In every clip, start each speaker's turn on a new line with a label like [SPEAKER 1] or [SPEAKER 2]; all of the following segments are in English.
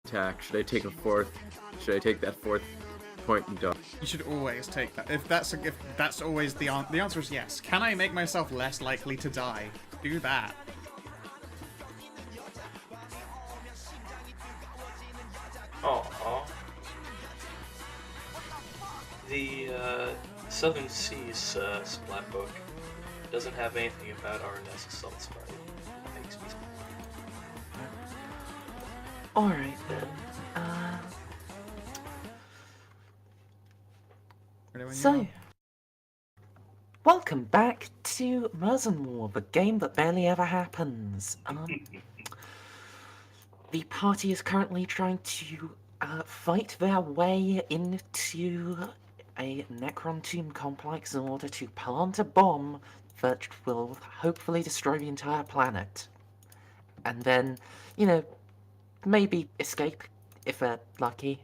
[SPEAKER 1] attack. Should I take a fourth? Should I take that fourth point and dodge?
[SPEAKER 2] You should always take that. If that's always the answer is yes. Can I make myself less likely to die? Do that.
[SPEAKER 3] Oh, the Southern Seas splat book doesn't have anything about RNS assault sprite. Makes me.
[SPEAKER 4] Alright then. So, welcome back to Merzendi, the game that barely ever happens. The party is currently trying to fight their way into a Necron tomb complex in order to plant a bomb that will hopefully destroy the entire planet. And then, you know, maybe escape if they're lucky.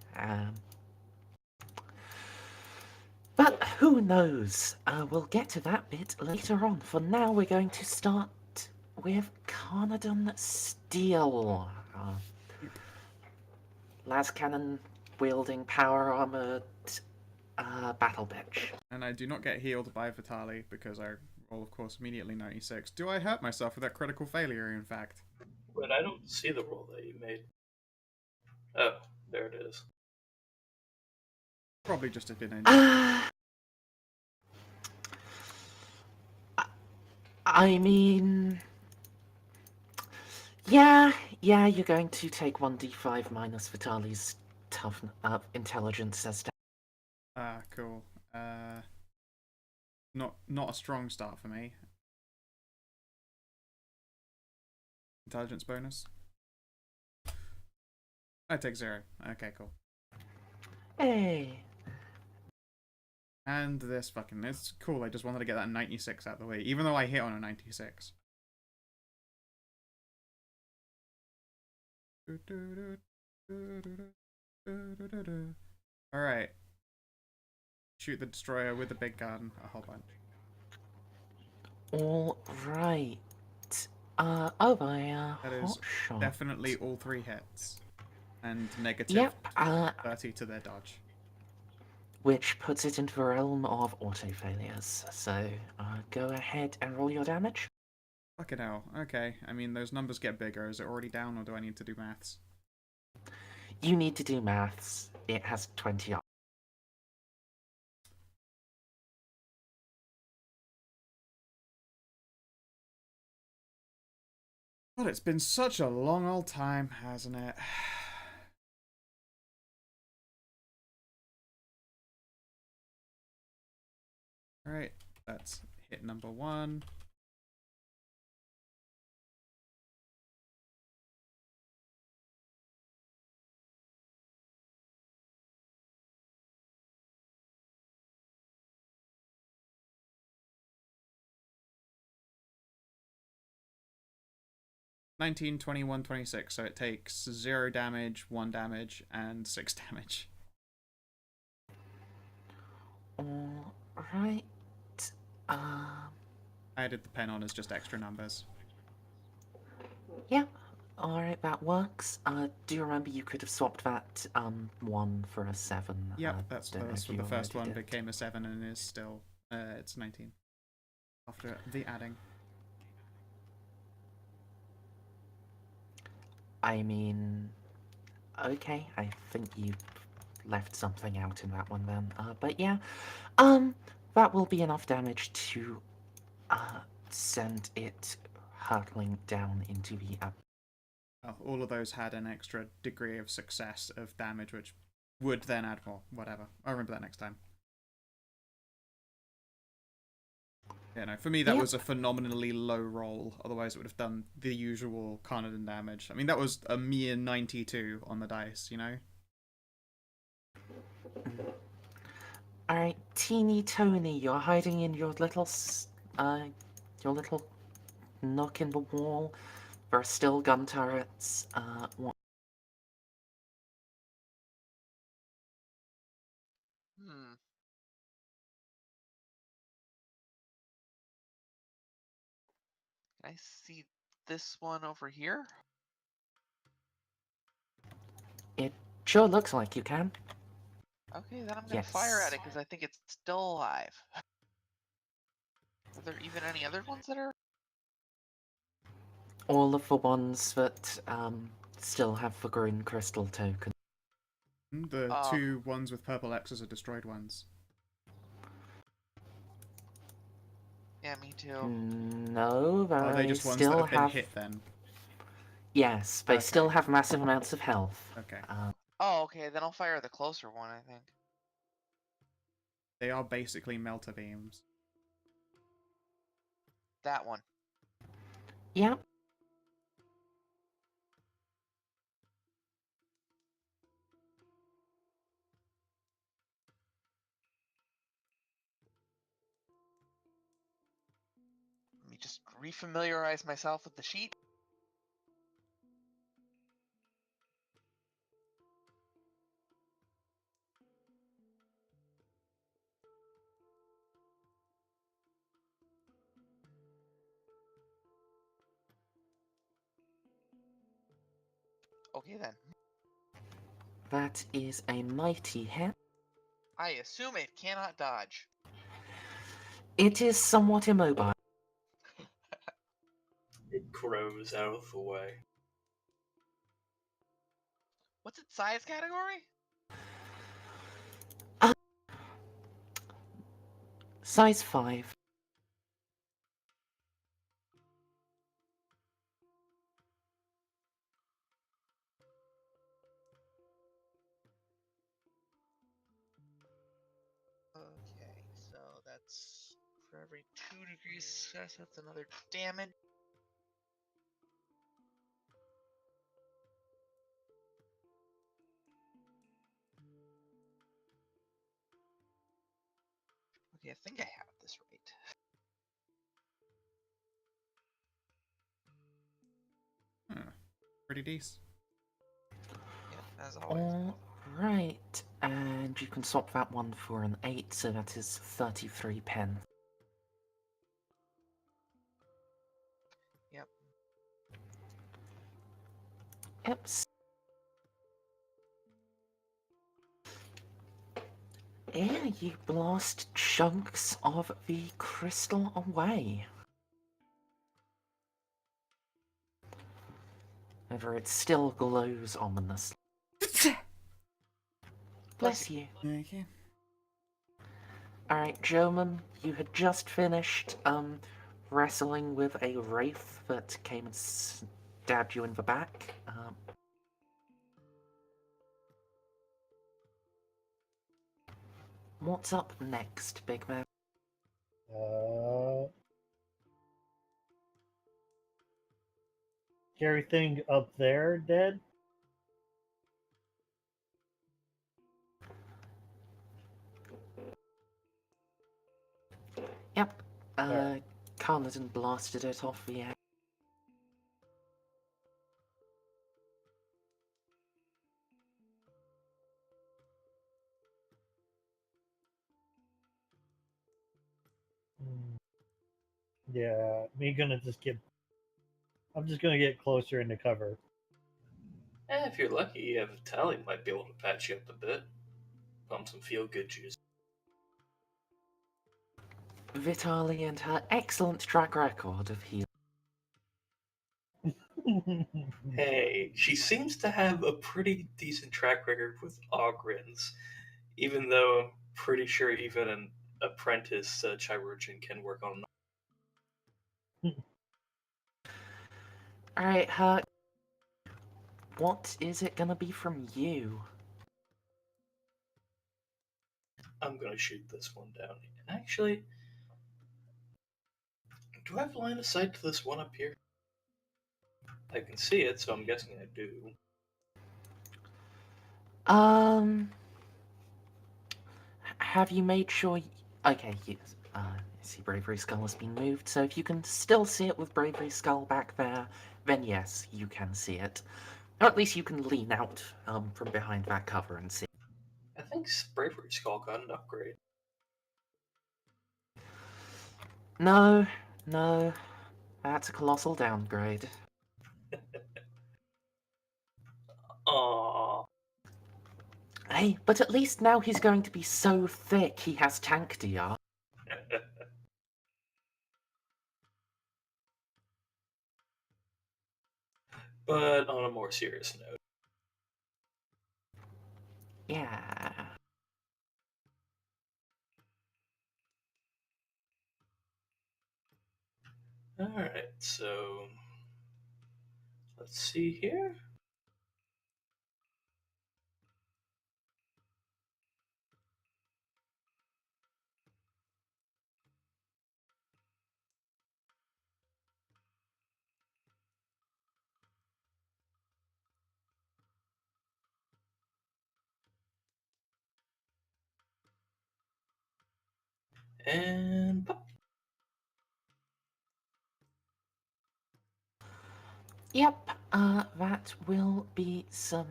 [SPEAKER 4] But who knows? We'll get to that bit later on. For now, we're going to start with Carnarvon Steel. Las cannon wielding power armored battle bitch.
[SPEAKER 2] And I do not get healed by Vitali because I roll, of course, immediately 96. Do I hurt myself with that critical failure, in fact?
[SPEAKER 3] But I don't see the roll that you made. Oh, there it is.
[SPEAKER 2] Probably just a bit
[SPEAKER 4] I mean... Yeah, you're going to take 1d5 minus Vitali's tough intelligence as
[SPEAKER 2] cool. Not a strong start for me. Intelligence bonus? I take 0. Okay, cool.
[SPEAKER 4] Hey!
[SPEAKER 2] And this fucking... It's cool, I just wanted to get that 96 out of the way, even though I hit on a 96. Alright. Shoot the destroyer with the big gun, a whole bunch.
[SPEAKER 4] Alright.
[SPEAKER 2] That is
[SPEAKER 4] shot.
[SPEAKER 2] Definitely all 3 hits. And negative 30 to their dodge.
[SPEAKER 4] Which puts it into the realm of auto failures. So, go ahead and roll your damage.
[SPEAKER 2] Fucking hell. Okay. I mean, those numbers get bigger. Is it already down, or do I need to do maths?
[SPEAKER 4] You need to do maths. It has 20 up.
[SPEAKER 2] God, it's been such a long old time, hasn't it? Alright, that's hit number 1. $19, $21, $26, so it takes 0 damage, 1 damage, and 6 damage.
[SPEAKER 4] Alright.
[SPEAKER 2] I added the pen on as just extra numbers.
[SPEAKER 4] Yeah. Alright, that works. Do you remember you could have swapped that 1 for a 7?
[SPEAKER 2] Yeah, that's what the first one became a 7 and is still, it's 19. After the adding.
[SPEAKER 4] I mean, okay, I think you left something out in that one then. But yeah, that will be enough damage to send it hurtling down into the
[SPEAKER 2] all of those had an extra degree of success of damage, which would then add more. Whatever. I'll remember that next time. Yeah, no, for me that was a phenomenally low roll. Otherwise it would have done the usual Carnarvon damage. I mean, that was a mere 92 on the dice, you know?
[SPEAKER 4] Alright, Teeny Tony, you're hiding in your little nook in the wall. There are still gun turrets.
[SPEAKER 5] Can I see this one over here?
[SPEAKER 4] Sure looks like you can.
[SPEAKER 5] Okay, then I'm gonna fire
[SPEAKER 4] Yes.
[SPEAKER 5] at it because I think it's still alive. Are there even any other ones that are?
[SPEAKER 4] All of the ones that still have the green crystal token.
[SPEAKER 2] The two ones with purple X's are destroyed ones.
[SPEAKER 5] Yeah, me too.
[SPEAKER 4] No, they
[SPEAKER 2] Are they just ones that
[SPEAKER 4] still
[SPEAKER 2] have been
[SPEAKER 4] have.
[SPEAKER 2] hit then?
[SPEAKER 4] Yes, they
[SPEAKER 2] Okay.
[SPEAKER 4] still have massive amounts of health.
[SPEAKER 2] Okay.
[SPEAKER 5] Oh, okay, then I'll fire the closer one, I think.
[SPEAKER 2] They are basically melter beams.
[SPEAKER 5] That one.
[SPEAKER 4] Yep.
[SPEAKER 5] Let me just refamiliarize myself with the sheet. Okay then.
[SPEAKER 4] That is a mighty hit.
[SPEAKER 5] I assume it cannot dodge.
[SPEAKER 4] It is somewhat immobile.
[SPEAKER 3] It grows out of the way.
[SPEAKER 5] What's its size category?
[SPEAKER 4] Size 5.
[SPEAKER 5] Okay, so that's for every 2 degrees success, that's another damage. Okay, I think I have this right.
[SPEAKER 2] Pretty decent.
[SPEAKER 5] Yeah, as always.
[SPEAKER 4] Alright, and you can swap that one for an 8, so that is 33 pence.
[SPEAKER 5] Yep.
[SPEAKER 4] Yep. Yeah, you blast chunks of the crystal away. However, it still glows ominously. Bless you.
[SPEAKER 2] Okay.
[SPEAKER 4] Alright, Joman, you had just finished wrestling with a wraith that came and stabbed you in the back. What's up next, big man?
[SPEAKER 6] Is everything up there dead?
[SPEAKER 4] Yep. Carnarvon blasted it off the air.
[SPEAKER 6] Yeah, I'm just gonna get closer into cover.
[SPEAKER 3] If you're lucky, Vitaly might be able to patch you up a bit. Pump some feel-good juice.
[SPEAKER 4] Vitaly and her excellent track record of healing.
[SPEAKER 3] Hey, she seems to have a pretty decent track record with Ogrins, even though I'm pretty sure even an apprentice chirurgeon can work on.
[SPEAKER 4] Alright, what is it gonna be from you?
[SPEAKER 3] I'm gonna shoot this one down. Actually, do I have line of sight to this one up here? I can see it, so I'm guessing I do.
[SPEAKER 4] Have you made sure? Okay, yes. I see Bravery Skull has been moved, so if you can still see it with Bravery Skull back there, then yes, you can see it. Or at least you can lean out from behind that cover and see.
[SPEAKER 3] I think Bravery Skull got an upgrade.
[SPEAKER 4] No, that's a colossal downgrade.
[SPEAKER 3] Aww.
[SPEAKER 4] Hey, but at least now he's going to be so thick he has tank DR.
[SPEAKER 3] But on a more serious note,
[SPEAKER 4] Yeah.
[SPEAKER 3] alright, so let's see here. And pop.
[SPEAKER 4] Yep, that will be some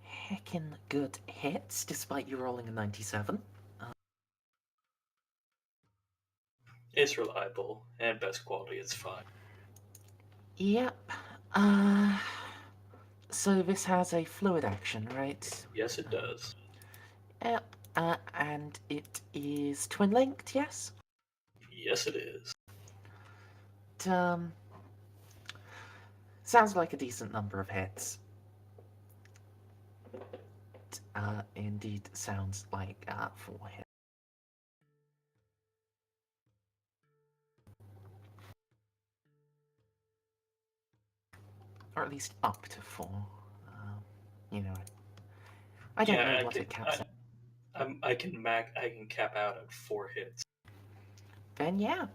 [SPEAKER 4] heckin' good hits, despite you rolling a 97.
[SPEAKER 3] It's reliable and best quality, it's fine.
[SPEAKER 4] Yep, so this has a fluid action, right?
[SPEAKER 3] Yes, it does.
[SPEAKER 4] Yep, and it is twin-linked, yes?
[SPEAKER 3] Yes, it is.
[SPEAKER 4] Sounds like a decent number of hits. Indeed sounds like 4 hits. Or at least up to 4. You know, I don't know what it caps at.
[SPEAKER 3] I can cap out at 4 hits.
[SPEAKER 4] Then yeah.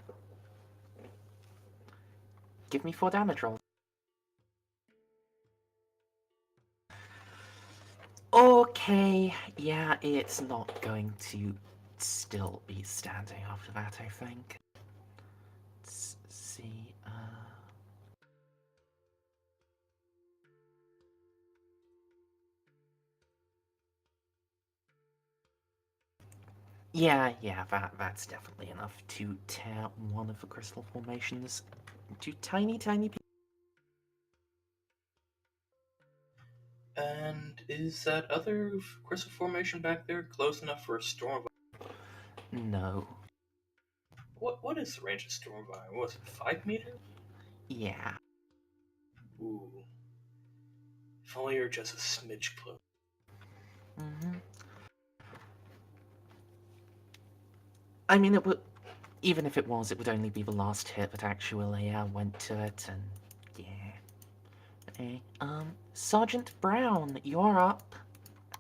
[SPEAKER 4] Give me 4 damage rolls. Okay, yeah, it's not going to still be standing after that, I think. Let's see, Yeah, that's definitely enough to tear one of the crystal formations into tiny pieces.
[SPEAKER 3] And is that other crystal formation back there close enough for a storm?
[SPEAKER 4] No.
[SPEAKER 3] What is the range of storm vine? What was it, 5 meters?
[SPEAKER 4] Yeah.
[SPEAKER 3] Ooh. If only you're just a smidge close.
[SPEAKER 4] Mm-hmm. I mean, it would. Even if it was, it would only be the last hit that actually went to it, and yeah. Okay. Sergeant Brown, you're up.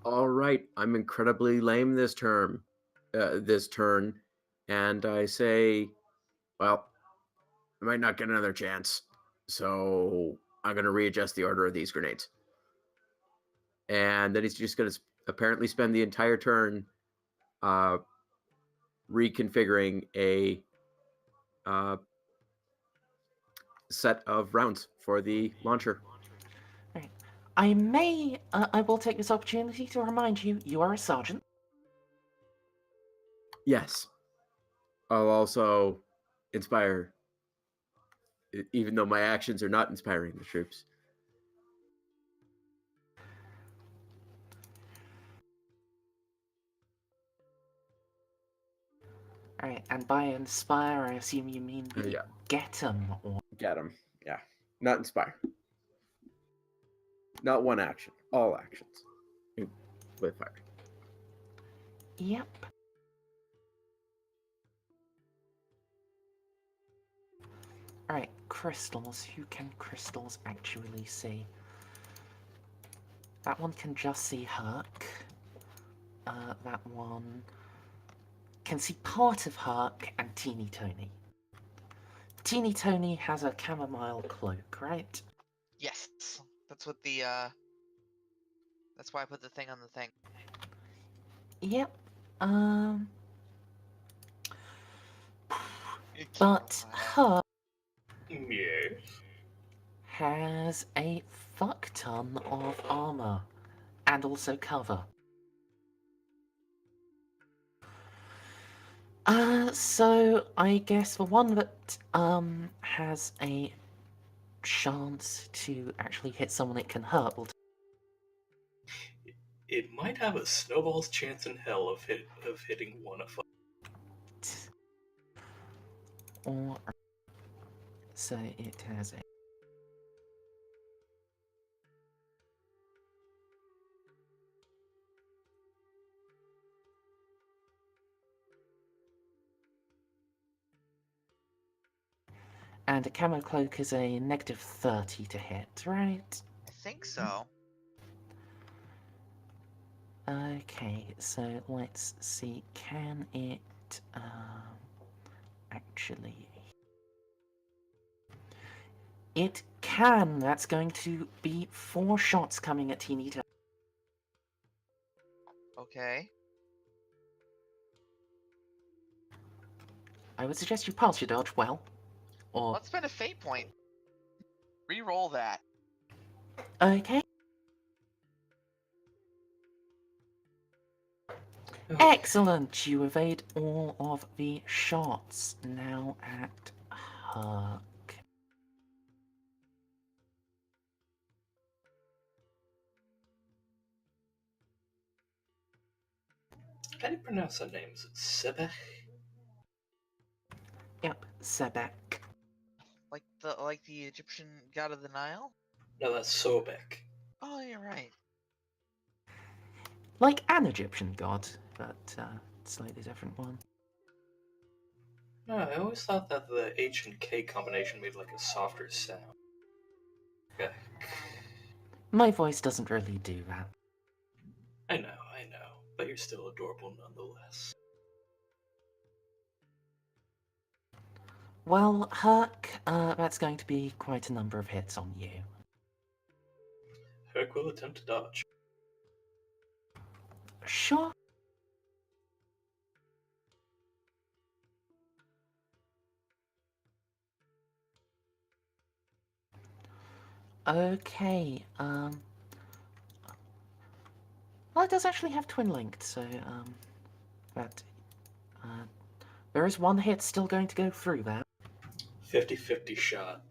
[SPEAKER 1] All right, I'm incredibly lame this turn, and I say, well, I might not get another chance, so I'm gonna readjust the order of these grenades. And then he's just gonna apparently spend the entire turn reconfiguring a set of rounds for the launcher.
[SPEAKER 4] Right. I will take this opportunity to remind you, you are a sergeant.
[SPEAKER 1] Yes. I'll also inspire, even though my actions are not inspiring the troops.
[SPEAKER 4] Alright, and by inspire, I assume you mean
[SPEAKER 1] Yeah.
[SPEAKER 4] get 'em, or...
[SPEAKER 1] Get them. Yeah. Not inspire. Not one action. All actions. With fire.
[SPEAKER 4] Yep. Alright, crystals. Who can crystals actually see? That one can just see Herc. That one can see part of Herc and Teeny Tony. Teeny Tony has a chamomile cloak, right?
[SPEAKER 5] Yes, that's what the that's why I put the thing on the thing.
[SPEAKER 4] Yep.
[SPEAKER 5] It
[SPEAKER 4] But
[SPEAKER 5] chamomile.
[SPEAKER 4] Herc
[SPEAKER 3] Yes.
[SPEAKER 4] has a fuck ton of armor and also cover. So I guess the one that has a chance to actually hit someone it can hurt will.
[SPEAKER 3] it might have a snowball's chance in hell of hitting one of us.
[SPEAKER 4] Or so it has a. And a camo cloak is a -30 to hit, right?
[SPEAKER 5] I think so.
[SPEAKER 4] Okay, so let's see. Can it actually? It can. That's going to be 4 shots coming at Teeny Toe.
[SPEAKER 5] Okay.
[SPEAKER 4] I would suggest you pass your dodge well, or
[SPEAKER 5] Let's spend a fate point. Reroll that.
[SPEAKER 4] okay. Excellent! You evade all of the shots. Now at Huck.
[SPEAKER 3] How do you pronounce that name? Is it Sebek?
[SPEAKER 4] Yep, Sebek.
[SPEAKER 5] Like the Egyptian god of the Nile?
[SPEAKER 3] No, that's Sobek.
[SPEAKER 5] Oh, you're right.
[SPEAKER 4] Like an Egyptian god, but slightly different one.
[SPEAKER 3] No, I always thought that the H and K combination made like a softer sound. Okay.
[SPEAKER 4] My voice doesn't really do that.
[SPEAKER 3] I know, but you're still adorable nonetheless.
[SPEAKER 4] Well, Huck, that's going to be quite a number of hits on you.
[SPEAKER 3] Herc will attempt to dodge.
[SPEAKER 4] Sure. Okay, well, it does actually have twin linked, so, that, there is one hit still going to go through that.
[SPEAKER 3] 50-50 shot.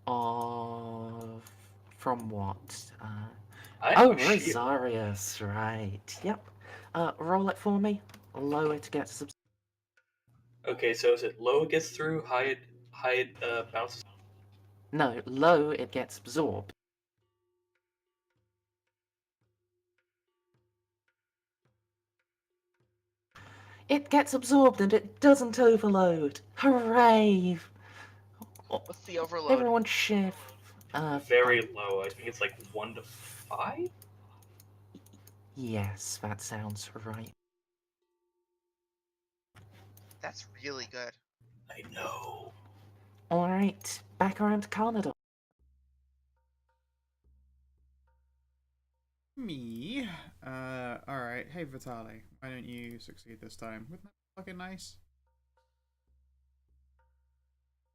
[SPEAKER 4] Of... from what?
[SPEAKER 3] I
[SPEAKER 4] Oh,
[SPEAKER 3] have a shield.
[SPEAKER 4] Rosarius, right. Yep. Roll it for me. Low it gets subs-
[SPEAKER 3] Okay, so is it low gets through, high it bounces?
[SPEAKER 4] No, low it gets absorbed. It gets absorbed and it doesn't overload. Hooray!
[SPEAKER 5] What's the overload?
[SPEAKER 4] Everyone shift.
[SPEAKER 3] Very
[SPEAKER 4] Fine.
[SPEAKER 3] low. I think it's like 1 to 5?
[SPEAKER 4] Yes, that sounds right.
[SPEAKER 5] That's really good.
[SPEAKER 3] I know.
[SPEAKER 4] Alright, back around to Canada.
[SPEAKER 2] Me? Alright. Hey, Vitali. Why don't you succeed this time? Wouldn't that be fucking nice?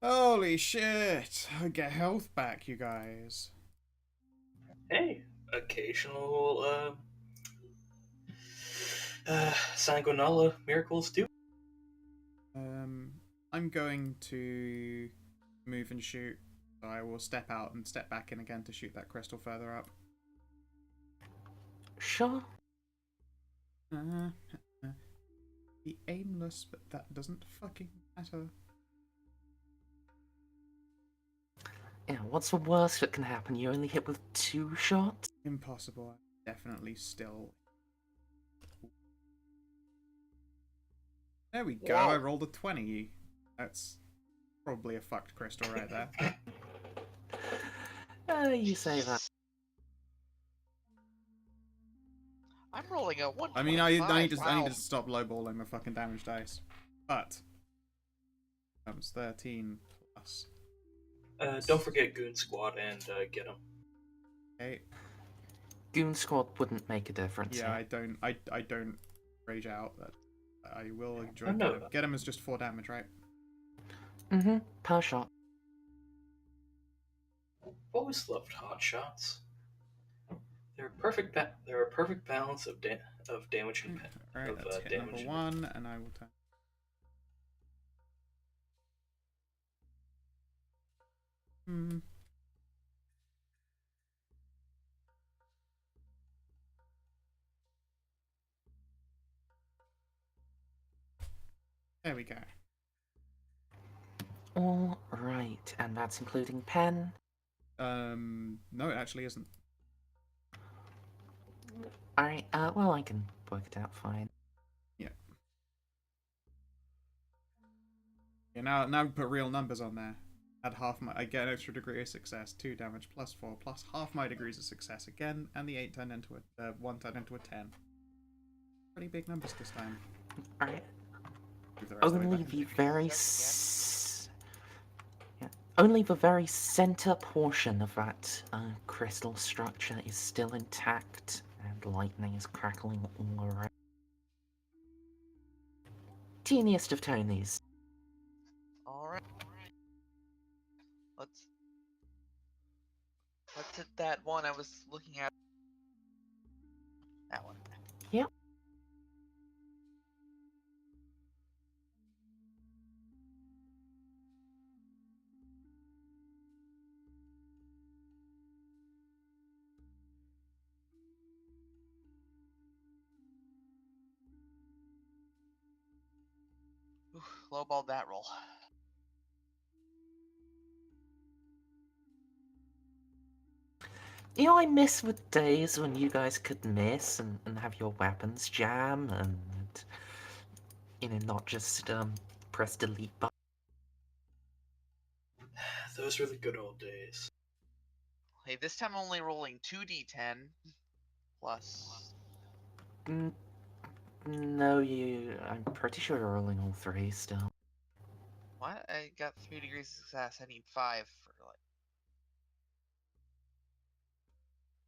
[SPEAKER 2] Holy shit! I get health back, you guys.
[SPEAKER 3] Hey, occasional sanguinala miracles do.
[SPEAKER 2] I'm going to move and shoot. So I will step out and step back in again to shoot that crystal further up.
[SPEAKER 4] Sure.
[SPEAKER 2] Be aimless, but that doesn't fucking matter.
[SPEAKER 4] Yeah, what's the worst that can happen? You only hit with 2 shots?
[SPEAKER 2] Impossible. I'm definitely still. There we go.
[SPEAKER 5] Whoa.
[SPEAKER 2] I rolled a 20. That's probably a fucked crystal right there.
[SPEAKER 4] You say that.
[SPEAKER 5] I'm rolling a 1.
[SPEAKER 2] I mean, I need to stop lowballing the fucking damage dice. But comes 13 plus.
[SPEAKER 3] Don't forget Goon Squad and get them.
[SPEAKER 2] Okay.
[SPEAKER 4] Goon Squad wouldn't make a difference.
[SPEAKER 2] Yeah,
[SPEAKER 4] here.
[SPEAKER 2] I don't rage out. That I will enjoy.
[SPEAKER 3] Oh, no.
[SPEAKER 2] Get him as just 4 damage, right?
[SPEAKER 4] Mm-hmm. Per shot.
[SPEAKER 3] Always loved hot shots. They're they're a perfect balance of damage and
[SPEAKER 2] Alright,
[SPEAKER 3] of,
[SPEAKER 2] that's hit
[SPEAKER 3] damage
[SPEAKER 2] number
[SPEAKER 3] and-
[SPEAKER 2] 1, and I will turn. There we go.
[SPEAKER 4] All right, and that's including pen.
[SPEAKER 2] No, it actually isn't.
[SPEAKER 4] All right. Well, I can work it out fine.
[SPEAKER 2] Yeah. Yeah. Now we put real numbers on there. Add half my. I get an extra degree of success. 2 damage plus 4 plus half my degrees of success again, and the 8 turned into a 1 turned into a 10. Pretty big numbers this time.
[SPEAKER 4] All right.
[SPEAKER 2] Move the rest of the way
[SPEAKER 4] Only
[SPEAKER 2] back
[SPEAKER 4] the
[SPEAKER 2] into-
[SPEAKER 4] very only the very center portion of that crystal structure is still intact, and lightning is crackling all around. Teeniest of tinies.
[SPEAKER 5] Alright. Let's hit that one I was looking at. That one.
[SPEAKER 4] Yep.
[SPEAKER 5] Ooh, lowballed that roll.
[SPEAKER 4] You know, I miss the days when you guys could miss and have your weapons jam and, you know, not just press delete button.
[SPEAKER 3] Those were the good old days.
[SPEAKER 5] Hey, this time I'm only rolling 2d10 plus.
[SPEAKER 4] No, I'm pretty sure you're rolling all 3 still.
[SPEAKER 5] What? I got 3 degrees of success. I need 5 for like.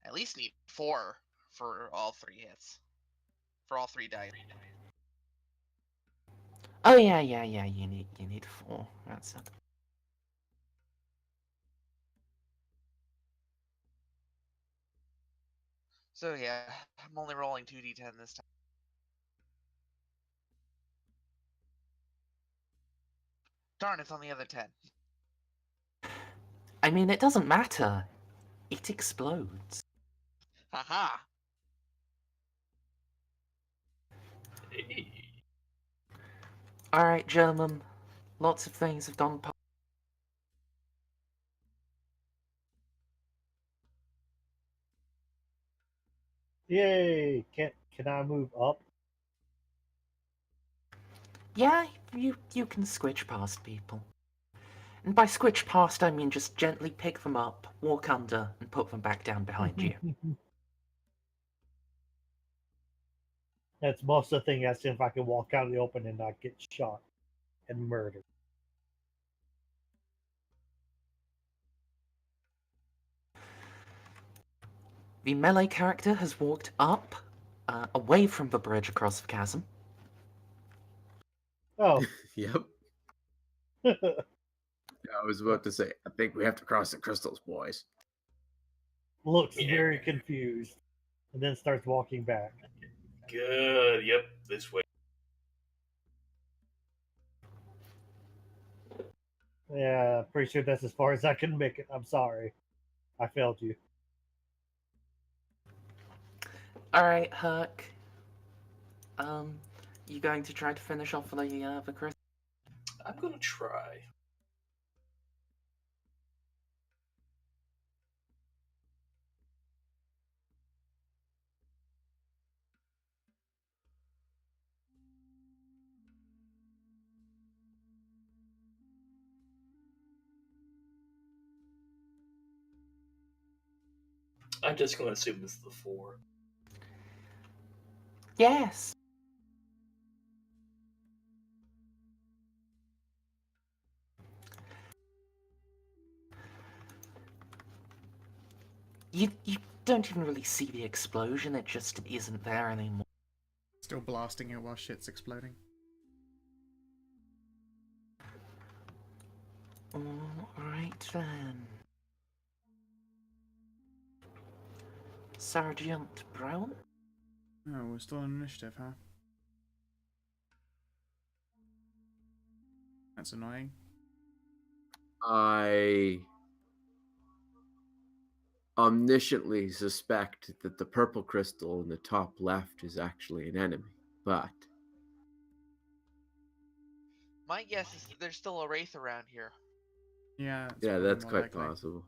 [SPEAKER 5] At least need 4 for all 3 hits. For all 3 dice.
[SPEAKER 4] Oh yeah, you need 4. That's it.
[SPEAKER 5] So yeah, I'm only rolling 2d10 this time. Darn, it's on the other 10.
[SPEAKER 4] I mean, it doesn't matter. It explodes.
[SPEAKER 5] Haha!
[SPEAKER 4] Alright, German. Lots of things have gone past.
[SPEAKER 6] Yay! Can I move up?
[SPEAKER 4] Yeah, you can squitch past people. And by squitch past, I mean just gently pick them up, walk under, and put them back down behind you.
[SPEAKER 6] That's most of the thing. That's if I can walk out in the open and not get shot and murdered.
[SPEAKER 4] The melee character has walked up, away from the bridge across the chasm.
[SPEAKER 6] Oh,
[SPEAKER 1] Yep. I was about to say, I think we have to cross the crystals, boys.
[SPEAKER 6] looks
[SPEAKER 3] Yeah.
[SPEAKER 6] very confused, and then starts walking back.
[SPEAKER 3] Good. Yep. This way.
[SPEAKER 6] Yeah, pretty sure that's as far as I can make it. I'm sorry, I failed you.
[SPEAKER 4] Alright, Herc. You going to try to finish off the crystal?
[SPEAKER 3] I'm gonna try. I'm just gonna assume this is the 4.
[SPEAKER 4] Yes! You don't even really see the explosion, it just isn't there anymore.
[SPEAKER 2] Still blasting it while shit's exploding.
[SPEAKER 4] Alright then. Sergeant Brown?
[SPEAKER 2] Oh, we're still on initiative, huh? That's annoying.
[SPEAKER 1] I omnisciently suspect that the purple crystal in the top left is actually an enemy, but
[SPEAKER 5] My guess is that there's still a wraith around here.
[SPEAKER 2] Yeah, it's
[SPEAKER 1] Yeah,
[SPEAKER 2] probably
[SPEAKER 1] that's
[SPEAKER 2] more
[SPEAKER 1] quite
[SPEAKER 2] likely.
[SPEAKER 1] possible.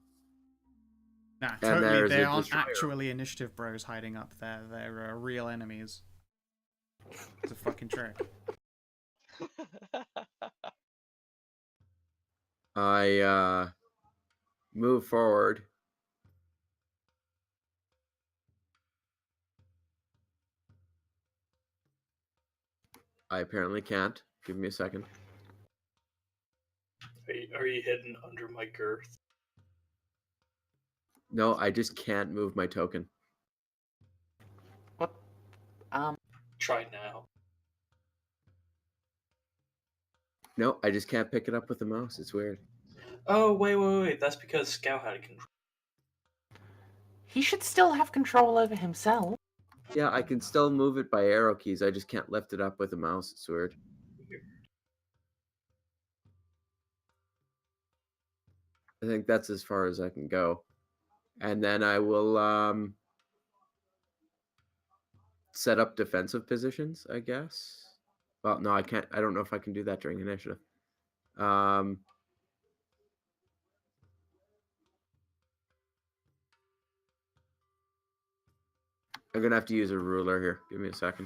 [SPEAKER 2] Nah,
[SPEAKER 1] And
[SPEAKER 2] totally.
[SPEAKER 1] there's
[SPEAKER 2] They
[SPEAKER 1] a
[SPEAKER 2] aren't
[SPEAKER 1] destroyer.
[SPEAKER 2] actually initiative bros hiding up there. They're real enemies. It's a fucking trick.
[SPEAKER 1] I move forward. I apparently can't. Give me a second.
[SPEAKER 3] Are you hidden under my girth?
[SPEAKER 1] No, I just can't move my token.
[SPEAKER 4] What?
[SPEAKER 3] Try now.
[SPEAKER 1] No, I just can't pick it up with the mouse. It's weird.
[SPEAKER 3] Oh, wait. That's because Scout had control.
[SPEAKER 4] He should still have control over himself.
[SPEAKER 1] Yeah, I can still move it by arrow keys. I just can't lift it up with the mouse. It's weird. I think that's as far as I can go. And then I will set up defensive positions, I guess. Well, no, I can't. I don't know if I can do that during initiative. I'm gonna have to use a ruler here. Give me a second.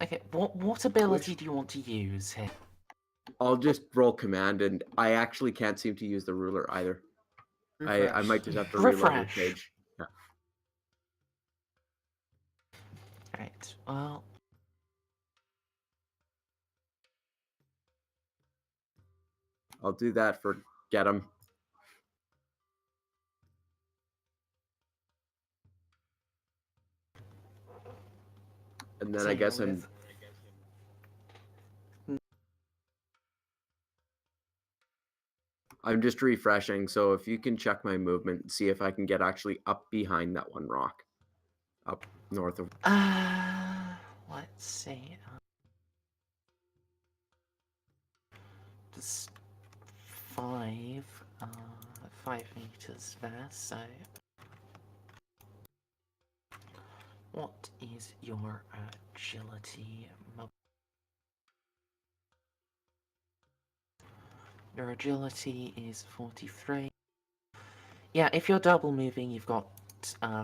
[SPEAKER 4] Okay, what ability do you want to use here?
[SPEAKER 1] I'll just roll command, and I actually can't seem to use the ruler either. I might just have to reload the
[SPEAKER 4] Refresh.
[SPEAKER 1] page. Yeah.
[SPEAKER 4] Right, well...
[SPEAKER 1] I'll do that for get him. And then
[SPEAKER 4] So
[SPEAKER 1] I guess
[SPEAKER 4] yeah,
[SPEAKER 1] I'm just refreshing. So if you can check my movement and see if I can get actually up behind that one rock, up north of.
[SPEAKER 4] Let's see. Just 5, 5 meters there, so... What is your agility? Your agility is 43. Yeah, if you're double moving, you've got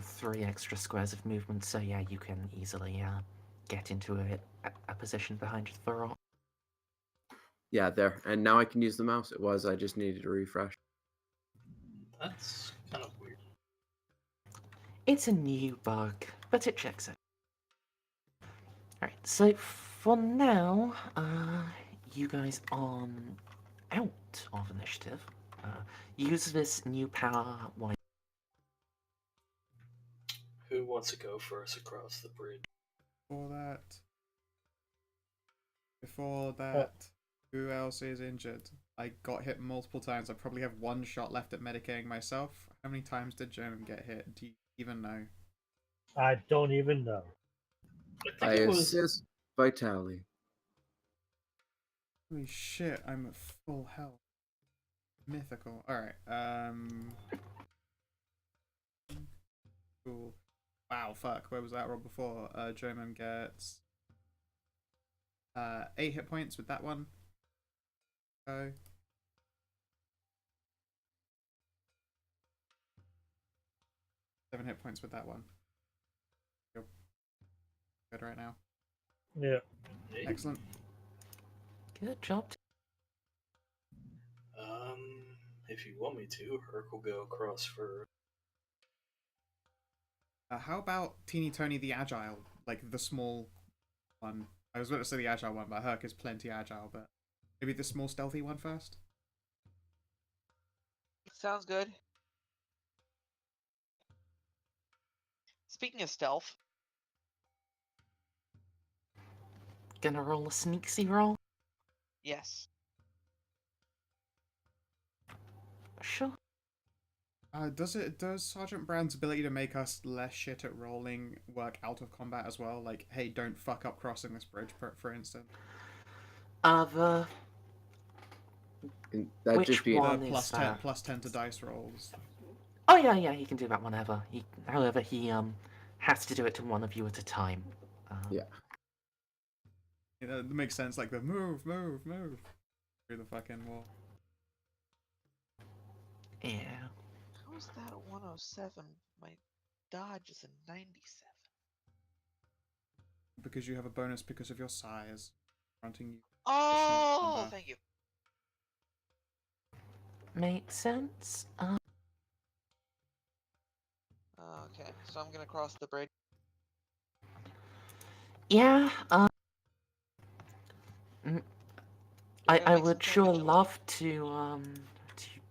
[SPEAKER 4] 3 extra squares of movement, so yeah, you can easily get into a position behind the rock.
[SPEAKER 1] Yeah, there. And now I can use the mouse. I just needed to refresh.
[SPEAKER 3] That's kind of weird.
[SPEAKER 4] It's a new bug, but it checks it. Alright, so for now, you guys are out of initiative. Use this new power wisely.
[SPEAKER 3] Who wants to go first across the bridge?
[SPEAKER 2] Before that, who else is injured? I got hit multiple times. I probably have 1 shot left at medicating myself. How many times did German get hit? Do you even know?
[SPEAKER 6] I don't even know.
[SPEAKER 3] I
[SPEAKER 1] I
[SPEAKER 3] think it was.
[SPEAKER 1] assist Vitali.
[SPEAKER 2] Holy shit, I'm at full health. Mythical. Alright, cool. Wow, fuck, where was that roll before? German gets 8 hit points with that one. Go. 7 hit points with that one. You're good right now.
[SPEAKER 6] Yeah.
[SPEAKER 2] Excellent.
[SPEAKER 4] Good job.
[SPEAKER 3] If you want me to, Herc will go across for.
[SPEAKER 2] How about Teeny Tony the Agile? Like the small one. I was about to say the agile one, but Herc is plenty agile, but maybe the small stealthy one first?
[SPEAKER 5] Sounds good. Speaking of stealth,
[SPEAKER 4] Gonna roll a sneaksy roll?
[SPEAKER 5] yes.
[SPEAKER 4] Sure.
[SPEAKER 2] Does Sergeant Brown's ability to make us less shit at rolling work out of combat as well? Like, hey, don't fuck up crossing this bridge, for instance.
[SPEAKER 4] The
[SPEAKER 1] And that'd
[SPEAKER 4] which
[SPEAKER 1] just be
[SPEAKER 4] one
[SPEAKER 2] The
[SPEAKER 4] is
[SPEAKER 2] plus
[SPEAKER 4] that?
[SPEAKER 2] 10 to dice rolls.
[SPEAKER 4] Oh yeah, he can do that whenever. However, he has to do it to one of you at a time.
[SPEAKER 1] Yeah.
[SPEAKER 2] You know, it makes sense. Like the move through the fucking wall.
[SPEAKER 4] Yeah.
[SPEAKER 5] How is that a 107? My dodge is a 97.
[SPEAKER 2] Because you have a bonus because of your size, granting you.
[SPEAKER 5] Oh,
[SPEAKER 2] number.
[SPEAKER 5] thank you.
[SPEAKER 4] Makes sense.
[SPEAKER 5] Okay, so I'm gonna cross the bridge.
[SPEAKER 4] Yeah.
[SPEAKER 5] You're
[SPEAKER 4] I
[SPEAKER 5] gonna make some
[SPEAKER 4] would
[SPEAKER 5] kind
[SPEAKER 4] sure
[SPEAKER 5] of
[SPEAKER 4] love to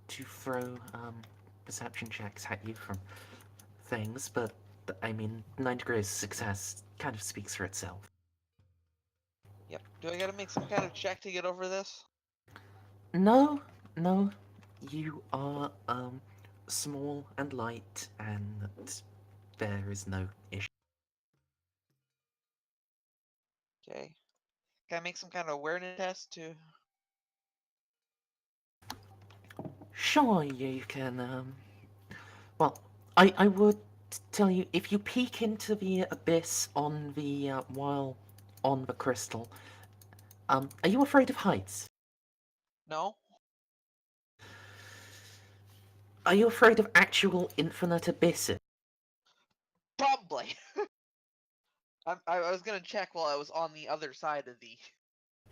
[SPEAKER 4] throw perception checks at you from things, but I mean 9 degrees success kind of speaks for itself.
[SPEAKER 5] Yep. Do I gotta make some kind of check to get over this?
[SPEAKER 4] No, you are small and light, and there is no issue.
[SPEAKER 5] Okay. Can I make some kind of awareness test to?
[SPEAKER 4] Sure, you can. Well, I would tell you if you peek into the abyss on the while on the crystal. Are you afraid of heights?
[SPEAKER 5] No.
[SPEAKER 4] Are you afraid of actual infinite abysses?
[SPEAKER 5] Probably. I was gonna check while I was on the other side of the.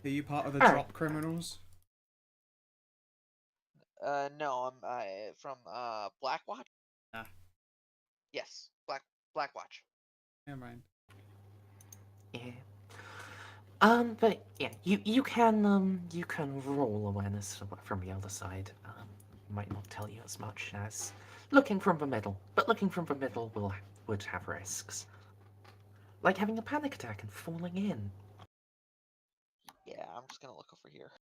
[SPEAKER 2] Are you part of the
[SPEAKER 4] Alright.
[SPEAKER 2] drop criminals?
[SPEAKER 5] No, I'm from Blackwatch.
[SPEAKER 2] Ah.
[SPEAKER 5] Yes, Blackwatch.
[SPEAKER 2] Never mind.
[SPEAKER 4] Yeah. But yeah, you can roll awareness from the other side. Might not tell you as much as looking from the middle, but looking from the middle would have risks, like having a panic attack and falling in.
[SPEAKER 5] Yeah, I'm just gonna look over here.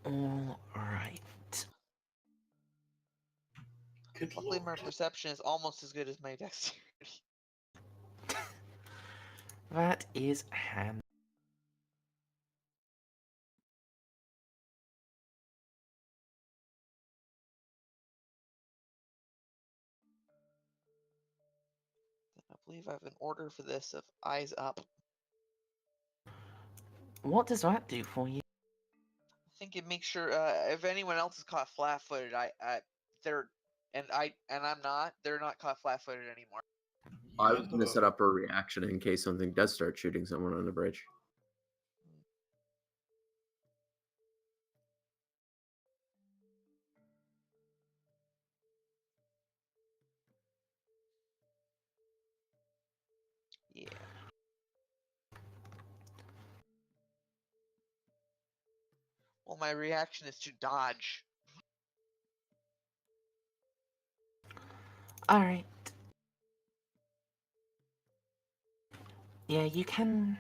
[SPEAKER 4] All right.
[SPEAKER 3] Good
[SPEAKER 5] Luckily, my
[SPEAKER 3] lord.
[SPEAKER 5] perception is almost as good as my dexterity.
[SPEAKER 4] That is hand.
[SPEAKER 5] I believe I have an order for this of eyes up.
[SPEAKER 4] What does that do for you?
[SPEAKER 5] I think it makes sure if anyone else is caught flat-footed, they're and I'm not. They're not caught flat-footed anymore.
[SPEAKER 1] I was going to set up a reaction in case something does start shooting someone on the bridge.
[SPEAKER 5] Yeah. Well, my reaction is to dodge.
[SPEAKER 4] All right. Yeah, you can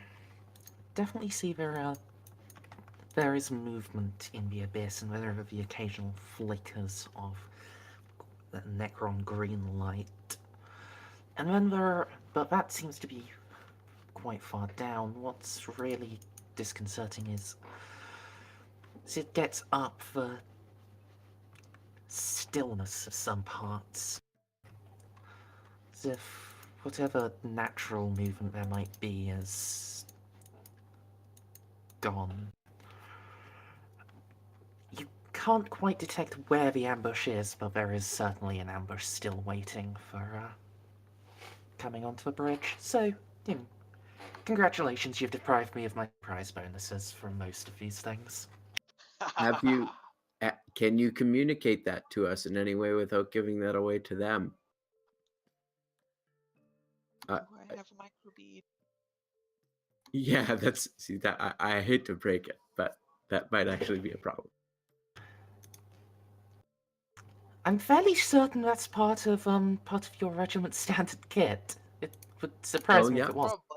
[SPEAKER 4] definitely see there is movement in the abyss, and there are the occasional flickers of the Necron green light. And then but that seems to be quite far down. What's really disconcerting is as it gets up, the stillness of some parts. As if whatever natural movement there might be is gone. You can't quite detect where the ambush is, but there is certainly an ambush still waiting for coming onto the bridge. So, congratulations, you've deprived me of my prize bonuses for most of these things.
[SPEAKER 1] Have you? Can you communicate that to us in any way without giving that away to them?
[SPEAKER 5] Do I have a microbead?
[SPEAKER 1] Yeah, see that I hate to break it, but that might actually be a problem.
[SPEAKER 4] I'm fairly certain that's part of your regiment's standard kit. It would surprise me
[SPEAKER 1] yeah.
[SPEAKER 4] if it was.
[SPEAKER 5] Probably.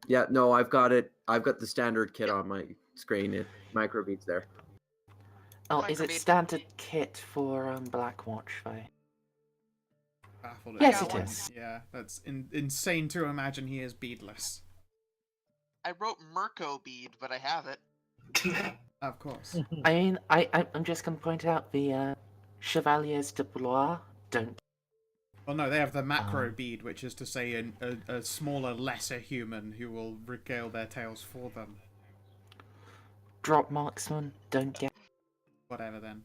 [SPEAKER 1] Yeah, no, I've got it. I've got the standard kit on my screen. It microbeats there.
[SPEAKER 4] Oh, is it
[SPEAKER 5] Microbead.
[SPEAKER 4] standard kit for Blackwatch though?
[SPEAKER 2] Baffled.
[SPEAKER 4] Yes,
[SPEAKER 5] got
[SPEAKER 4] it
[SPEAKER 5] one.
[SPEAKER 4] is.
[SPEAKER 2] Yeah, that's insane to imagine he is beadless.
[SPEAKER 5] I wrote Mirko bead, but I have it.
[SPEAKER 2] Of course.
[SPEAKER 4] I mean, I'm just gonna point out the Chevaliers de Blois don't.
[SPEAKER 2] Well, no, they have the macro bead, which is to say a smaller, lesser human who will regale their tales for them.
[SPEAKER 4] Drop marksmen don't get.
[SPEAKER 2] Whatever then.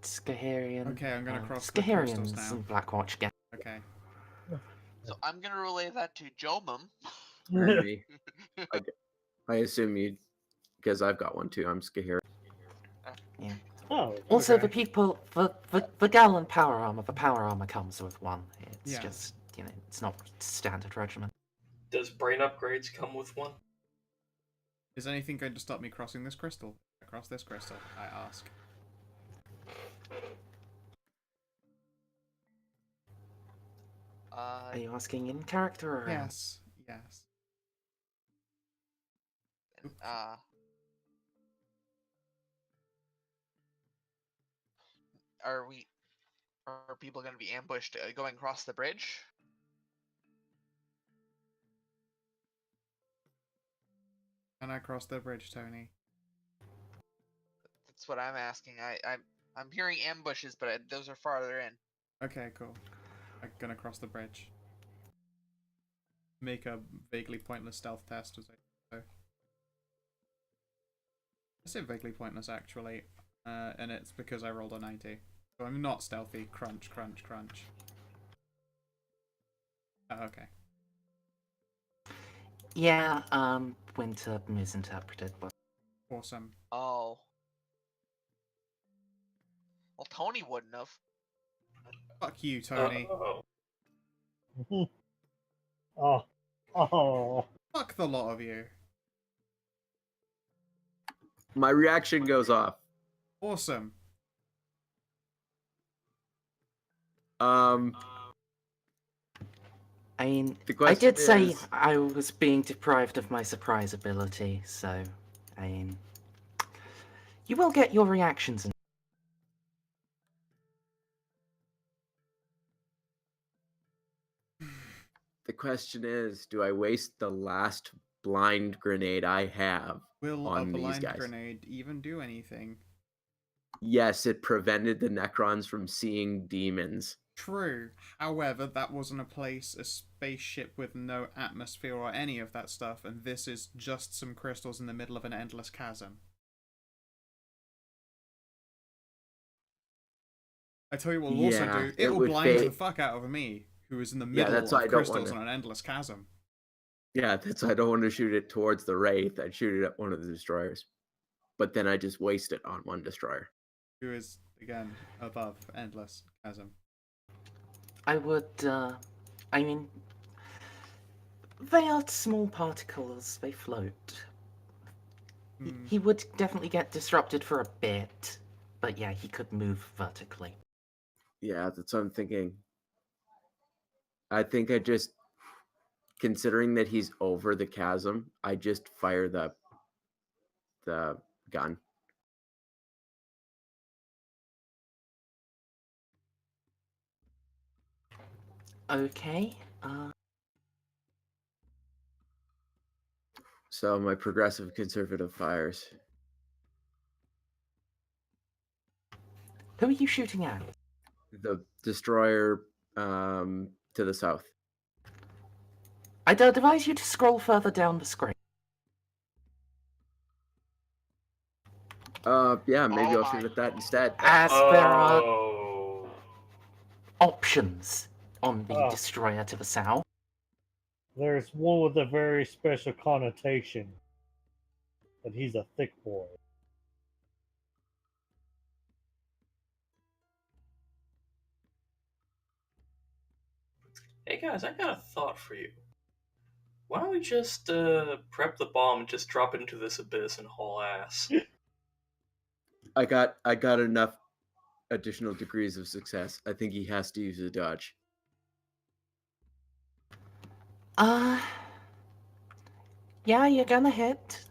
[SPEAKER 4] Skaharian.
[SPEAKER 2] Okay, I'm gonna cross the crystals
[SPEAKER 4] Skaharians
[SPEAKER 2] now.
[SPEAKER 4] and Blackwatch get.
[SPEAKER 2] Okay.
[SPEAKER 5] So I'm gonna relay that to Jomum.
[SPEAKER 1] And me. I assume you, because I've got one too. I'm scared.
[SPEAKER 4] Yeah.
[SPEAKER 6] Oh,
[SPEAKER 4] Also,
[SPEAKER 6] okay.
[SPEAKER 4] the people, the Gallon power armor, the power armor comes with one. It's
[SPEAKER 2] Yeah.
[SPEAKER 4] just, it's not standard regiment.
[SPEAKER 3] Does brain upgrades come with one?
[SPEAKER 2] Is anything going to stop me crossing this crystal? Across this crystal, I ask.
[SPEAKER 4] Are you asking in character or?
[SPEAKER 2] Yes. Yes.
[SPEAKER 5] Are people gonna be ambushed going across the bridge?
[SPEAKER 2] Can I cross the bridge, Tony?
[SPEAKER 5] That's what I'm asking. I'm hearing ambushes, but those are farther in.
[SPEAKER 2] Okay, cool. I'm gonna cross the bridge. Make a vaguely pointless stealth test as I go. I say vaguely pointless actually, and it's because I rolled a 90. So I'm not stealthy. Crunch, crunch, crunch. Oh, okay.
[SPEAKER 4] Yeah, Winter misinterpreted, but
[SPEAKER 2] Awesome.
[SPEAKER 5] Oh. Well, Tony wouldn't have.
[SPEAKER 2] Fuck you, Tony.
[SPEAKER 3] Oh.
[SPEAKER 6] Oh. Oh.
[SPEAKER 2] Fuck the lot of you.
[SPEAKER 1] My reaction goes off.
[SPEAKER 2] Awesome.
[SPEAKER 4] I mean,
[SPEAKER 1] The
[SPEAKER 4] I did
[SPEAKER 1] question
[SPEAKER 4] say
[SPEAKER 1] is-
[SPEAKER 4] I was being deprived of my surprise ability, so, I mean, you will get your reactions.
[SPEAKER 1] The question is, do I waste the last blind grenade I have
[SPEAKER 2] Will a
[SPEAKER 1] on these
[SPEAKER 2] blind
[SPEAKER 1] guys?
[SPEAKER 2] grenade even do anything?
[SPEAKER 1] Yes, it prevented the Necrons from seeing demons.
[SPEAKER 2] True. However, that wasn't a spaceship with no atmosphere or any of that stuff, and this is just some crystals in the middle of an endless chasm. I tell you what will also
[SPEAKER 1] Yeah,
[SPEAKER 2] do,
[SPEAKER 1] it
[SPEAKER 2] it will
[SPEAKER 1] would
[SPEAKER 2] blind the
[SPEAKER 1] fade.
[SPEAKER 2] fuck out of me, who is in the
[SPEAKER 1] Yeah,
[SPEAKER 2] middle
[SPEAKER 1] that's why I
[SPEAKER 2] of
[SPEAKER 1] don't
[SPEAKER 2] crystals
[SPEAKER 1] wanna-
[SPEAKER 2] on an endless chasm.
[SPEAKER 1] Yeah, that's why I don't want to shoot it towards the Wraith. I'd shoot it at one of the destroyers. But then I just waste it on one destroyer.
[SPEAKER 2] Who is, again, above endless chasm.
[SPEAKER 4] I would, I mean, they are small particles, they float. He would definitely get disrupted for a bit, but yeah, he could move vertically.
[SPEAKER 1] Yeah, that's what I'm thinking. I think I just, considering that he's over the chasm, I just fire the gun.
[SPEAKER 4] Okay,
[SPEAKER 1] So my progressive conservative fires.
[SPEAKER 4] who are you shooting at?
[SPEAKER 1] The destroyer to the south.
[SPEAKER 4] I'd advise you to scroll further down the screen.
[SPEAKER 1] Yeah, maybe
[SPEAKER 5] Oh
[SPEAKER 1] I'll
[SPEAKER 5] my.
[SPEAKER 1] shoot at that instead.
[SPEAKER 4] As there are
[SPEAKER 3] Oh.
[SPEAKER 4] options on the
[SPEAKER 6] Oh.
[SPEAKER 4] destroyer to the south.
[SPEAKER 6] There's one with a very special connotation. But he's a thick boy.
[SPEAKER 3] Hey guys, I got a thought for you. Why don't we just prep the bomb and just drop it into this abyss and haul ass?
[SPEAKER 1] I got enough additional degrees of success. I think he has to use a dodge.
[SPEAKER 4] Yeah, you're gonna hit.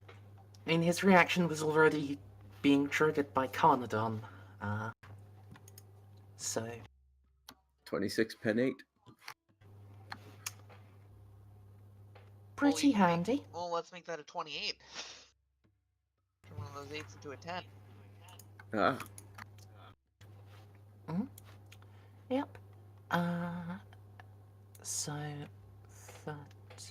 [SPEAKER 4] I mean, his reaction was already being triggered by Carnodon. So
[SPEAKER 1] 26 pen 8.
[SPEAKER 4] pretty handy.
[SPEAKER 5] Well, let's make that a 28. Turn one of those 8s into a 10.
[SPEAKER 1] Ah,
[SPEAKER 4] Yep. So 32.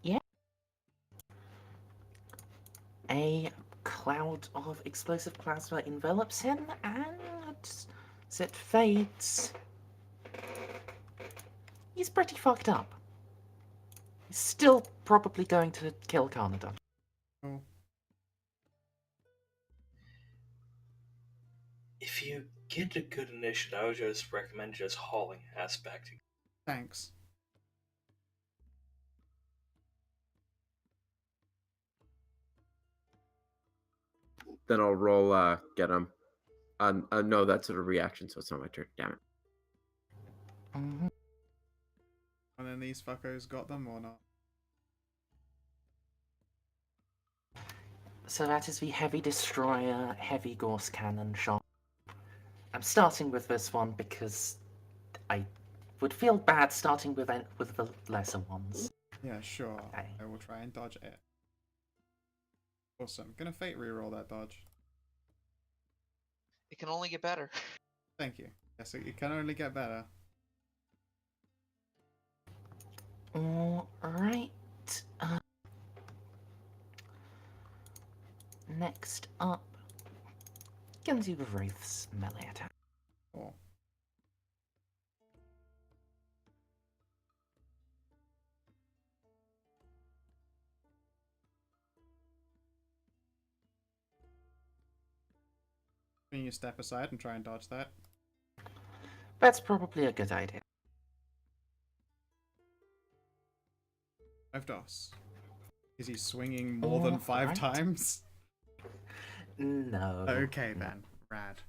[SPEAKER 4] Yeah. A cloud of explosive plasma envelops him, and as it fades, he's pretty fucked up. He's still probably going to kill Carnodon.
[SPEAKER 2] Cool.
[SPEAKER 3] If you get a good initiative, I would just recommend just hauling ass back to.
[SPEAKER 2] Thanks.
[SPEAKER 1] then I'll roll get him. No, that's a reaction, so it's not my turn. Damn it.
[SPEAKER 4] Mhm.
[SPEAKER 2] And then these fuckers got them or not?
[SPEAKER 4] So that is the Heavy Destroyer, Heavy Gorse Cannon shot. I'm starting with this one because I would feel bad starting with the lesser ones.
[SPEAKER 2] Yeah, sure.
[SPEAKER 4] Okay.
[SPEAKER 2] I will try and dodge it. Awesome. Gonna fate reroll that dodge.
[SPEAKER 5] It can only get better.
[SPEAKER 2] Thank you. Yes, it can only get better.
[SPEAKER 4] Alright. Next up, gonna do the Wraith's melee attack.
[SPEAKER 2] Cool. Can you step aside and try and dodge that?
[SPEAKER 4] That's probably a good idea.
[SPEAKER 2] 5 DOS. Is he swinging more than 5
[SPEAKER 4] Alright.
[SPEAKER 2] times?
[SPEAKER 4] No.
[SPEAKER 2] Okay then. Rad.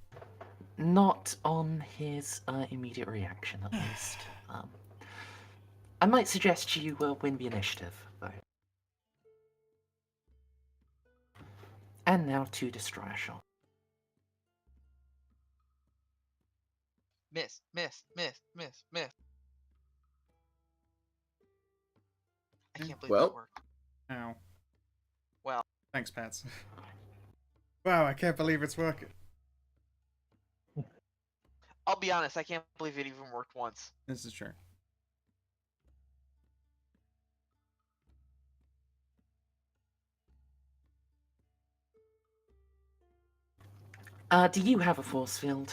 [SPEAKER 4] Not on his immediate reaction, at least. I might suggest you win the initiative, though. And now to Destroyer Shot.
[SPEAKER 5] Miss, miss, miss, miss, miss. I can't believe
[SPEAKER 1] Well.
[SPEAKER 5] that worked.
[SPEAKER 2] Ow.
[SPEAKER 5] Well,
[SPEAKER 2] Thanks, Pats. Wow, I can't believe it's working.
[SPEAKER 5] I'll be honest, I can't believe it even worked once.
[SPEAKER 2] This is true.
[SPEAKER 4] Do you have a force field?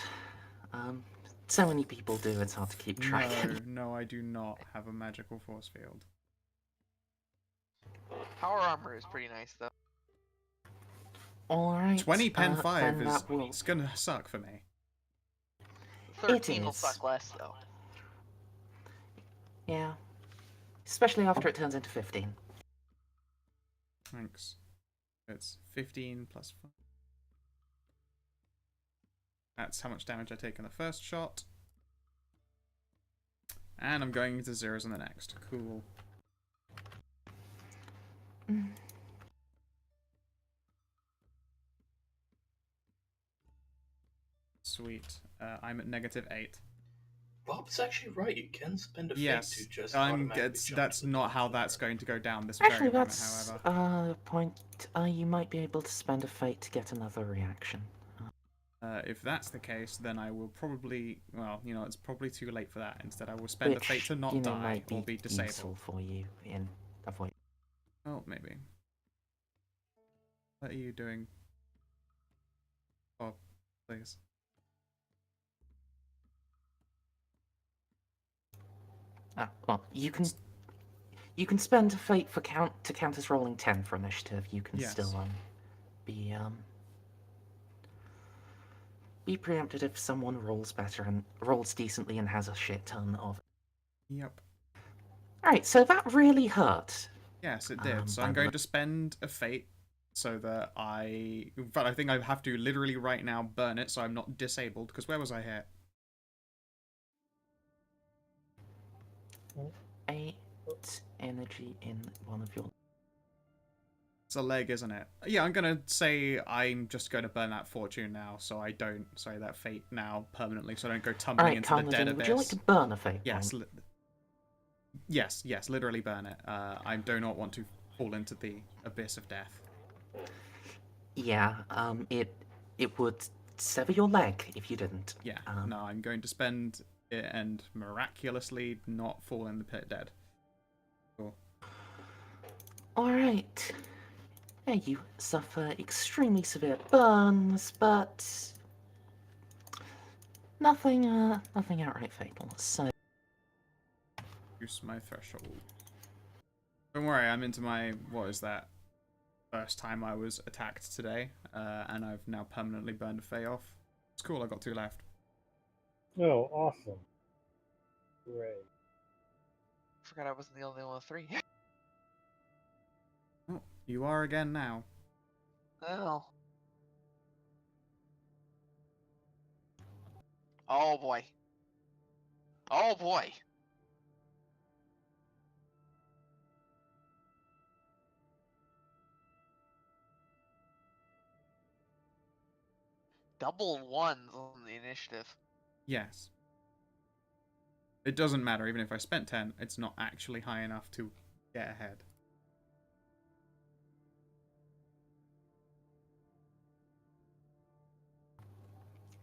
[SPEAKER 4] So many people do, it's hard to keep track.
[SPEAKER 2] No, I do not have a magical force field.
[SPEAKER 5] Power armor is pretty nice, though.
[SPEAKER 4] Alright.
[SPEAKER 2] 20 pen 5
[SPEAKER 4] then
[SPEAKER 2] is
[SPEAKER 4] that will...
[SPEAKER 2] it's gonna suck for me.
[SPEAKER 5] 13 will
[SPEAKER 4] is.
[SPEAKER 5] suck less, though.
[SPEAKER 4] Yeah. Especially after it turns into 15.
[SPEAKER 2] Thanks. It's 15 plus 5. That's how much damage I take in the first shot. And I'm going into zeros on the next. Cool. Sweet. I'm at -8.
[SPEAKER 3] Bob's actually right. You can spend a fate
[SPEAKER 2] Yes,
[SPEAKER 3] to just automatically jump
[SPEAKER 2] that's
[SPEAKER 3] to the
[SPEAKER 2] not
[SPEAKER 3] top
[SPEAKER 2] how
[SPEAKER 3] of
[SPEAKER 2] that's
[SPEAKER 3] there.
[SPEAKER 2] going to go down this
[SPEAKER 4] Actually,
[SPEAKER 2] very moment,
[SPEAKER 4] that's
[SPEAKER 2] however.
[SPEAKER 4] a point. You might be able to spend a fate to get another reaction.
[SPEAKER 2] If that's the case, then I will probably, well, you know, it's probably too late for that. Instead, I will spend a fate
[SPEAKER 4] Which,
[SPEAKER 2] to not
[SPEAKER 4] you know,
[SPEAKER 2] die
[SPEAKER 4] might
[SPEAKER 2] or be
[SPEAKER 4] useful
[SPEAKER 2] disabled.
[SPEAKER 4] for you in avoid.
[SPEAKER 2] Oh, maybe. What are you doing? Oh, please.
[SPEAKER 4] Well, you can spend a fate for to count as rolling 10 for initiative. You can
[SPEAKER 2] Yes.
[SPEAKER 4] still be preempted if someone rolls better and rolls decently and has a shit ton of.
[SPEAKER 2] Yep.
[SPEAKER 4] Alright, so that really hurt.
[SPEAKER 2] Yes, it did. So
[SPEAKER 4] by
[SPEAKER 2] I'm
[SPEAKER 4] the
[SPEAKER 2] going to spend a fate so that in fact, I think I have to literally right now burn it so I'm not disabled, because where was I hit?
[SPEAKER 4] 8 energy in one of your...
[SPEAKER 2] It's a leg, isn't it? Yeah, I'm gonna say I'm just going to burn that fortune now, so I don't, sorry, that fate now permanently, so I don't go tumbling
[SPEAKER 4] Alright,
[SPEAKER 2] into the dead
[SPEAKER 4] Carnadine, would you like
[SPEAKER 2] abyss.
[SPEAKER 4] to burn a fate
[SPEAKER 2] Yes,
[SPEAKER 4] point?
[SPEAKER 2] yes, literally burn it. I do not want to fall into the abyss of death.
[SPEAKER 4] Yeah, it would sever your leg if you didn't.
[SPEAKER 2] Yeah, no, I'm going to spend it and miraculously not fall in the pit dead. Cool.
[SPEAKER 4] Alright. Yeah, you suffer extremely severe burns, but nothing outright fatal. So
[SPEAKER 2] Use my threshold. Don't worry, I'm into my, what is that? First time I was attacked today, and I've now permanently burned a fey off. It's cool, I got 2 left.
[SPEAKER 6] Oh, awesome. Great.
[SPEAKER 5] Forgot I wasn't the only one with 3.
[SPEAKER 2] Oh, you are again now.
[SPEAKER 5] Well. Oh boy. Oh boy. Double 1s on the initiative.
[SPEAKER 2] Yes. It doesn't matter, even if I spent 10, it's not actually high enough to get ahead.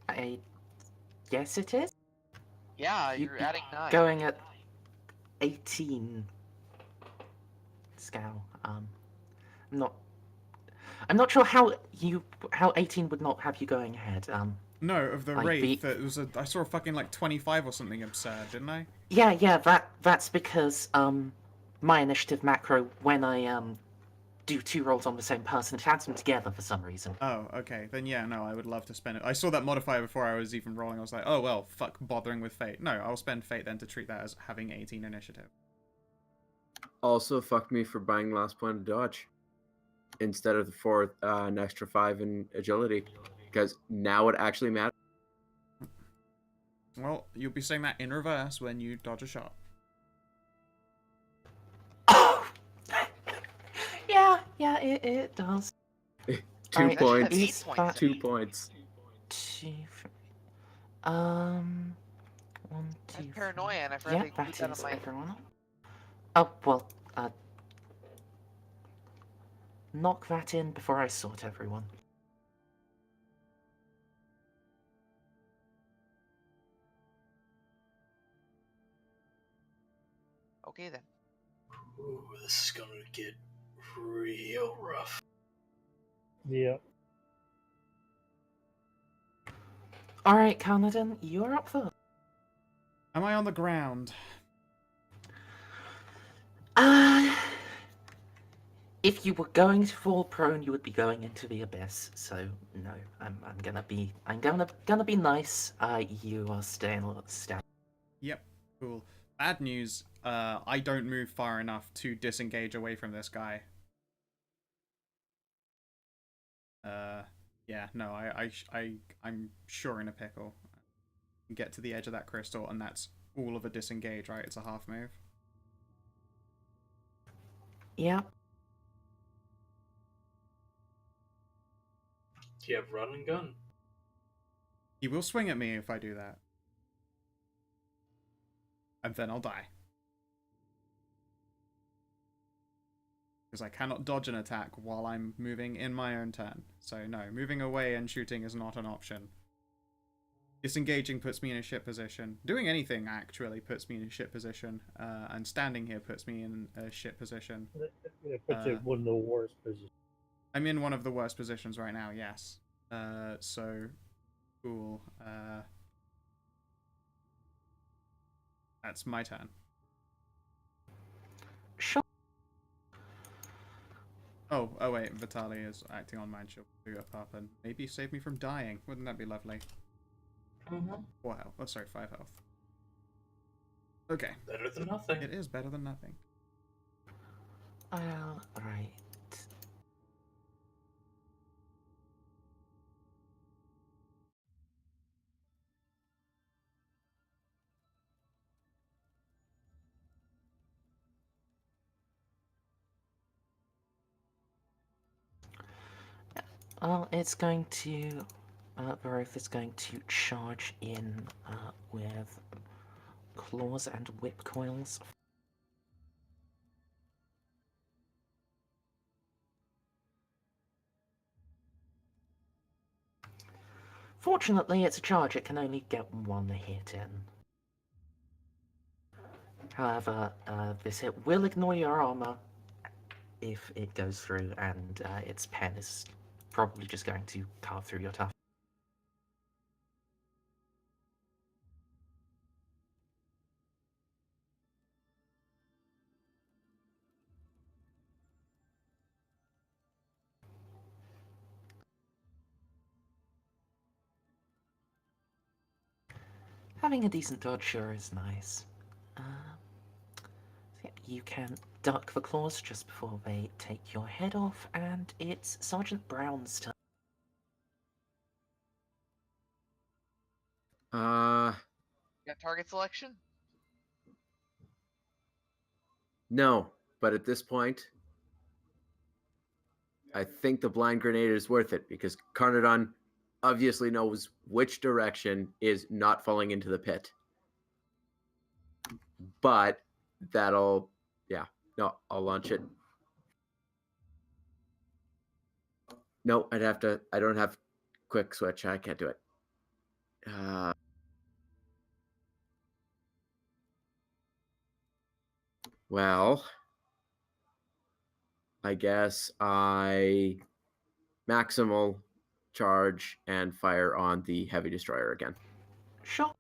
[SPEAKER 4] I guess it is.
[SPEAKER 5] Yeah,
[SPEAKER 4] You'd
[SPEAKER 5] you're
[SPEAKER 4] be
[SPEAKER 5] adding 9.
[SPEAKER 4] going at 18 scale. I'm not sure how 18 would not have you going ahead.
[SPEAKER 2] No, of the
[SPEAKER 4] Like
[SPEAKER 2] wraith,
[SPEAKER 4] the-
[SPEAKER 2] it was I saw a fucking like 25 or something absurd, didn't I?
[SPEAKER 4] Yeah, that's because my initiative macro, when I do 2 rolls on the same person, it adds them together for some reason.
[SPEAKER 2] Oh, okay. Then yeah, no, I would love to spend it. I saw that modifier before I was even rolling. I was like, oh well, fuck bothering with fate. No, I'll spend fate then to treat that as having 18 initiative.
[SPEAKER 1] Also, fuck me for buying last point of dodge instead of for an extra 5 in agility, because now it actually matters.
[SPEAKER 2] Well, you'll be saying that in reverse when you dodge a shot.
[SPEAKER 4] Yeah, it does.
[SPEAKER 1] 2
[SPEAKER 4] Alright,
[SPEAKER 1] points.
[SPEAKER 5] Eight points.
[SPEAKER 1] 2 points.
[SPEAKER 4] 2, 3. 1,
[SPEAKER 5] That's
[SPEAKER 4] 2,
[SPEAKER 5] paranoia, and I forgot
[SPEAKER 4] yeah,
[SPEAKER 5] to include
[SPEAKER 4] that
[SPEAKER 5] that on
[SPEAKER 4] is
[SPEAKER 5] my.
[SPEAKER 4] everyone. Oh, well, knock that in before I sort everyone.
[SPEAKER 5] Okay then.
[SPEAKER 3] Ooh, this is gonna get real rough.
[SPEAKER 6] Yep.
[SPEAKER 4] Alright, Carnadine, you're up first.
[SPEAKER 2] Am I on the ground?
[SPEAKER 4] If you were going to fall prone, you would be going into the abyss. So no, I'm gonna be nice. You are staying static.
[SPEAKER 2] Yep. Cool. Bad news. I don't move far enough to disengage away from this guy. Yeah, no, I'm sure in a pickle. Get to the edge of that crystal, and that's all of a disengage, right? It's a half move.
[SPEAKER 4] Yeah.
[SPEAKER 3] Do you have run and gun?
[SPEAKER 2] He will swing at me if I do that. And then I'll die. Because I cannot dodge an attack while I'm moving in my own turn. So no, moving away and shooting is not an option. Disengaging puts me in a shit position. Doing anything, actually, puts me in a shit position. And standing here puts me in a shit position.
[SPEAKER 6] It puts you in one of the worst positions.
[SPEAKER 2] I'm in one of the worst positions right now, yes. So, cool. That's my turn.
[SPEAKER 4] Sure.
[SPEAKER 2] Oh wait, Vitali is acting on mine. She'll boot up and maybe save me from dying. Wouldn't that be lovely? 4 health. Oh, sorry, 5 health. Okay.
[SPEAKER 3] Better than nothing.
[SPEAKER 2] It is better than nothing.
[SPEAKER 4] Well, right. Well, it's going to. Varith is going to charge in with claws and whip coils. Fortunately, it's a charge, it can only get one hit in. However, this hit will ignore your armor if it goes through, and its pen is probably just going to carve through your tough. Having a decent dodge sure is nice. So yeah, you can duck the claws just before they take your head off, and it's Sergeant Brown's turn.
[SPEAKER 5] Got target selection?
[SPEAKER 1] No, but at this point, I think the blind grenade is worth it because Carnodon obviously knows which direction is not falling into the pit. But that'll, yeah, no, I'll launch it. No, I don't have quick switch. I can't do it. Well, I guess I maximal charge and fire on the heavy destroyer again.
[SPEAKER 4] Sure.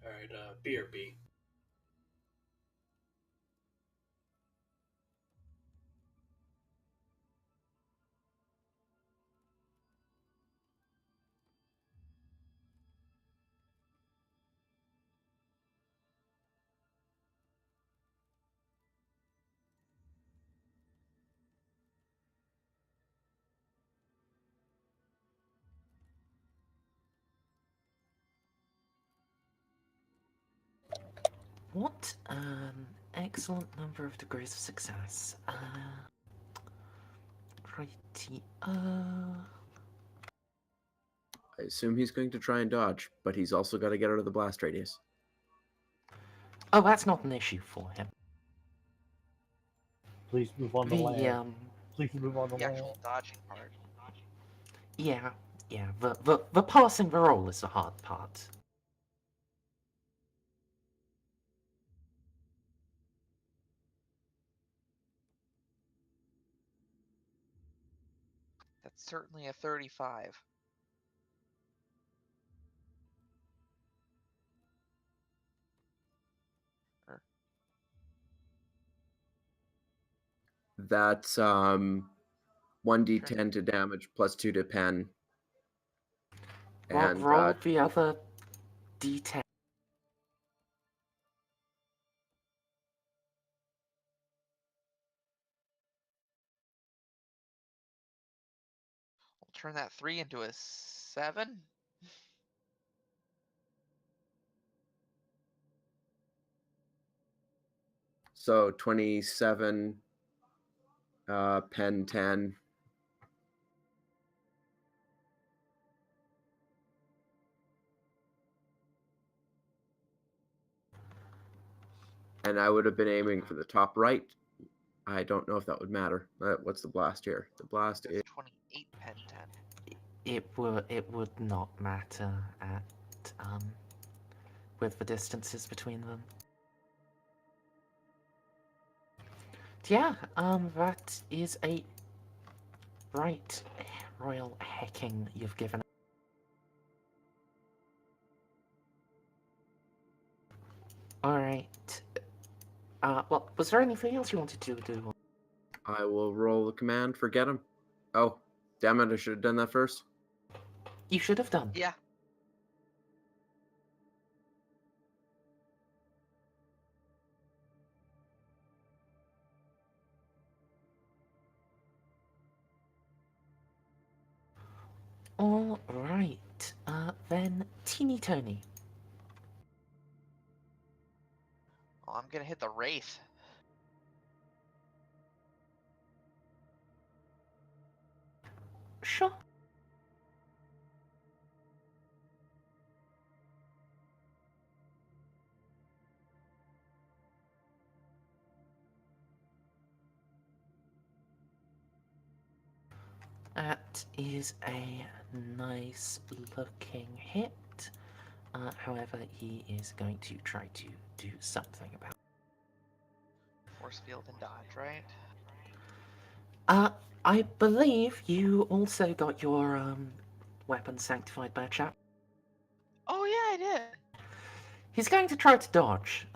[SPEAKER 3] All right, BRB.
[SPEAKER 4] What an excellent number of degrees of success. Righty.
[SPEAKER 1] I assume he's going to try and dodge, but he's also got to get out of the blast radius.
[SPEAKER 4] Oh, that's not an issue for him.
[SPEAKER 6] Please move on the
[SPEAKER 4] The
[SPEAKER 6] land. Please move on the
[SPEAKER 5] The
[SPEAKER 6] land.
[SPEAKER 5] actual dodging part.
[SPEAKER 4] yeah, the passing the roll is the hard part.
[SPEAKER 5] That's certainly a 35.
[SPEAKER 1] That's 1d10 to damage plus 2 to pen. And
[SPEAKER 4] Roll the other d10.
[SPEAKER 5] We'll turn that 3 into a 7.
[SPEAKER 1] so 27, pen 10. And I would have been aiming for the top right. I don't know if that would matter. What's the blast here? The blast is
[SPEAKER 5] 28 pen 10.
[SPEAKER 4] It would not matter at with the distances between them. Yeah, that is a right royal hecking you've given. Alright. Well, was there anything else you wanted to do?
[SPEAKER 1] I will roll the command for get him. Oh, Damn it, I should have done that first.
[SPEAKER 4] You should have done.
[SPEAKER 5] Yeah.
[SPEAKER 4] All right. Then Teeny Tony.
[SPEAKER 5] Oh, I'm gonna hit the Wraith.
[SPEAKER 4] Sure. That is a nice looking hit. However, he is going to try to do something about it.
[SPEAKER 5] Force field and dodge, right?
[SPEAKER 4] I believe you also got your weapon sanctified by a chap.
[SPEAKER 5] Oh yeah, I did.
[SPEAKER 4] He's going to try to dodge.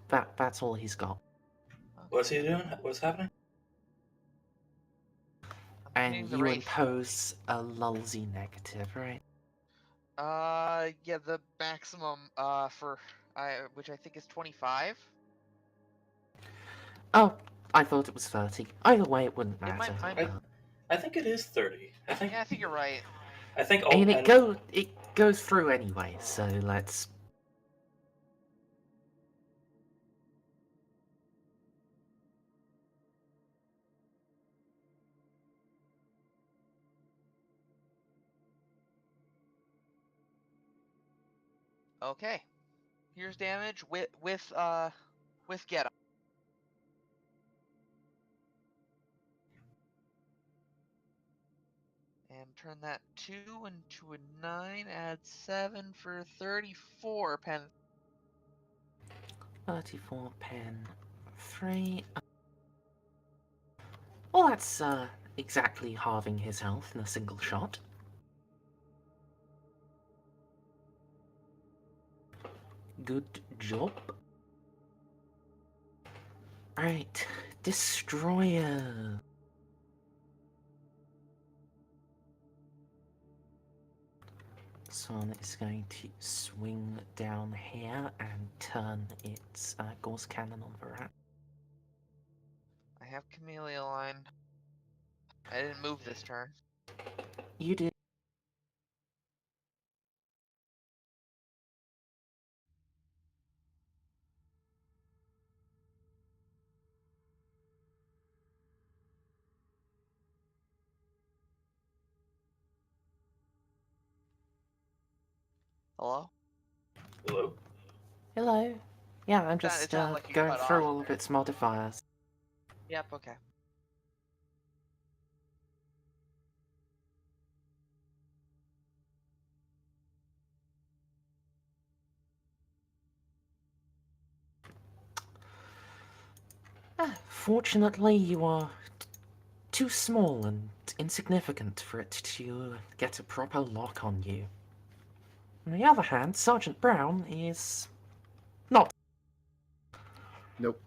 [SPEAKER 4] That's all he's got.
[SPEAKER 3] What's he doing? What's happening?
[SPEAKER 5] I'm
[SPEAKER 4] And
[SPEAKER 5] hitting the
[SPEAKER 4] you
[SPEAKER 5] Wraith.
[SPEAKER 4] impose a lulzy negative, right?
[SPEAKER 5] Yeah, the maximum for which I think is 25.
[SPEAKER 4] Oh, I thought it was 30. Either way, it wouldn't
[SPEAKER 5] It
[SPEAKER 4] matter.
[SPEAKER 5] might be.
[SPEAKER 3] I think it is 30.
[SPEAKER 5] Yeah, I think you're right.
[SPEAKER 3] I think.
[SPEAKER 4] I mean, it goes through anyway. So let's.
[SPEAKER 5] Okay. Here's damage with get up. And turn that 2 into a 9, add 7 for 34 pen.
[SPEAKER 4] 34 pen 3. Well, that's exactly halving his health in a single shot. Good job. Right, Destroyer. This one is going to swing down here and turn its Gauss cannon on Varat.
[SPEAKER 5] I have Camellia line. I didn't move this turn.
[SPEAKER 4] You did.
[SPEAKER 5] Hello?
[SPEAKER 3] Hello.
[SPEAKER 4] Hello. Yeah, I'm
[SPEAKER 5] It
[SPEAKER 4] just
[SPEAKER 5] sounded like you
[SPEAKER 4] going
[SPEAKER 5] cut
[SPEAKER 4] through
[SPEAKER 5] off
[SPEAKER 4] all of
[SPEAKER 5] there.
[SPEAKER 4] its modifiers.
[SPEAKER 5] Yep, okay.
[SPEAKER 4] Fortunately, you are too small and insignificant for it to get a proper lock on you. On the other hand, Sergeant Brown is not.
[SPEAKER 1] Nope.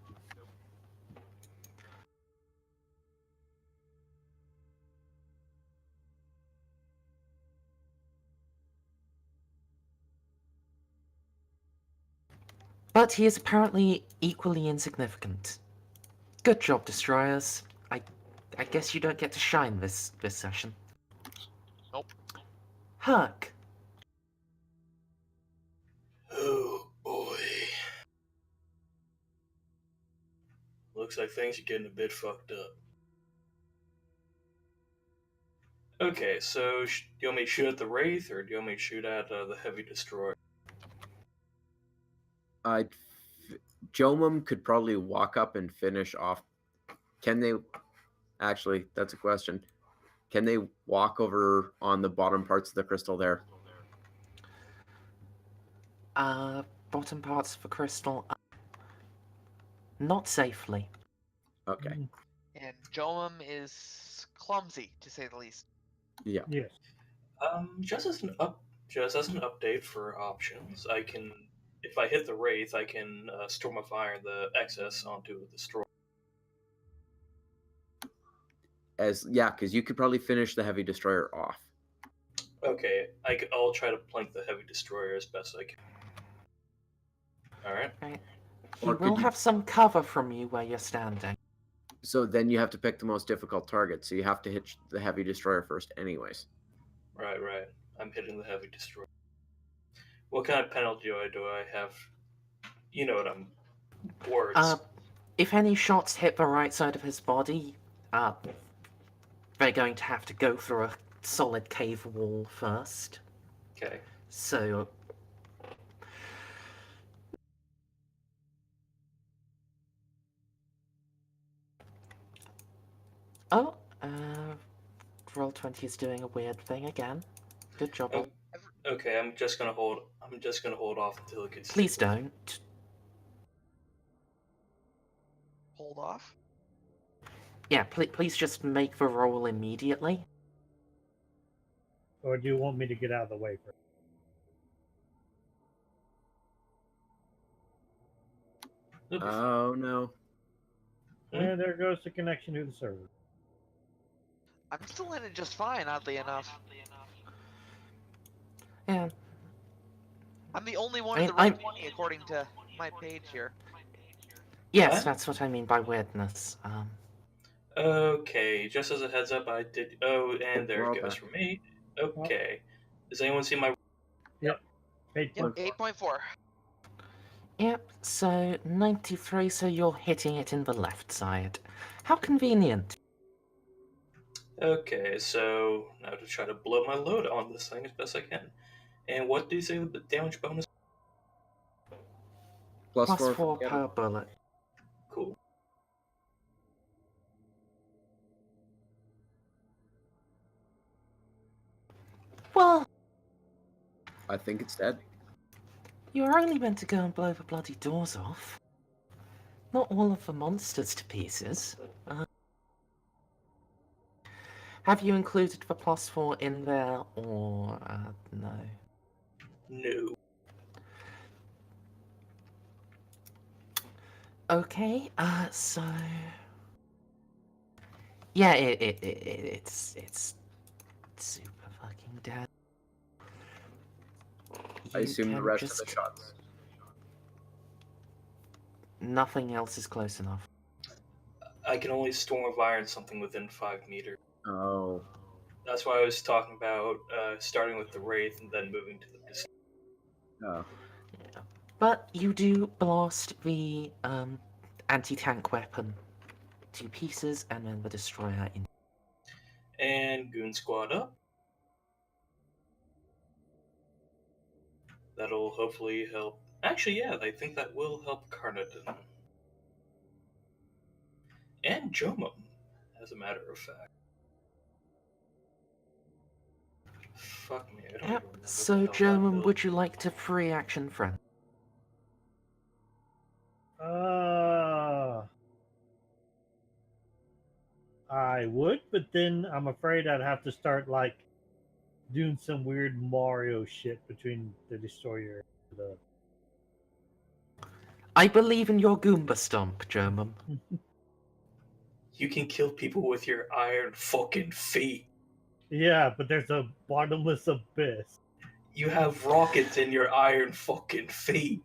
[SPEAKER 4] But he is apparently equally insignificant. Good job, Destroyers. I guess you don't get to shine this session.
[SPEAKER 5] Nope.
[SPEAKER 4] Herc.
[SPEAKER 3] Oh boy. Looks like things are getting a bit fucked up. Okay, so do you want me to shoot at the Wraith, or do you want me to shoot at the Heavy Destroyer?
[SPEAKER 1] Jomum could probably walk up and finish off. Can they? Actually, that's a question. Can they walk over on the bottom parts of the crystal there?
[SPEAKER 4] Bottom parts of a crystal. Not safely.
[SPEAKER 1] Okay.
[SPEAKER 5] And Jomum is clumsy, to say the least.
[SPEAKER 1] Yeah.
[SPEAKER 6] Yes.
[SPEAKER 3] Just as an update for options, I can, if I hit the Wraith, I can Stormify the excess onto the Destroyer.
[SPEAKER 1] because you could probably finish the heavy destroyer off.
[SPEAKER 3] Okay, I'll try to plank the heavy destroyer as best I can. All right.
[SPEAKER 4] Right. He
[SPEAKER 1] Or
[SPEAKER 4] will
[SPEAKER 1] could you?
[SPEAKER 4] have some cover from you where you're standing.
[SPEAKER 1] So then you have to pick the most difficult target. So you have to hit the heavy destroyer first, anyways.
[SPEAKER 3] Right. I'm hitting the heavy destroyer. What kind of penalty do I have? You know what I'm. Words.
[SPEAKER 4] If any shots hit the right side of his body, they're going to have to go through a solid cave wall first.
[SPEAKER 3] Okay.
[SPEAKER 4] So. Oh, Roll20 is doing a weird thing again. Good job.
[SPEAKER 3] Oh, okay, I'm just gonna hold off until it gets.
[SPEAKER 4] Please don't.
[SPEAKER 5] Hold off.
[SPEAKER 4] Yeah, please just make the roll immediately.
[SPEAKER 6] Or do you want me to get out of the way first?
[SPEAKER 1] Oh no.
[SPEAKER 6] And there goes the connection to the server.
[SPEAKER 5] I'm still in it just fine, oddly enough.
[SPEAKER 4] Yeah.
[SPEAKER 5] I'm the only one
[SPEAKER 4] I
[SPEAKER 5] in
[SPEAKER 4] mean,
[SPEAKER 5] the roll 20 according to my page here.
[SPEAKER 4] Yes,
[SPEAKER 3] What?
[SPEAKER 4] that's what I mean by weirdness.
[SPEAKER 3] Okay, just as a heads up, I did. Oh, and there
[SPEAKER 1] We're all
[SPEAKER 3] it goes
[SPEAKER 1] back.
[SPEAKER 3] for me. Okay. Does anyone see my?
[SPEAKER 6] Yep. 8.4.
[SPEAKER 5] Yep, 8.4.
[SPEAKER 4] Yep, so 93, so you're hitting it in the left side. How convenient.
[SPEAKER 3] Okay, so now to try to blow my load on this thing as best I can. And what do you say the damage bonus?
[SPEAKER 1] Plus
[SPEAKER 4] Plus 4
[SPEAKER 1] for
[SPEAKER 4] per bullet.
[SPEAKER 3] Cool.
[SPEAKER 4] Well,
[SPEAKER 1] I think it's dead.
[SPEAKER 4] you're only meant to go and blow the bloody doors off. Not all of the monsters to pieces. Have you included the plus 4 in there, or no?
[SPEAKER 3] No.
[SPEAKER 4] Okay, so... Yeah, it's super fucking dead.
[SPEAKER 1] I
[SPEAKER 4] You
[SPEAKER 1] assume the
[SPEAKER 4] can
[SPEAKER 1] rest of
[SPEAKER 4] just...
[SPEAKER 1] the shots.
[SPEAKER 4] Nothing else is close enough.
[SPEAKER 3] I can only storm of iron something within 5 meters.
[SPEAKER 1] Oh.
[SPEAKER 3] That's why I was talking about starting with the wraith and then moving to the pistol.
[SPEAKER 1] Oh.
[SPEAKER 4] Yeah. But you do blast the anti-tank weapon to pieces, and then the destroyer in.
[SPEAKER 3] And goon squad up. That'll hopefully help. Actually, yeah, I think that will help Carnadon. And Jomum, as a matter of fact. Fuck me, I don't
[SPEAKER 4] Yep.
[SPEAKER 3] even remember
[SPEAKER 4] So,
[SPEAKER 3] the hell
[SPEAKER 4] German,
[SPEAKER 3] that
[SPEAKER 4] would you like to free action friend?
[SPEAKER 6] I would, but then I'm afraid I'd have to start like doing some weird Mario shit between the destroyer and the.
[SPEAKER 4] I believe in your Goomba Stomp, German.
[SPEAKER 3] You can kill people with your iron fucking feet.
[SPEAKER 6] Yeah, but there's a bottomless abyss.
[SPEAKER 3] You have rockets in your iron fucking feet.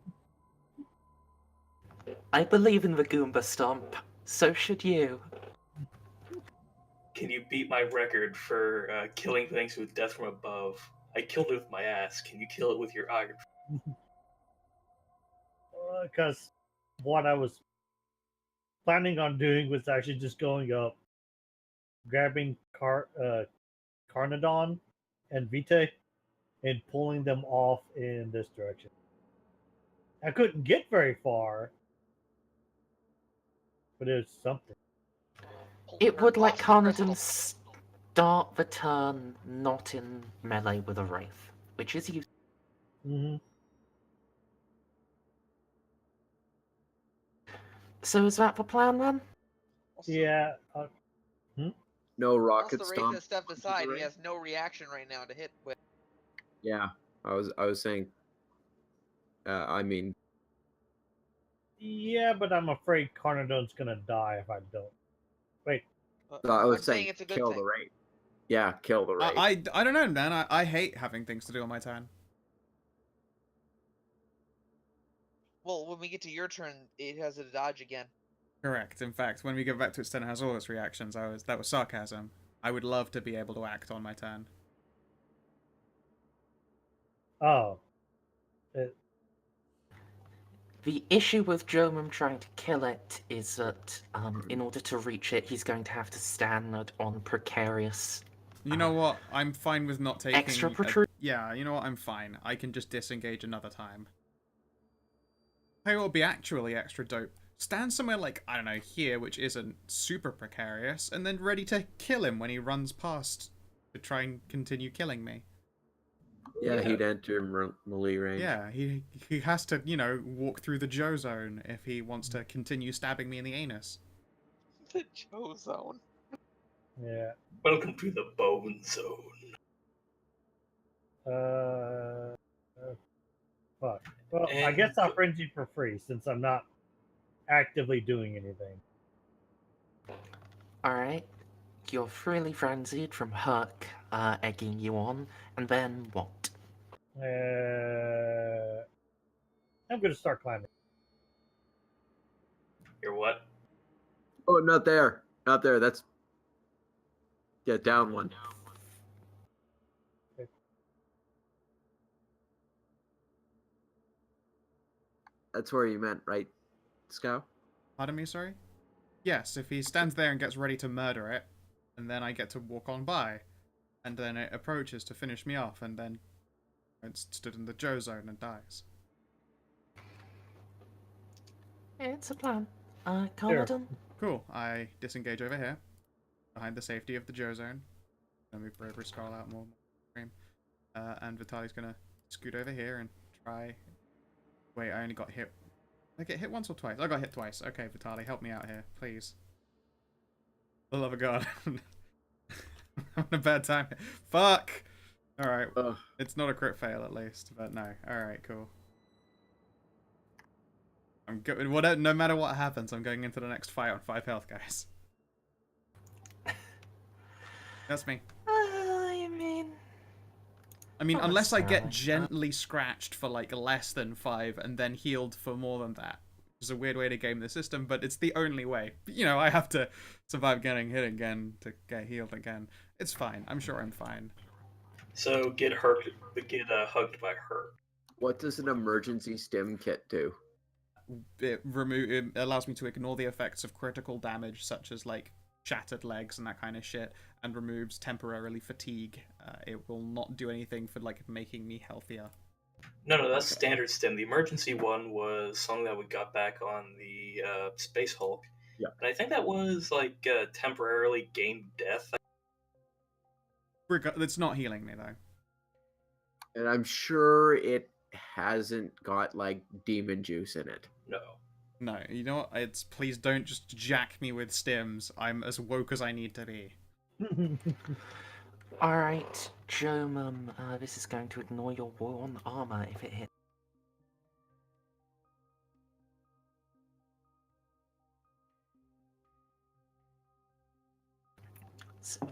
[SPEAKER 4] I believe in the Goomba Stomp. So should you.
[SPEAKER 3] Can you beat my record for killing things with death from above? I killed it with my ass. Can you kill it with your iron?
[SPEAKER 6] Because what I was planning on doing was actually just going up, grabbing Carnadon and Vitae, and pulling them off in this direction. I couldn't get very far, but it was something.
[SPEAKER 4] It would let
[SPEAKER 5] Blast the crystal.
[SPEAKER 4] Carnadon start the turn not in melee with a Wraith, which is useful.
[SPEAKER 6] Mm-hmm.
[SPEAKER 4] So is that the plan then?
[SPEAKER 5] Also,
[SPEAKER 6] Yeah.
[SPEAKER 1] No
[SPEAKER 5] Once
[SPEAKER 1] rocket
[SPEAKER 5] the Wraith
[SPEAKER 1] stomp.
[SPEAKER 5] has stepped
[SPEAKER 1] onto the
[SPEAKER 5] aside, he
[SPEAKER 1] Wraith?
[SPEAKER 5] has no reaction right now to hit with.
[SPEAKER 1] Yeah. I was saying. I mean,
[SPEAKER 6] Yeah, but I'm afraid Carnadon's gonna die if I don't. Wait,
[SPEAKER 1] So I was
[SPEAKER 5] I'm saying
[SPEAKER 1] saying
[SPEAKER 5] it's a good
[SPEAKER 1] kill
[SPEAKER 5] thing.
[SPEAKER 1] the raid. Yeah, kill the raid.
[SPEAKER 2] I don't know, man. I hate having things to do on my turn.
[SPEAKER 5] Well, when we get to your turn, it has a dodge again.
[SPEAKER 2] Correct. In fact, when we get back to its turn, it has all its reactions. That was sarcasm. I would love to be able to act on my turn.
[SPEAKER 6] Oh,
[SPEAKER 4] The issue with Jomum trying to kill it is that in order to reach it, he's going to have to stand on precarious.
[SPEAKER 2] You know what? I'm fine with not taking
[SPEAKER 4] Extra
[SPEAKER 2] a-
[SPEAKER 4] protrude.
[SPEAKER 2] Yeah, you know what? I'm fine. I can just disengage another time. Tell you what would be actually extra dope. Stand somewhere like, I don't know, here, which isn't super precarious, and then ready to kill him when he runs past to try and continue killing me.
[SPEAKER 1] Yeah, he'd enter melee range.
[SPEAKER 2] Yeah, he has to, you know, walk through the Joe zone if he wants to continue stabbing me in the anus.
[SPEAKER 5] The Joe zone.
[SPEAKER 6] yeah.
[SPEAKER 3] Welcome to the bone zone.
[SPEAKER 6] Fuck. Well, I
[SPEAKER 3] And
[SPEAKER 6] guess I'll frenzy for free since I'm not actively doing anything.
[SPEAKER 4] Alright. You're freely frenzied from Herc egging you on, and then what?
[SPEAKER 6] I'm gonna start climbing.
[SPEAKER 3] you're what?
[SPEAKER 1] Oh, not there. Not there. That's yeah, down one. That's where you meant, right, Scow?
[SPEAKER 2] Pardon me, sorry? Yes, if he stands there and gets ready to murder it, and then I get to walk on by, and then it approaches to finish me off, and then it's stood in the Joe zone and dies.
[SPEAKER 4] It's a plan.
[SPEAKER 6] Sure.
[SPEAKER 4] Commodon?
[SPEAKER 2] Cool. I disengage over here, behind the safety of the Joe zone. Let me bravery scroll out more. And Vitali's gonna scoot over here and try. Wait, I only got hit. Did I get hit once or twice? I got hit twice. Okay, Vitali, help me out here, please. For the love of God. I'm having a bad time. Fuck! Alright, it's not a crit fail at least, but no. Alright, cool. I'm good. No matter what happens, I'm going into the next fight on 5 health, guys. That's me. I mean,
[SPEAKER 4] Not
[SPEAKER 2] unless I get
[SPEAKER 4] necessarily.
[SPEAKER 2] gently scratched for like less than 5 and then healed for more than that. Which is a weird way to game the system, but it's the only way. You know, I have to survive getting hit again to get healed again. It's fine. I'm sure I'm fine.
[SPEAKER 3] So get hugged by her.
[SPEAKER 1] What does an emergency stim kit do?
[SPEAKER 2] It allows me to ignore the effects of critical damage, such as like shattered legs and that kind of shit, and removes temporarily fatigue. It will not do anything for like making me healthier.
[SPEAKER 3] No, that's standard stim. The emergency one was something that we got back on the Space Hulk.
[SPEAKER 1] Yeah.
[SPEAKER 3] And I think that was like temporarily gained death.
[SPEAKER 2] It's not healing me though.
[SPEAKER 1] And I'm sure it hasn't got like demon juice in it.
[SPEAKER 3] No.
[SPEAKER 2] No, you know what? It's please don't just jack me with stims. I'm as woke as I need to be.
[SPEAKER 4] Alright, Jomum, this is going to ignore your war on armor if it hits. So,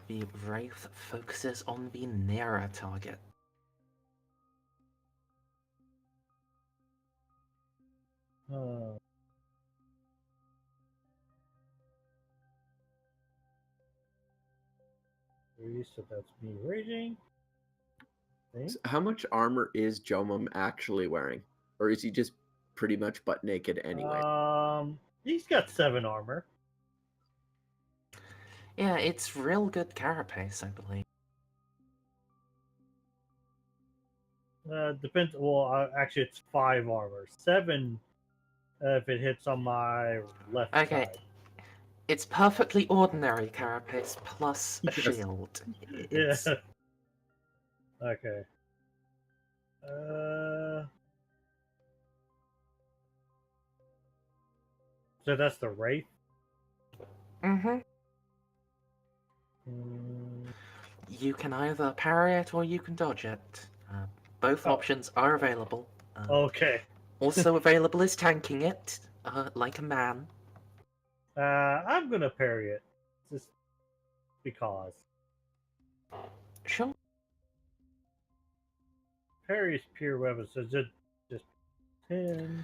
[SPEAKER 4] the Wraith focuses on the nearer target.
[SPEAKER 6] So that's me raging.
[SPEAKER 1] So how much armor is Jomum actually wearing? Or is he just pretty much butt naked anyway?
[SPEAKER 6] He's got 7 armor.
[SPEAKER 4] Yeah, it's real good carapace, I believe.
[SPEAKER 6] Depends. Well, actually, it's 5 armor. 7 if it hits on my left
[SPEAKER 4] Okay.
[SPEAKER 6] side.
[SPEAKER 4] It's perfectly ordinary carapace plus a
[SPEAKER 1] Yes.
[SPEAKER 4] shield.
[SPEAKER 6] Yeah.
[SPEAKER 4] It's...
[SPEAKER 6] Okay. So that's the Wraith?
[SPEAKER 4] Mm-hmm.
[SPEAKER 6] Mm,
[SPEAKER 4] You can either parry it or you can dodge it. Both
[SPEAKER 6] Oh.
[SPEAKER 4] options are available.
[SPEAKER 6] okay.
[SPEAKER 4] Also available is tanking it, like a man.
[SPEAKER 6] I'm gonna parry it just because.
[SPEAKER 4] Sure.
[SPEAKER 6] Parry is pure weapon, so just 10.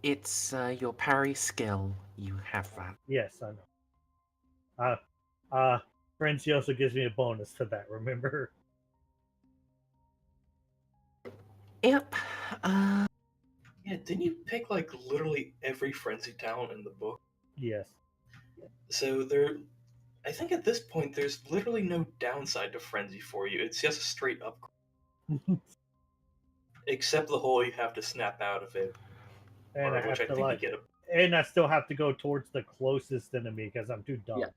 [SPEAKER 4] It's your parry skill. You have that.
[SPEAKER 6] Yes, I know. Frenzy also gives me a bonus to that, remember?
[SPEAKER 4] Yep.
[SPEAKER 3] Yeah, didn't you pick like literally every frenzy talent in the book?
[SPEAKER 6] Yes.
[SPEAKER 3] So I think at this point there's literally no downside to frenzy for you. It's just a straight upgrade, except the hole you have to snap out of it,
[SPEAKER 6] And I
[SPEAKER 3] which
[SPEAKER 6] have
[SPEAKER 3] I
[SPEAKER 6] to
[SPEAKER 3] think you get a.
[SPEAKER 6] and I still have to go towards the closest enemy because I'm too dumb.
[SPEAKER 1] Yeah.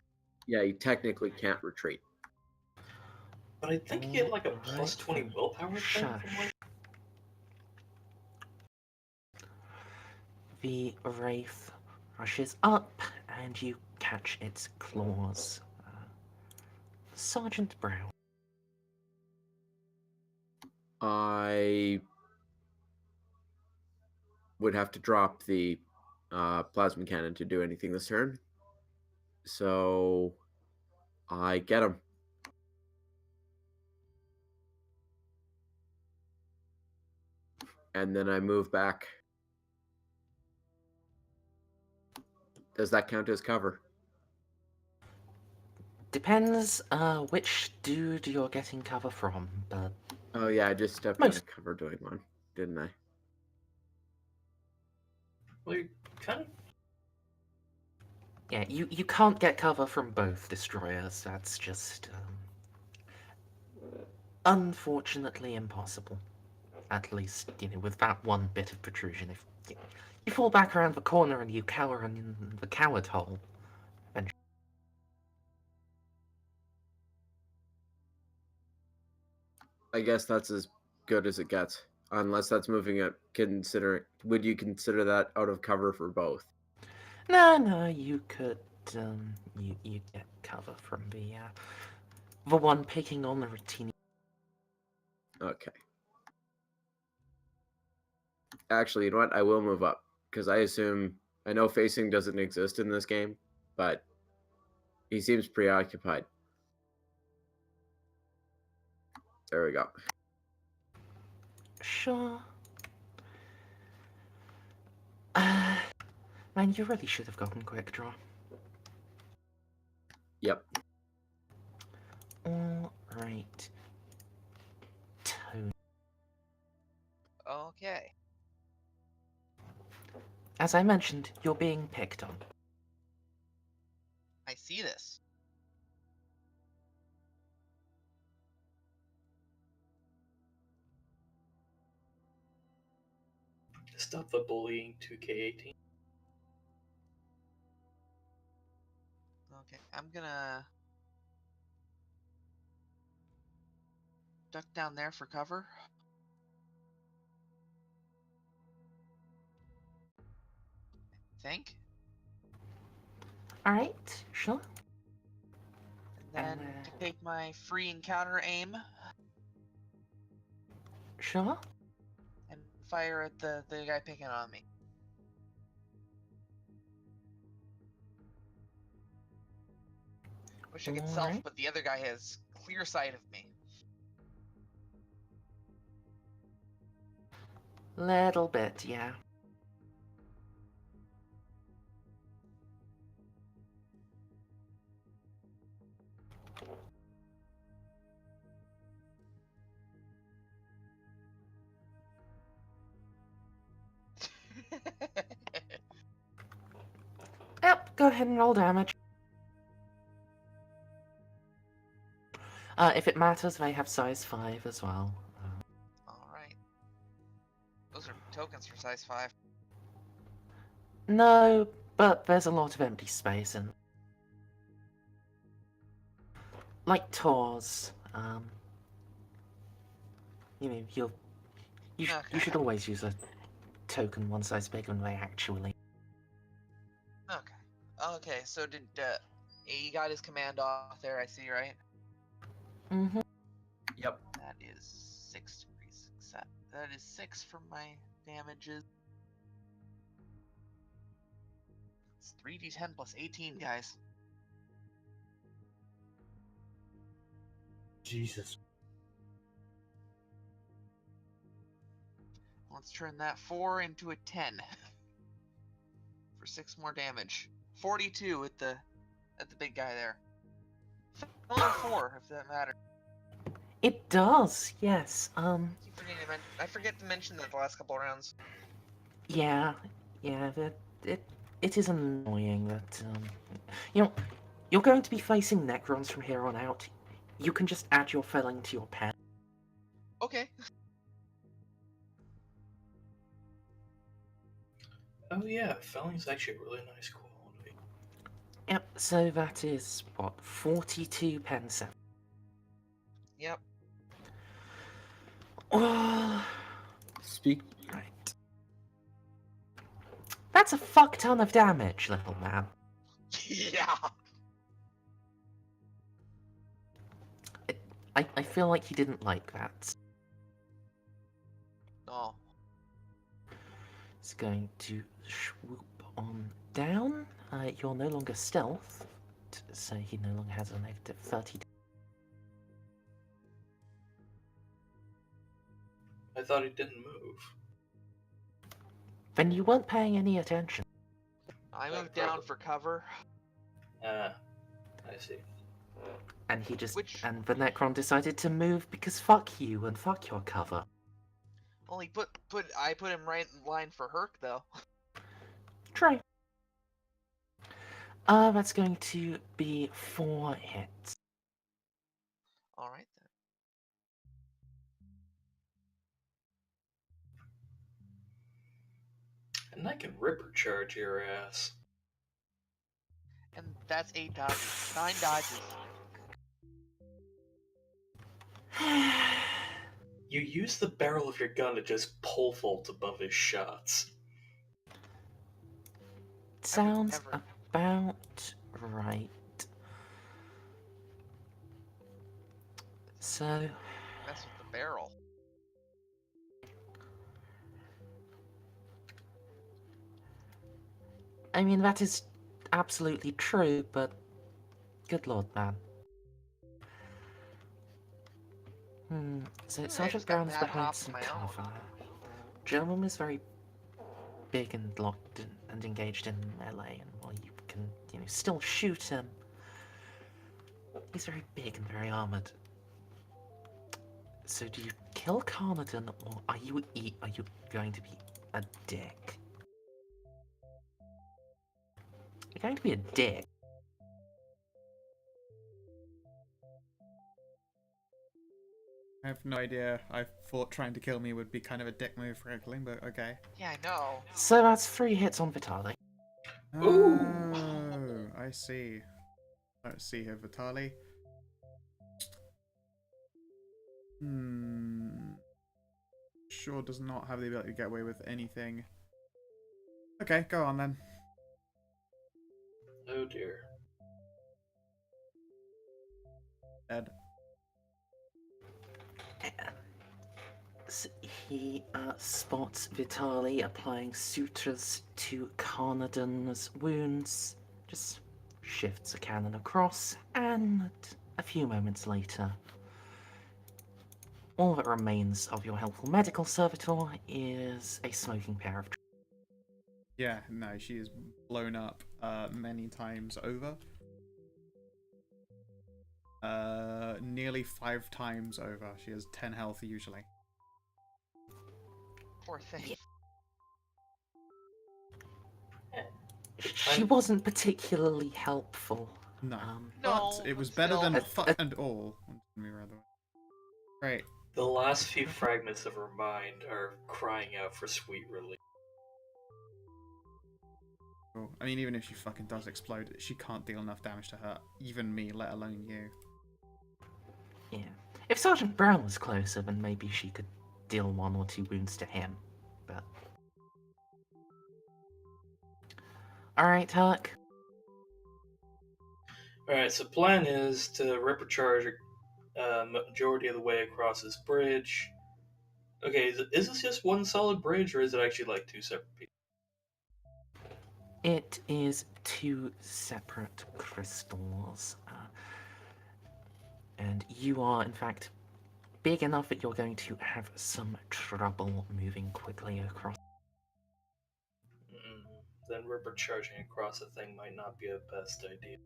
[SPEAKER 1] Yeah, you technically can't retreat.
[SPEAKER 3] But I think you get like a
[SPEAKER 4] Alright
[SPEAKER 3] plus 20
[SPEAKER 4] then.
[SPEAKER 3] willpower thing from
[SPEAKER 4] Shush.
[SPEAKER 3] like.
[SPEAKER 4] The wraith rushes up, and you catch its claws. Sergeant Brown.
[SPEAKER 1] I would have to drop the plasma cannon to do anything this turn. So I get him. And then I move back. Does that count as cover?
[SPEAKER 4] Depends which dude you're getting cover from, but
[SPEAKER 1] Oh yeah, I just stepped
[SPEAKER 4] Most-
[SPEAKER 1] into cover doing one, didn't I?
[SPEAKER 3] Well, you're kind of.
[SPEAKER 4] yeah, you can't get cover from both destroyers. That's just unfortunately impossible. At least, with that one bit of protrusion. If you fall back around the corner and you cower in the coward hole, eventually.
[SPEAKER 1] I guess that's as good as it gets. Unless that's moving it. Would you consider that out of cover for both?
[SPEAKER 4] No, you could you get cover from the one picking on the Rotini.
[SPEAKER 1] Okay. Actually, you know what? I will move up because I know facing doesn't exist in this game, but he seems preoccupied. There we go.
[SPEAKER 4] Sure. Man, you really should have gotten quick draw.
[SPEAKER 1] Yep.
[SPEAKER 4] Alright. Tone.
[SPEAKER 5] Okay.
[SPEAKER 4] As I mentioned, you're being picked on.
[SPEAKER 5] I see this.
[SPEAKER 3] Stop the bullying 2K18.
[SPEAKER 5] Okay, I'm gonna duck down there for cover. Think.
[SPEAKER 4] Alright, sure.
[SPEAKER 5] And then
[SPEAKER 4] And,
[SPEAKER 5] to take my free encounter aim
[SPEAKER 4] Sure.
[SPEAKER 5] and fire at the guy picking on me. Wish I could self,
[SPEAKER 4] Alright.
[SPEAKER 5] but the other guy has clear sight of me.
[SPEAKER 4] Little bit, yeah. Yep, go ahead and roll damage. If it matters, they have size 5 as well.
[SPEAKER 5] Alright. Those are tokens for size 5.
[SPEAKER 4] No, but there's a lot of empty space and like Tors, you
[SPEAKER 5] Okay.
[SPEAKER 4] should always use a token one size bigger than they actually.
[SPEAKER 5] Okay. Okay, so did he got his command off there, I see, right?
[SPEAKER 4] Mm-hmm.
[SPEAKER 1] Yep.
[SPEAKER 5] That is 6 degrees. That is 6 for my damages. It's 3d10 plus 18, guys.
[SPEAKER 6] Jesus.
[SPEAKER 5] Let's turn that 4 into a 10 for 6 more damage. 42 at the big guy there. Only 4, if that matters.
[SPEAKER 4] It does, yes.
[SPEAKER 5] I forget to mention that the last couple of rounds.
[SPEAKER 4] Yeah, it is annoying that, you know, you're going to be facing Necrons from here on out. You can just add your felling to your pen.
[SPEAKER 5] Okay.
[SPEAKER 3] Oh yeah, felling's actually a really nice quality.
[SPEAKER 4] Yep, so that is, what, 42 pen set.
[SPEAKER 5] Yep.
[SPEAKER 4] Oh,
[SPEAKER 1] Speak.
[SPEAKER 4] right. That's a fuck ton of damage, little man.
[SPEAKER 5] Yeah.
[SPEAKER 4] I feel like he didn't like that.
[SPEAKER 5] No.
[SPEAKER 4] It's going to swoop on down. You're no longer stealth, so he no longer has a negative 30.
[SPEAKER 3] I thought he didn't move.
[SPEAKER 4] Then you weren't paying any attention.
[SPEAKER 5] I moved down for cover.
[SPEAKER 3] Ah, I see.
[SPEAKER 4] And he just
[SPEAKER 5] Which-
[SPEAKER 4] and the Necron decided to move because fuck you and fuck your cover.
[SPEAKER 5] Only I put him right in line for Herc though.
[SPEAKER 4] Try. That's going to be 4 hits.
[SPEAKER 5] All right then.
[SPEAKER 3] And I can ripper charge your ass.
[SPEAKER 5] And that's 8 dodges. 9 dodges.
[SPEAKER 3] You use the barrel of your gun to just pole vault above his shots.
[SPEAKER 4] Sounds
[SPEAKER 5] never-
[SPEAKER 4] about right. So,
[SPEAKER 5] Mess with the barrel.
[SPEAKER 4] I mean, that is absolutely true, but good lord, man. So
[SPEAKER 5] I
[SPEAKER 4] Sergeant
[SPEAKER 5] just got
[SPEAKER 4] Brown's
[SPEAKER 5] mad
[SPEAKER 4] behind
[SPEAKER 5] hops
[SPEAKER 4] some
[SPEAKER 5] of my own.
[SPEAKER 4] cover. German is very big and locked and engaged in melee, and while you can, still shoot him, he's very big and very armored. So do you kill Carnarvon, or are you going to be a dick? You're going to be a dick.
[SPEAKER 2] I have no idea. I thought trying to kill me would be kind of a dick move for Eggling, but okay.
[SPEAKER 5] Yeah, I know.
[SPEAKER 4] So that's 3 hits on Vitali.
[SPEAKER 3] Ooh.
[SPEAKER 2] Oh, I see. Let's see here, Vitali. Sure does not have the ability to get away with anything. Okay, go on then.
[SPEAKER 3] Oh dear.
[SPEAKER 2] Dead.
[SPEAKER 4] So he spots Vitali applying sutures to Carnarvon's wounds, just shifts a cannon across, and a few moments later, all that remains of your helpful medical servitor is a smoking pair of.
[SPEAKER 2] Yeah, no, she is blown up many times over. Nearly 5 times over. She has 10 health usually.
[SPEAKER 5] Poor thing.
[SPEAKER 4] She wasn't particularly helpful.
[SPEAKER 2] No.
[SPEAKER 5] No,
[SPEAKER 2] But it was
[SPEAKER 5] but
[SPEAKER 2] better
[SPEAKER 5] still.
[SPEAKER 2] than fuck and all. Great.
[SPEAKER 3] The last few fragments of her mind are crying out for sweet relief.
[SPEAKER 2] Cool. I mean, even if she fucking does explode, she can't deal enough damage to hurt even me, let alone you.
[SPEAKER 4] Yeah. If Sergeant Brown was closer, then maybe she could deal 1 or 2 wounds to him. But. Alright, Huck.
[SPEAKER 3] Alright, so plan is to ripper charge majority of the way across this bridge. Okay, is this just one solid bridge, or is it actually like 2 separate pieces?
[SPEAKER 4] It is 2 separate crystals. And you are, in fact, big enough that you're going to have some trouble moving quickly across.
[SPEAKER 3] Mm, then ripper charging across the thing might not be a best idea.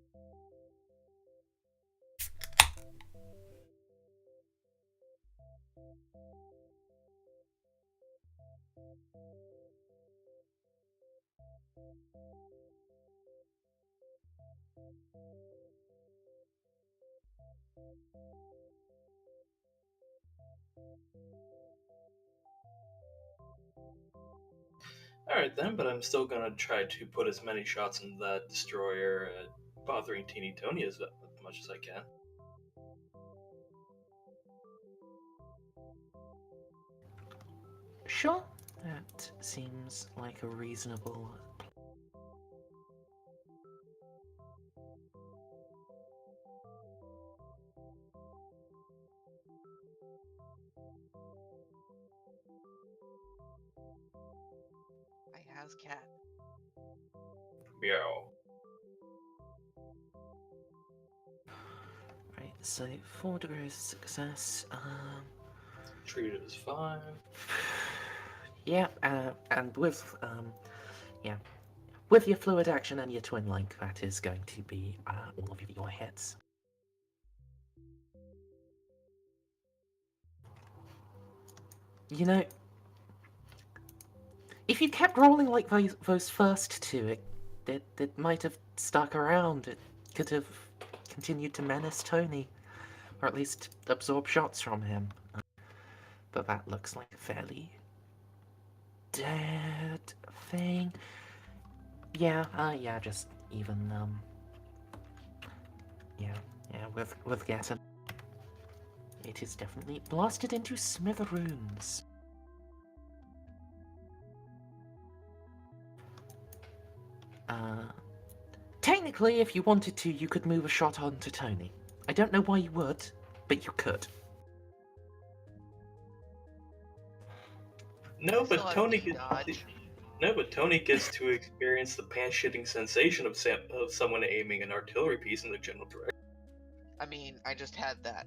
[SPEAKER 3] Alright then, but I'm still gonna try to put as many shots into that destroyer, bothering Teeny Tony as much as I can.
[SPEAKER 4] Sure, that seems like a reasonable.
[SPEAKER 5] I has cat.
[SPEAKER 3] Meow.
[SPEAKER 4] Right, so 4 degrees of success.
[SPEAKER 3] Treat it as fine.
[SPEAKER 4] Yeah, and with yeah, with your fluid action and your twin link, that is going to be all of your hits. You know, if you kept rolling like those first two, it might have stuck around. It could have continued to menace Tony, or at least absorb shots from him. But that looks like a fairly dead thing. Yeah, yeah, just even, yeah, with getting. It is definitely blasted into smithereens. Technically, if you wanted to, you could move a shot onto Tony. I don't know why you would, but you could.
[SPEAKER 3] No,
[SPEAKER 5] Still
[SPEAKER 3] but
[SPEAKER 5] have
[SPEAKER 3] Tony
[SPEAKER 5] D
[SPEAKER 3] gets
[SPEAKER 5] dodge.
[SPEAKER 3] no, but Tony gets to experience the pants-shitting sensation of someone aiming an artillery piece in the general direction.
[SPEAKER 5] I mean, I just had that.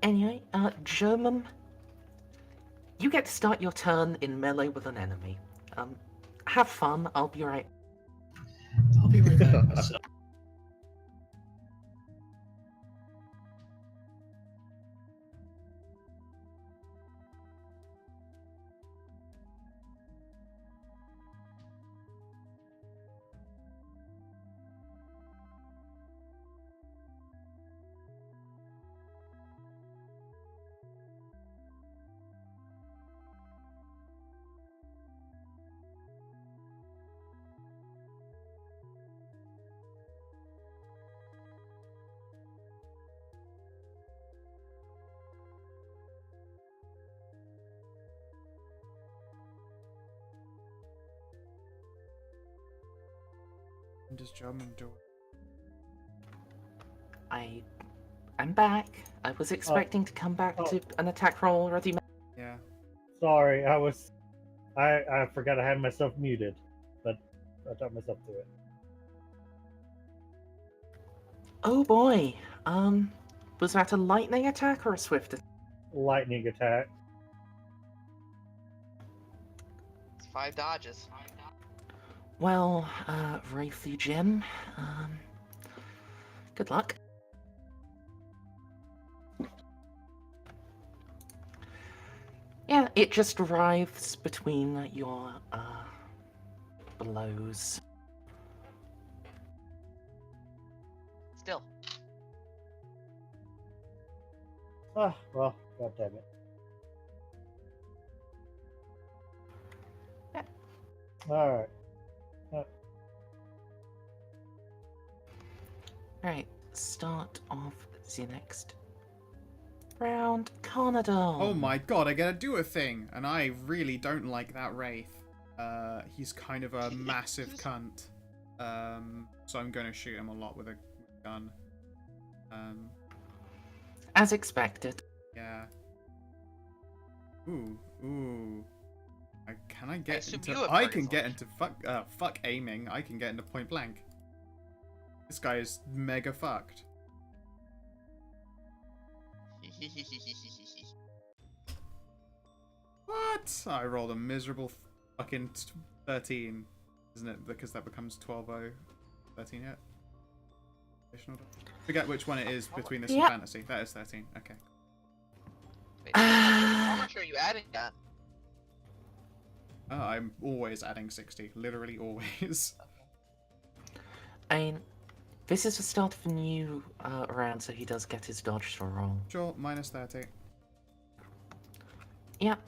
[SPEAKER 4] Anyway, German, you get to start your turn in melee with an enemy. Have fun, I'll be right.
[SPEAKER 3] I'll be right back myself.
[SPEAKER 2] What does German do?
[SPEAKER 4] I'm back. I was expecting to come back to an attack roll already.
[SPEAKER 2] Yeah.
[SPEAKER 6] Sorry, I forgot I had myself muted, but I taught myself to it.
[SPEAKER 4] Oh boy. Was that a lightning attack or a swift attack?
[SPEAKER 6] Lightning attack.
[SPEAKER 5] It's 5 dodges.
[SPEAKER 4] Well, Wraithy Jim, good luck. Yeah, it just writhes between your, blows.
[SPEAKER 5] Still.
[SPEAKER 6] Ah, well, god damn it.
[SPEAKER 4] Yeah.
[SPEAKER 6] Alright.
[SPEAKER 4] Alright, start off the next round. Conadon.
[SPEAKER 2] Oh my god, I gotta do a thing, and I really don't like that Wraith. He's kind of a massive cunt. So I'm gonna shoot him a lot with a gun.
[SPEAKER 4] As expected.
[SPEAKER 2] Yeah. Ooh. Can I get
[SPEAKER 5] assume
[SPEAKER 2] into?
[SPEAKER 5] you have
[SPEAKER 2] I
[SPEAKER 5] target
[SPEAKER 2] can get
[SPEAKER 5] selection.
[SPEAKER 2] into fuck aiming. I can get into point blank. This guy is mega fucked. What? I rolled a miserable fucking 13, isn't it? Because that becomes 12-0. 13 yet? Forget which one it is between this and
[SPEAKER 4] Yep.
[SPEAKER 2] fantasy. That is 13. Okay.
[SPEAKER 5] Wait, how much are you adding at?
[SPEAKER 2] Oh, I'm always adding 60. Literally always.
[SPEAKER 4] I mean, this is the start of a new round, so he does get his dodge to roll.
[SPEAKER 2] Sure, minus 30.
[SPEAKER 4] Yep.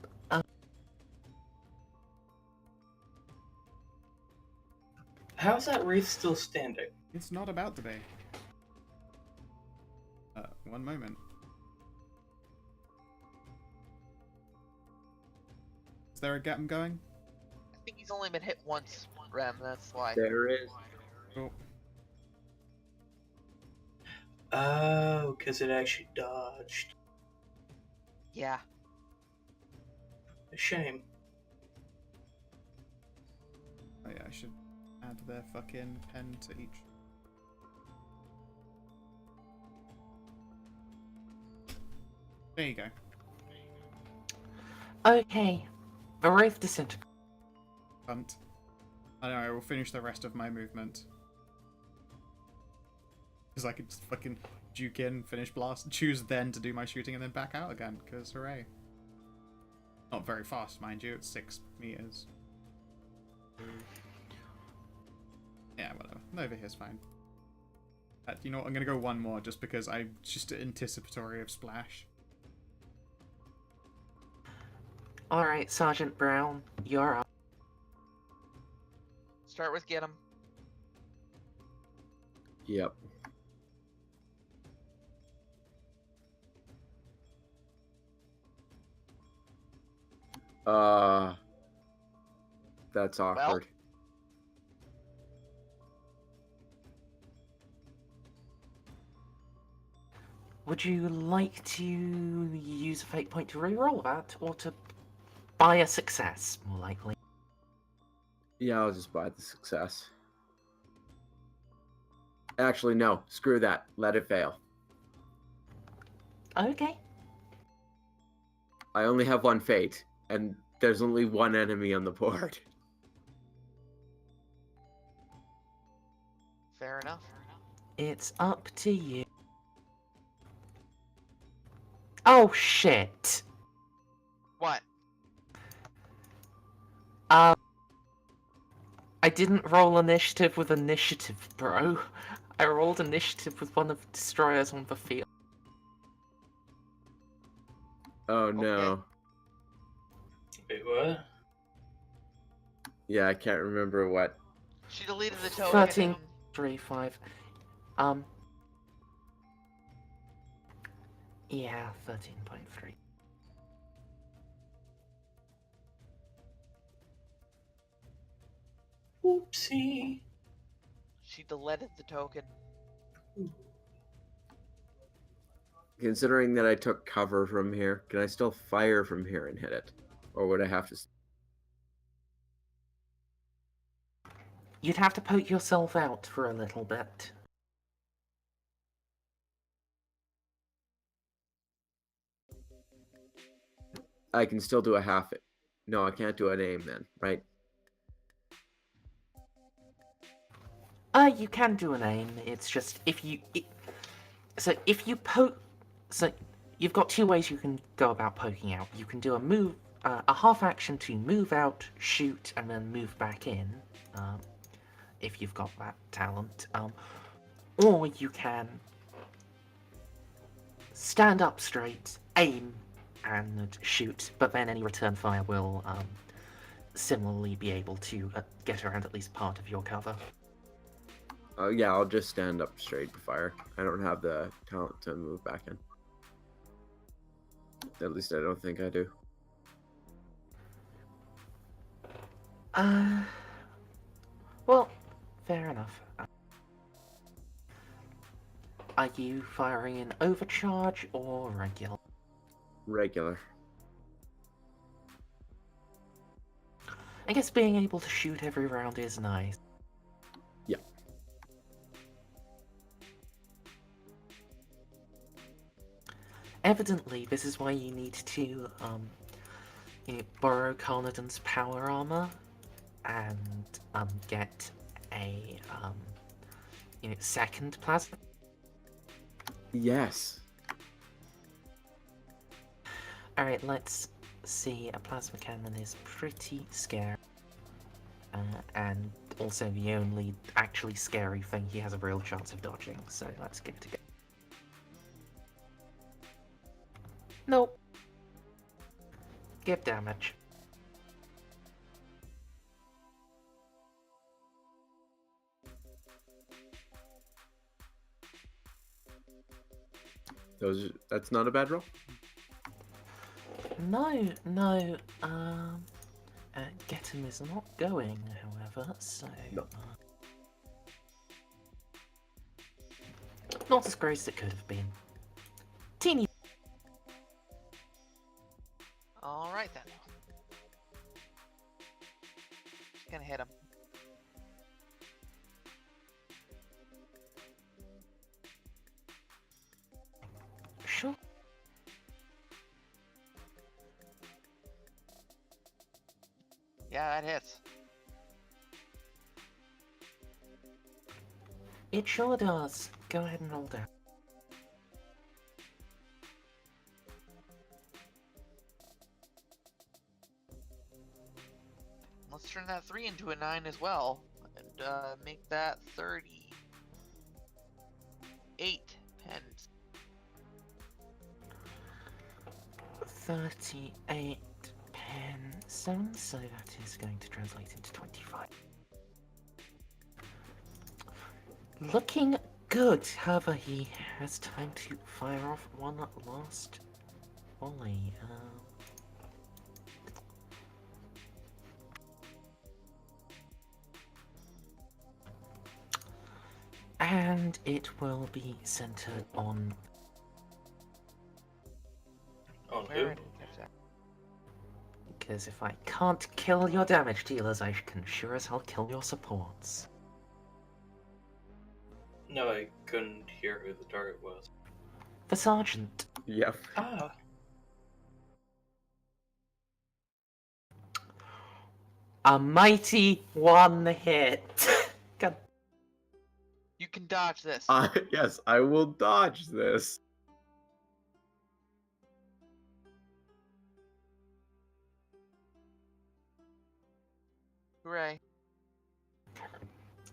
[SPEAKER 3] How's that wreath still standing?
[SPEAKER 2] It's not about to be. One moment. Is there a gap going?
[SPEAKER 5] I think he's only been hit once, Rem, that's why.
[SPEAKER 1] There is.
[SPEAKER 2] Oh,
[SPEAKER 3] Oh, because it actually dodged.
[SPEAKER 5] Yeah.
[SPEAKER 3] A shame.
[SPEAKER 2] oh yeah, I should add their fucking pen to each. There you go.
[SPEAKER 4] Okay. The Wraith disintegrates.
[SPEAKER 2] Punt. I know, I will finish the rest of my movement. Because I could just fucking juke in, finish blast, choose then to do my shooting and then back out again, because hooray. Not very fast, mind you, it's 6 meters. Yeah, whatever. Over here's fine. You know what, I'm gonna go one more just because I'm just anticipatory of splash.
[SPEAKER 4] Alright, Sergeant Brown, you're up.
[SPEAKER 5] Start with get him.
[SPEAKER 1] Yep. That's awkward.
[SPEAKER 4] Would you like to use a fate point to reroll that, or to buy a success, more likely?
[SPEAKER 1] Yeah, I'll just buy the success. Actually, no. Screw that. Let it fail.
[SPEAKER 4] Okay.
[SPEAKER 1] I only have one fate, and there's only one enemy on the board.
[SPEAKER 5] Fair enough.
[SPEAKER 4] It's up to you. Oh, shit.
[SPEAKER 5] What?
[SPEAKER 4] I didn't roll initiative with initiative, bro. I rolled initiative with one of the destroyers on the field.
[SPEAKER 1] Oh no.
[SPEAKER 3] Wait, what?
[SPEAKER 1] Yeah, I can't remember what.
[SPEAKER 5] She deleted the token.
[SPEAKER 4] 13, 3, 5. Yeah, 13.3.
[SPEAKER 3] Oopsie.
[SPEAKER 5] She deleted the token.
[SPEAKER 1] Considering that I took cover from here, can I still fire from here and hit it? Or would I have to...
[SPEAKER 4] You'd have to poke yourself out for a little bit.
[SPEAKER 1] I can still do a half it. No, I can't do an aim then, right?
[SPEAKER 4] You can do an aim. It's just if you... So if you poke... So you've got two ways you can go about poking out. You can do a move, a half action to move out, shoot, and then move back in. If you've got that talent. Or you can stand up straight, aim, and shoot, but then any return fire will similarly be able to get around at least part of your cover.
[SPEAKER 1] Yeah, I'll just stand up straight and fire. I don't have the talent to move back in. At least I don't think I do.
[SPEAKER 4] Well, fair enough. Are you firing in overcharge or regular?
[SPEAKER 1] Regular.
[SPEAKER 4] I guess being able to shoot every round is nice.
[SPEAKER 1] Yeah.
[SPEAKER 4] evidently, this is why you need to, borrow Carnadon's power armor and, get a, second plasma.
[SPEAKER 1] Yes.
[SPEAKER 4] Alright, let's see. A plasma cannon is pretty scary. And also the only actually scary thing he has a real chance of dodging, so let's give it a go. Nope. Give damage.
[SPEAKER 1] That's not a bad roll.
[SPEAKER 4] No, get him is not going, however, so...
[SPEAKER 1] No.
[SPEAKER 4] Not as great as it could have been. Teeny.
[SPEAKER 5] Alright then. Gonna hit him.
[SPEAKER 4] Sure.
[SPEAKER 5] Yeah, that hits.
[SPEAKER 4] It sure does. Go ahead and roll down.
[SPEAKER 5] Let's turn that 3 into a 9 as well. And make that 38 pens.
[SPEAKER 4] 38 pen 7, so that is going to translate into 25. Looking good, however, he has time to fire off one last volley. And it will be centered on...
[SPEAKER 3] On
[SPEAKER 5] Where
[SPEAKER 3] who?
[SPEAKER 5] did it get that?
[SPEAKER 4] Because if I can't kill your damage dealers, I can sure as hell kill your supports.
[SPEAKER 3] No, I couldn't hear who the target was.
[SPEAKER 4] The sergeant.
[SPEAKER 1] Yep.
[SPEAKER 3] Ah,
[SPEAKER 4] A mighty one hit. God.
[SPEAKER 5] You can dodge this.
[SPEAKER 1] Yes, I will dodge this.
[SPEAKER 5] Hooray.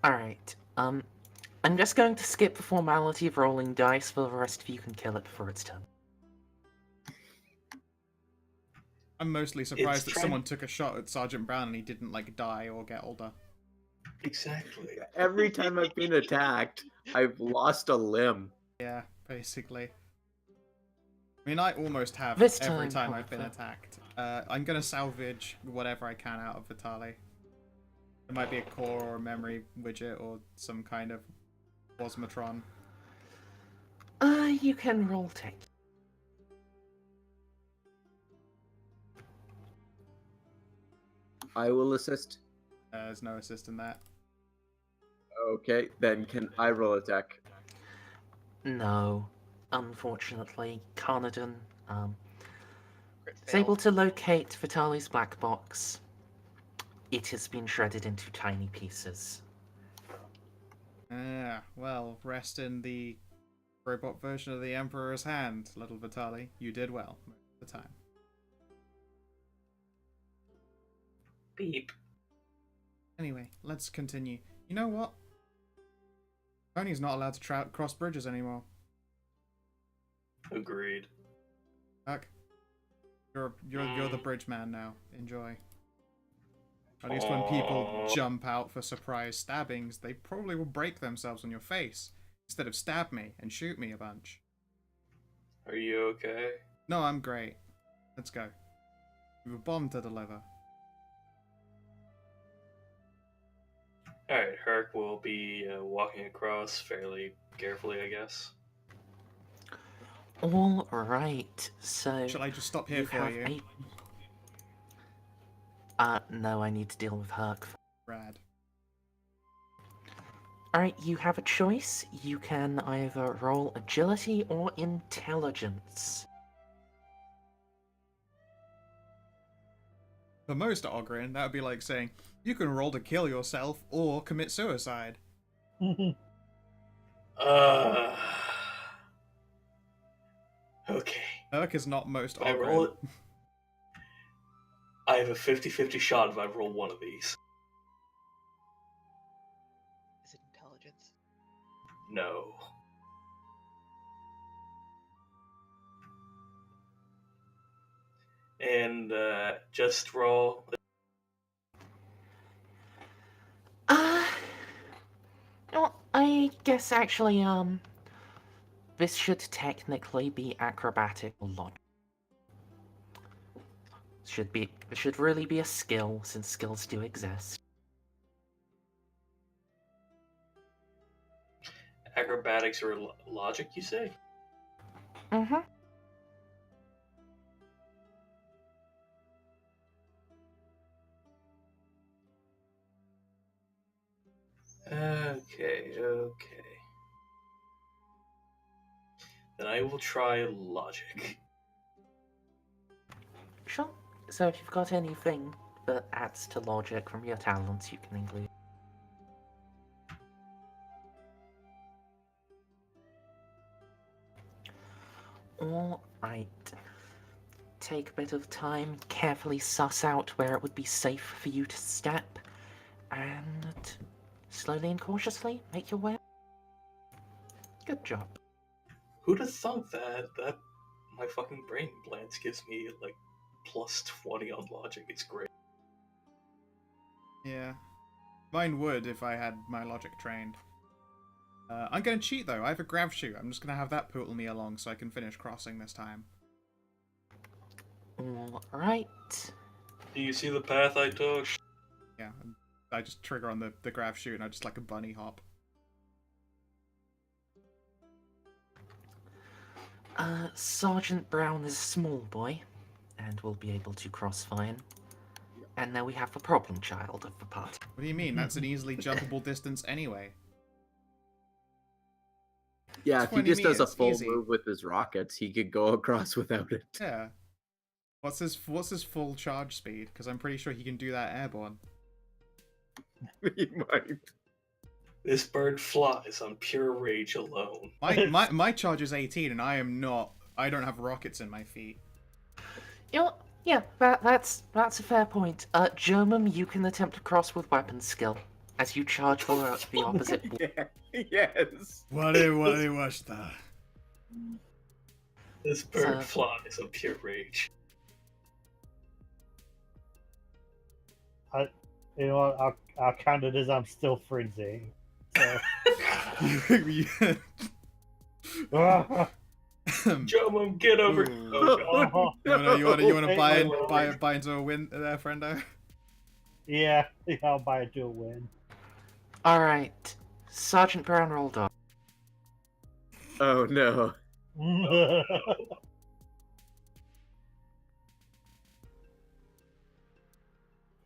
[SPEAKER 4] Alright, I'm just going to skip the formality of rolling dice for the rest of you can kill it before it's turn.
[SPEAKER 2] I'm mostly surprised that
[SPEAKER 3] trying-
[SPEAKER 2] someone took a shot at Sergeant Brown and he didn't, like, die or get older.
[SPEAKER 3] exactly.
[SPEAKER 1] Every time I've been attacked, I've lost a limb.
[SPEAKER 2] Yeah, basically. I mean, I almost have
[SPEAKER 4] This
[SPEAKER 2] every
[SPEAKER 4] time,
[SPEAKER 2] time I've been
[SPEAKER 4] however.
[SPEAKER 2] attacked. I'm gonna salvage whatever I can out of Vitali. It might be a core or a memory widget or some kind of Plasmatron.
[SPEAKER 4] You can roll tech.
[SPEAKER 1] I will assist.
[SPEAKER 2] There's no assist in that.
[SPEAKER 1] Okay, then can I roll attack?
[SPEAKER 4] No. Unfortunately, Carnadon,
[SPEAKER 5] Crit
[SPEAKER 4] is able
[SPEAKER 5] failed.
[SPEAKER 4] to locate Vitali's black box. It has been shredded into tiny pieces.
[SPEAKER 2] Ah, well, rest in the robot version of the Emperor's hand, little Vitali. You did well most of the time.
[SPEAKER 3] Beep.
[SPEAKER 2] Anyway, let's continue. You know what? Pony's not allowed to cross bridges anymore.
[SPEAKER 3] Agreed.
[SPEAKER 2] Huck, you're the bridge man now. Enjoy. At least when people
[SPEAKER 3] Aw.
[SPEAKER 2] jump out for surprise stabbings, they probably will break themselves on your face instead of stab me and shoot me a bunch.
[SPEAKER 3] Are you okay?
[SPEAKER 2] No, I'm great. Let's go. We have a bomb to deliver.
[SPEAKER 3] Alright, Herc will be walking across fairly carefully, I guess.
[SPEAKER 4] All right, so
[SPEAKER 2] Shall I just stop here
[SPEAKER 4] you
[SPEAKER 2] for
[SPEAKER 4] have
[SPEAKER 2] you?
[SPEAKER 4] no, I need to deal with Herc.
[SPEAKER 2] Rad.
[SPEAKER 4] Alright, you have a choice. You can either roll agility or intelligence.
[SPEAKER 2] For most Ogren, that would be like saying, you can roll to kill yourself or commit suicide.
[SPEAKER 3] Uh, okay.
[SPEAKER 2] Urk is not most
[SPEAKER 3] I
[SPEAKER 2] Ogren.
[SPEAKER 3] roll it. I have a 50-50 shot if I roll one of these.
[SPEAKER 5] Is it intelligence?
[SPEAKER 3] No. And just roll.
[SPEAKER 4] Well, I guess actually, this should technically be acrobatic or logic. It should really be a skill, since skills do exist.
[SPEAKER 3] Acrobatics or logic, you say?
[SPEAKER 4] Mm-hmm.
[SPEAKER 3] Okay. Then I will try logic.
[SPEAKER 4] Sure. So if you've got anything that adds to logic from your talents, you can include. Alright. Take a bit of time, carefully suss out where it would be safe for you to step, and slowly and cautiously make your way. Good job.
[SPEAKER 3] Who'd have thought that my fucking brain implants gives me like plus 20 on logic? It's great.
[SPEAKER 2] Yeah. Mine would if I had my logic trained. I'm gonna cheat though. I have a grav shoot. I'm just gonna have that pull me along so I can finish crossing this time.
[SPEAKER 4] Alright.
[SPEAKER 3] Do you see the path I took?
[SPEAKER 2] Yeah. I just trigger on the grav shoot and I just like a bunny hop.
[SPEAKER 4] Sergeant Brown is a small boy, and will be able to cross fine. And now we have the problem child of the party.
[SPEAKER 2] What do you mean? That's an easily jumpable distance anyway.
[SPEAKER 1] Yeah, if he
[SPEAKER 2] 20
[SPEAKER 1] just does a
[SPEAKER 2] meters,
[SPEAKER 1] full
[SPEAKER 2] easy.
[SPEAKER 1] move with his rockets, he could go across without it.
[SPEAKER 2] Yeah. What's his full charge speed? Because I'm pretty sure he can do that airborne.
[SPEAKER 1] He might.
[SPEAKER 3] This bird flies on pure rage alone.
[SPEAKER 2] My charge is 18 and I don't have rockets in my feet.
[SPEAKER 4] You know, yeah, that's a fair point. German, you can attempt to cross with weapon skill, as you charge for the opposite.
[SPEAKER 1] Yeah. Yes.
[SPEAKER 2] What was that?
[SPEAKER 3] This bird
[SPEAKER 4] So-
[SPEAKER 3] flies on pure rage.
[SPEAKER 6] You know what? I'll count it as I'm still frenzying. So.
[SPEAKER 3] Jomum, get over here. Oh, God.
[SPEAKER 2] You wanna
[SPEAKER 6] Hey,
[SPEAKER 2] buy into a win there, friendo?
[SPEAKER 6] Yeah, I'll buy it to a win.
[SPEAKER 4] Alright. Sergeant Brown rolled off.
[SPEAKER 1] Oh no.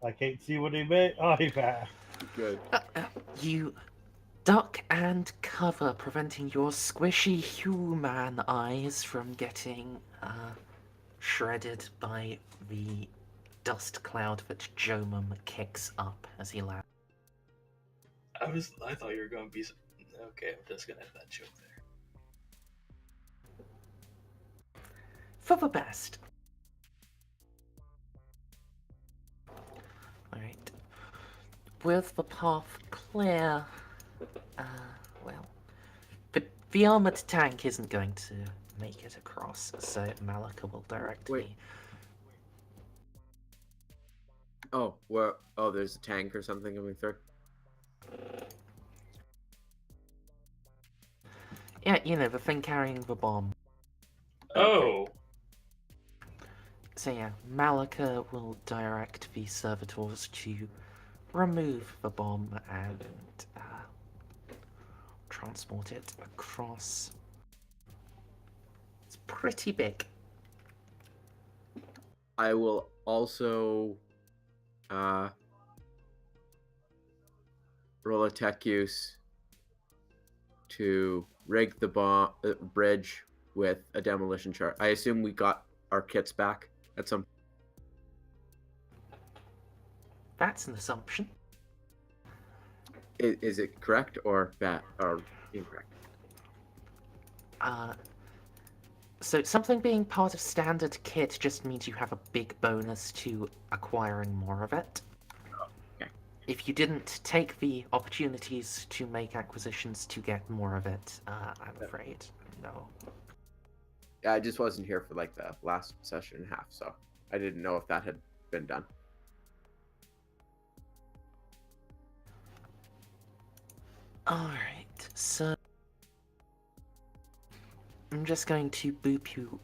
[SPEAKER 6] I can't see what he meant. Oh, he passed.
[SPEAKER 1] Good.
[SPEAKER 4] You duck and cover, preventing your squishy human eyes from getting shredded by the dust cloud that Jomum kicks up as he lands.
[SPEAKER 3] I thought you were going to be. Okay, I'm just going to have that joke there.
[SPEAKER 4] For the best. Alright. With the path clear, well, the armored tank isn't going to make it across, so Malika will direct
[SPEAKER 1] Wait.
[SPEAKER 4] me.
[SPEAKER 1] Oh, well, there's a tank or something coming through.
[SPEAKER 4] Yeah, you know, the thing carrying the bomb.
[SPEAKER 3] Oh,
[SPEAKER 4] So yeah, Malika will direct the servitors to remove the bomb and transport it across. It's pretty big.
[SPEAKER 1] I will also roll a tech use to rig the bridge with a demolition chart. I assume we got our kits back at some.
[SPEAKER 4] That's an assumption.
[SPEAKER 1] Is it correct or bad or incorrect?
[SPEAKER 4] So something being part of standard kit just means you have a big bonus to acquiring more of it.
[SPEAKER 1] Okay.
[SPEAKER 4] If you didn't take the opportunities to make acquisitions to get more of it, I'm afraid, no.
[SPEAKER 1] Yeah, I just wasn't here for like the last session and a half, so I didn't know if that had been done.
[SPEAKER 4] Alright, so I'm just going to boop you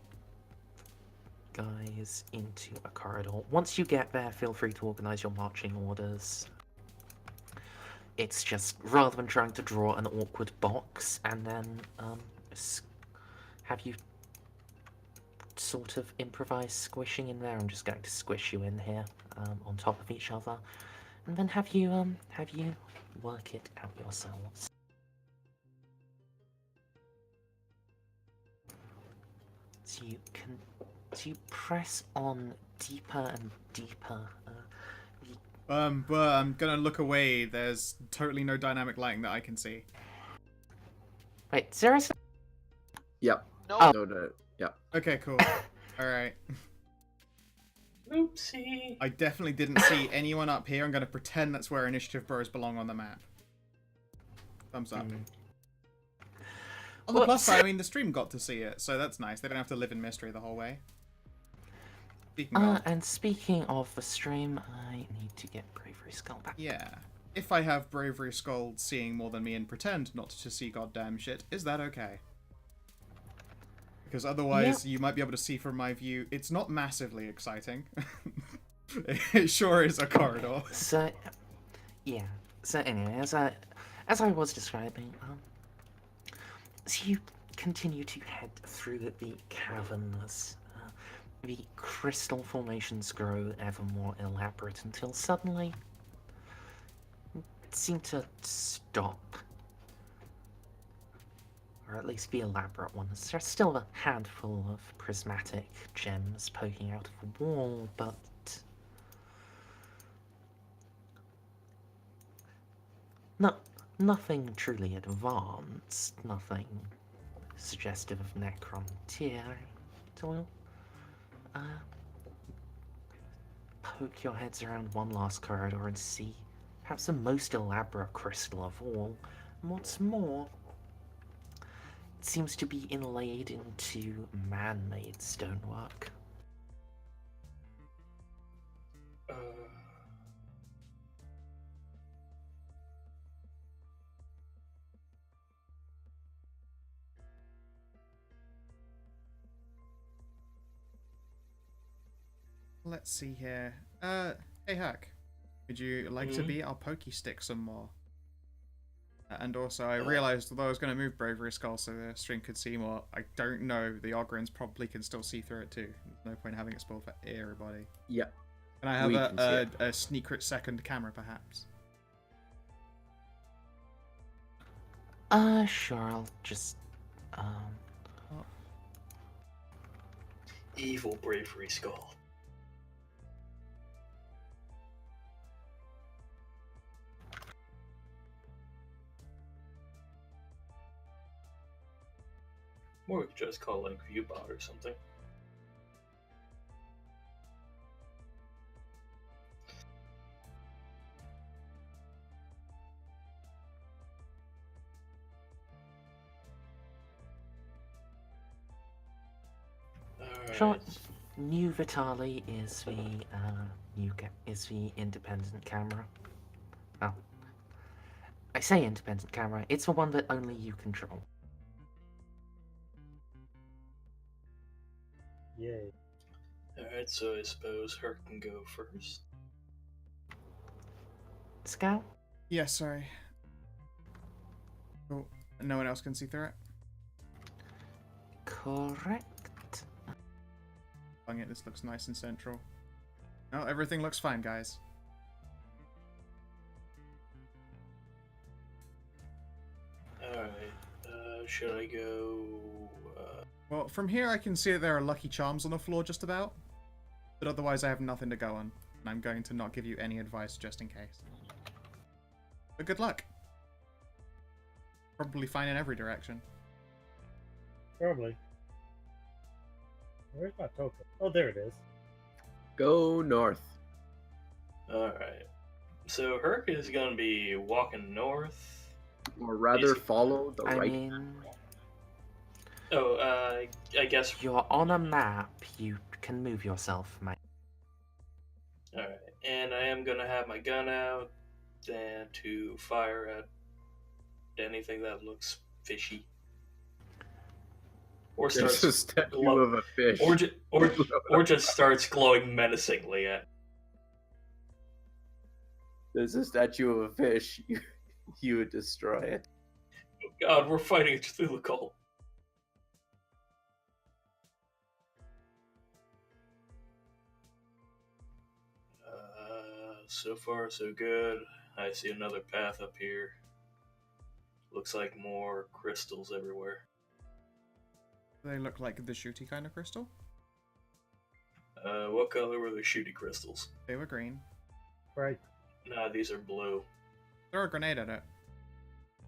[SPEAKER 4] guys into a corridor. Once you get there, feel free to organize your marching orders. It's just, rather than trying to draw an awkward box and then have you sort of improvise squishing in there, I'm just going to squish you in here on top of each other, and then have you work it out yourselves. So you press on deeper and deeper.
[SPEAKER 2] But I'm gonna look away. There's totally no dynamic lighting that I can see.
[SPEAKER 4] Wait, seriously?
[SPEAKER 1] Yep.
[SPEAKER 5] No.
[SPEAKER 4] Oh.
[SPEAKER 1] No. Yep.
[SPEAKER 2] Okay, cool. Alright.
[SPEAKER 3] Oopsie.
[SPEAKER 2] I definitely didn't see anyone up here. I'm gonna pretend that's where Initiative Bros belong on the map. Thumbs up. On the plus side, I mean, the stream got to see it, so that's nice. They don't have to live in mystery the whole way. Speaking of...
[SPEAKER 4] And speaking of the stream, I need to get Bravery Skull back.
[SPEAKER 2] Yeah. If I have Bravery Skull seeing more than me and pretend not to see goddamn shit, is that okay? Because otherwise, you might be able to see from my view, it's not massively exciting. It sure is a corridor.
[SPEAKER 4] So, yeah. So anyway, as I was describing, as you continue to head through the caverns, the crystal formations grow ever more elaborate until suddenly seem to stop. Or at least the elaborate ones. There's still a handful of prismatic gems poking out of the wall, but nothing truly advanced, nothing suggestive of Necrontyr. So we'll poke your heads around one last corridor and see perhaps the most elaborate crystal of all. And what's more, it seems to be inlaid into man-made stonework.
[SPEAKER 2] Let's see here. Hey Hack, would you like to be our pokey stick some more? And also, I realised, although I was going to move Bravery Skull so the stream could see more, I don't know, the Ogrins probably can still see through it too. There's no point having it spoiled for everybody.
[SPEAKER 1] Yep.
[SPEAKER 2] Can I have a secret second camera, perhaps?
[SPEAKER 4] Sure, I'll just,
[SPEAKER 3] Evil Bravery Skull. Or we could just call it like Viewbot or something.
[SPEAKER 4] sure. New Vitali is the the independent camera. Oh, I say independent camera. It's the one that only you control.
[SPEAKER 6] Yay.
[SPEAKER 3] Alright, so I suppose her can go first.
[SPEAKER 4] Scout?
[SPEAKER 2] Yeah, sorry. Oh, no one else can see through it?
[SPEAKER 4] Correct.
[SPEAKER 2] Dang it, this looks nice and central. No, everything looks fine, guys.
[SPEAKER 3] Alright, should I go...
[SPEAKER 2] Well, from here I can see that there are Lucky Charms on the floor just about. But otherwise I have nothing to go on. and I'm going to not give you any advice just in case. But good luck. Probably fine in every direction.
[SPEAKER 6] Probably. Where's my token? Oh, there it is.
[SPEAKER 1] Go north.
[SPEAKER 3] Alright. So Herc is going to be walking north.
[SPEAKER 1] Or rather,
[SPEAKER 3] Easy.
[SPEAKER 1] follow the
[SPEAKER 4] I
[SPEAKER 1] right.
[SPEAKER 4] mean,
[SPEAKER 3] Oh, I guess.
[SPEAKER 4] you're on a map. You can move yourself, mate.
[SPEAKER 3] Alright. And I am going to have my gun out and to fire at anything that looks fishy. Or
[SPEAKER 1] There's
[SPEAKER 3] starts
[SPEAKER 1] a statue
[SPEAKER 3] glow-
[SPEAKER 1] of a fish.
[SPEAKER 3] or just starts glowing menacingly at.
[SPEAKER 1] There's a statue of a fish. You would destroy it.
[SPEAKER 3] Oh God, we're fighting a Cthulhu cult. So far, so good. I see another path up here. Looks like more crystals everywhere.
[SPEAKER 2] They look like the shooty kind of crystal.
[SPEAKER 3] What color were the shooty crystals?
[SPEAKER 2] They were green.
[SPEAKER 6] Right.
[SPEAKER 3] Nah, these are blue.
[SPEAKER 2] Throw a grenade at it.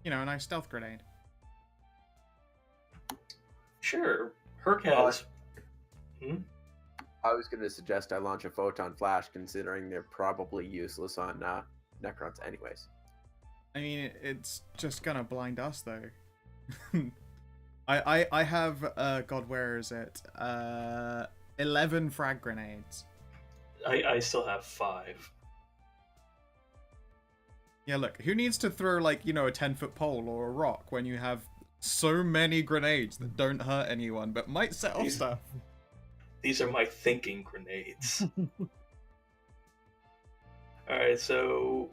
[SPEAKER 2] You know, a nice stealth grenade.
[SPEAKER 3] Sure, Herc has.
[SPEAKER 1] I was going to suggest I launch a photon flash, considering they're probably useless on Necrons anyways.
[SPEAKER 2] I mean, it's just gonna blind us though. I have God, where is it? 11 frag grenades.
[SPEAKER 3] I still have 5.
[SPEAKER 2] Yeah, look, who needs to throw like, you know, a 10-foot pole or a rock when you have so many grenades that don't hurt anyone but might set off stuff?
[SPEAKER 3] These are my thinking grenades. Alright, so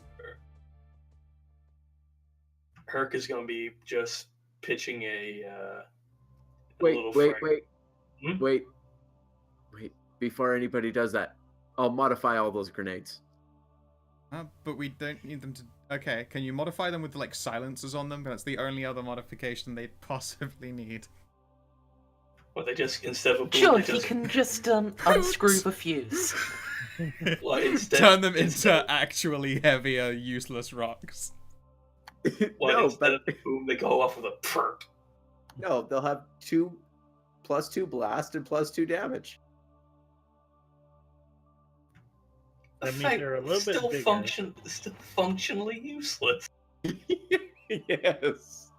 [SPEAKER 3] Herc is going to be just pitching a little
[SPEAKER 1] Wait.
[SPEAKER 3] Hmm?
[SPEAKER 1] Wait. Before anybody does that, I'll modify all those grenades.
[SPEAKER 2] But we don't need them to... Okay, can you modify them with, like, silencers on them? That's the only other modification they'd possibly need.
[SPEAKER 3] Well, they just, instead of a boom,
[SPEAKER 4] Sure,
[SPEAKER 3] they
[SPEAKER 4] he
[SPEAKER 3] just,
[SPEAKER 4] can just unscrew the fuse.
[SPEAKER 3] well, instead,
[SPEAKER 2] Turn them into
[SPEAKER 3] instead,
[SPEAKER 2] actually heavier, useless rocks.
[SPEAKER 3] well,
[SPEAKER 1] No,
[SPEAKER 3] instead of
[SPEAKER 1] but
[SPEAKER 3] the boom, they go off with a perk.
[SPEAKER 1] no, they'll have 2 +2 blast and +2 damage.
[SPEAKER 6] That means they're a little bit bigger.
[SPEAKER 3] Still functionally useless.
[SPEAKER 1] Yes.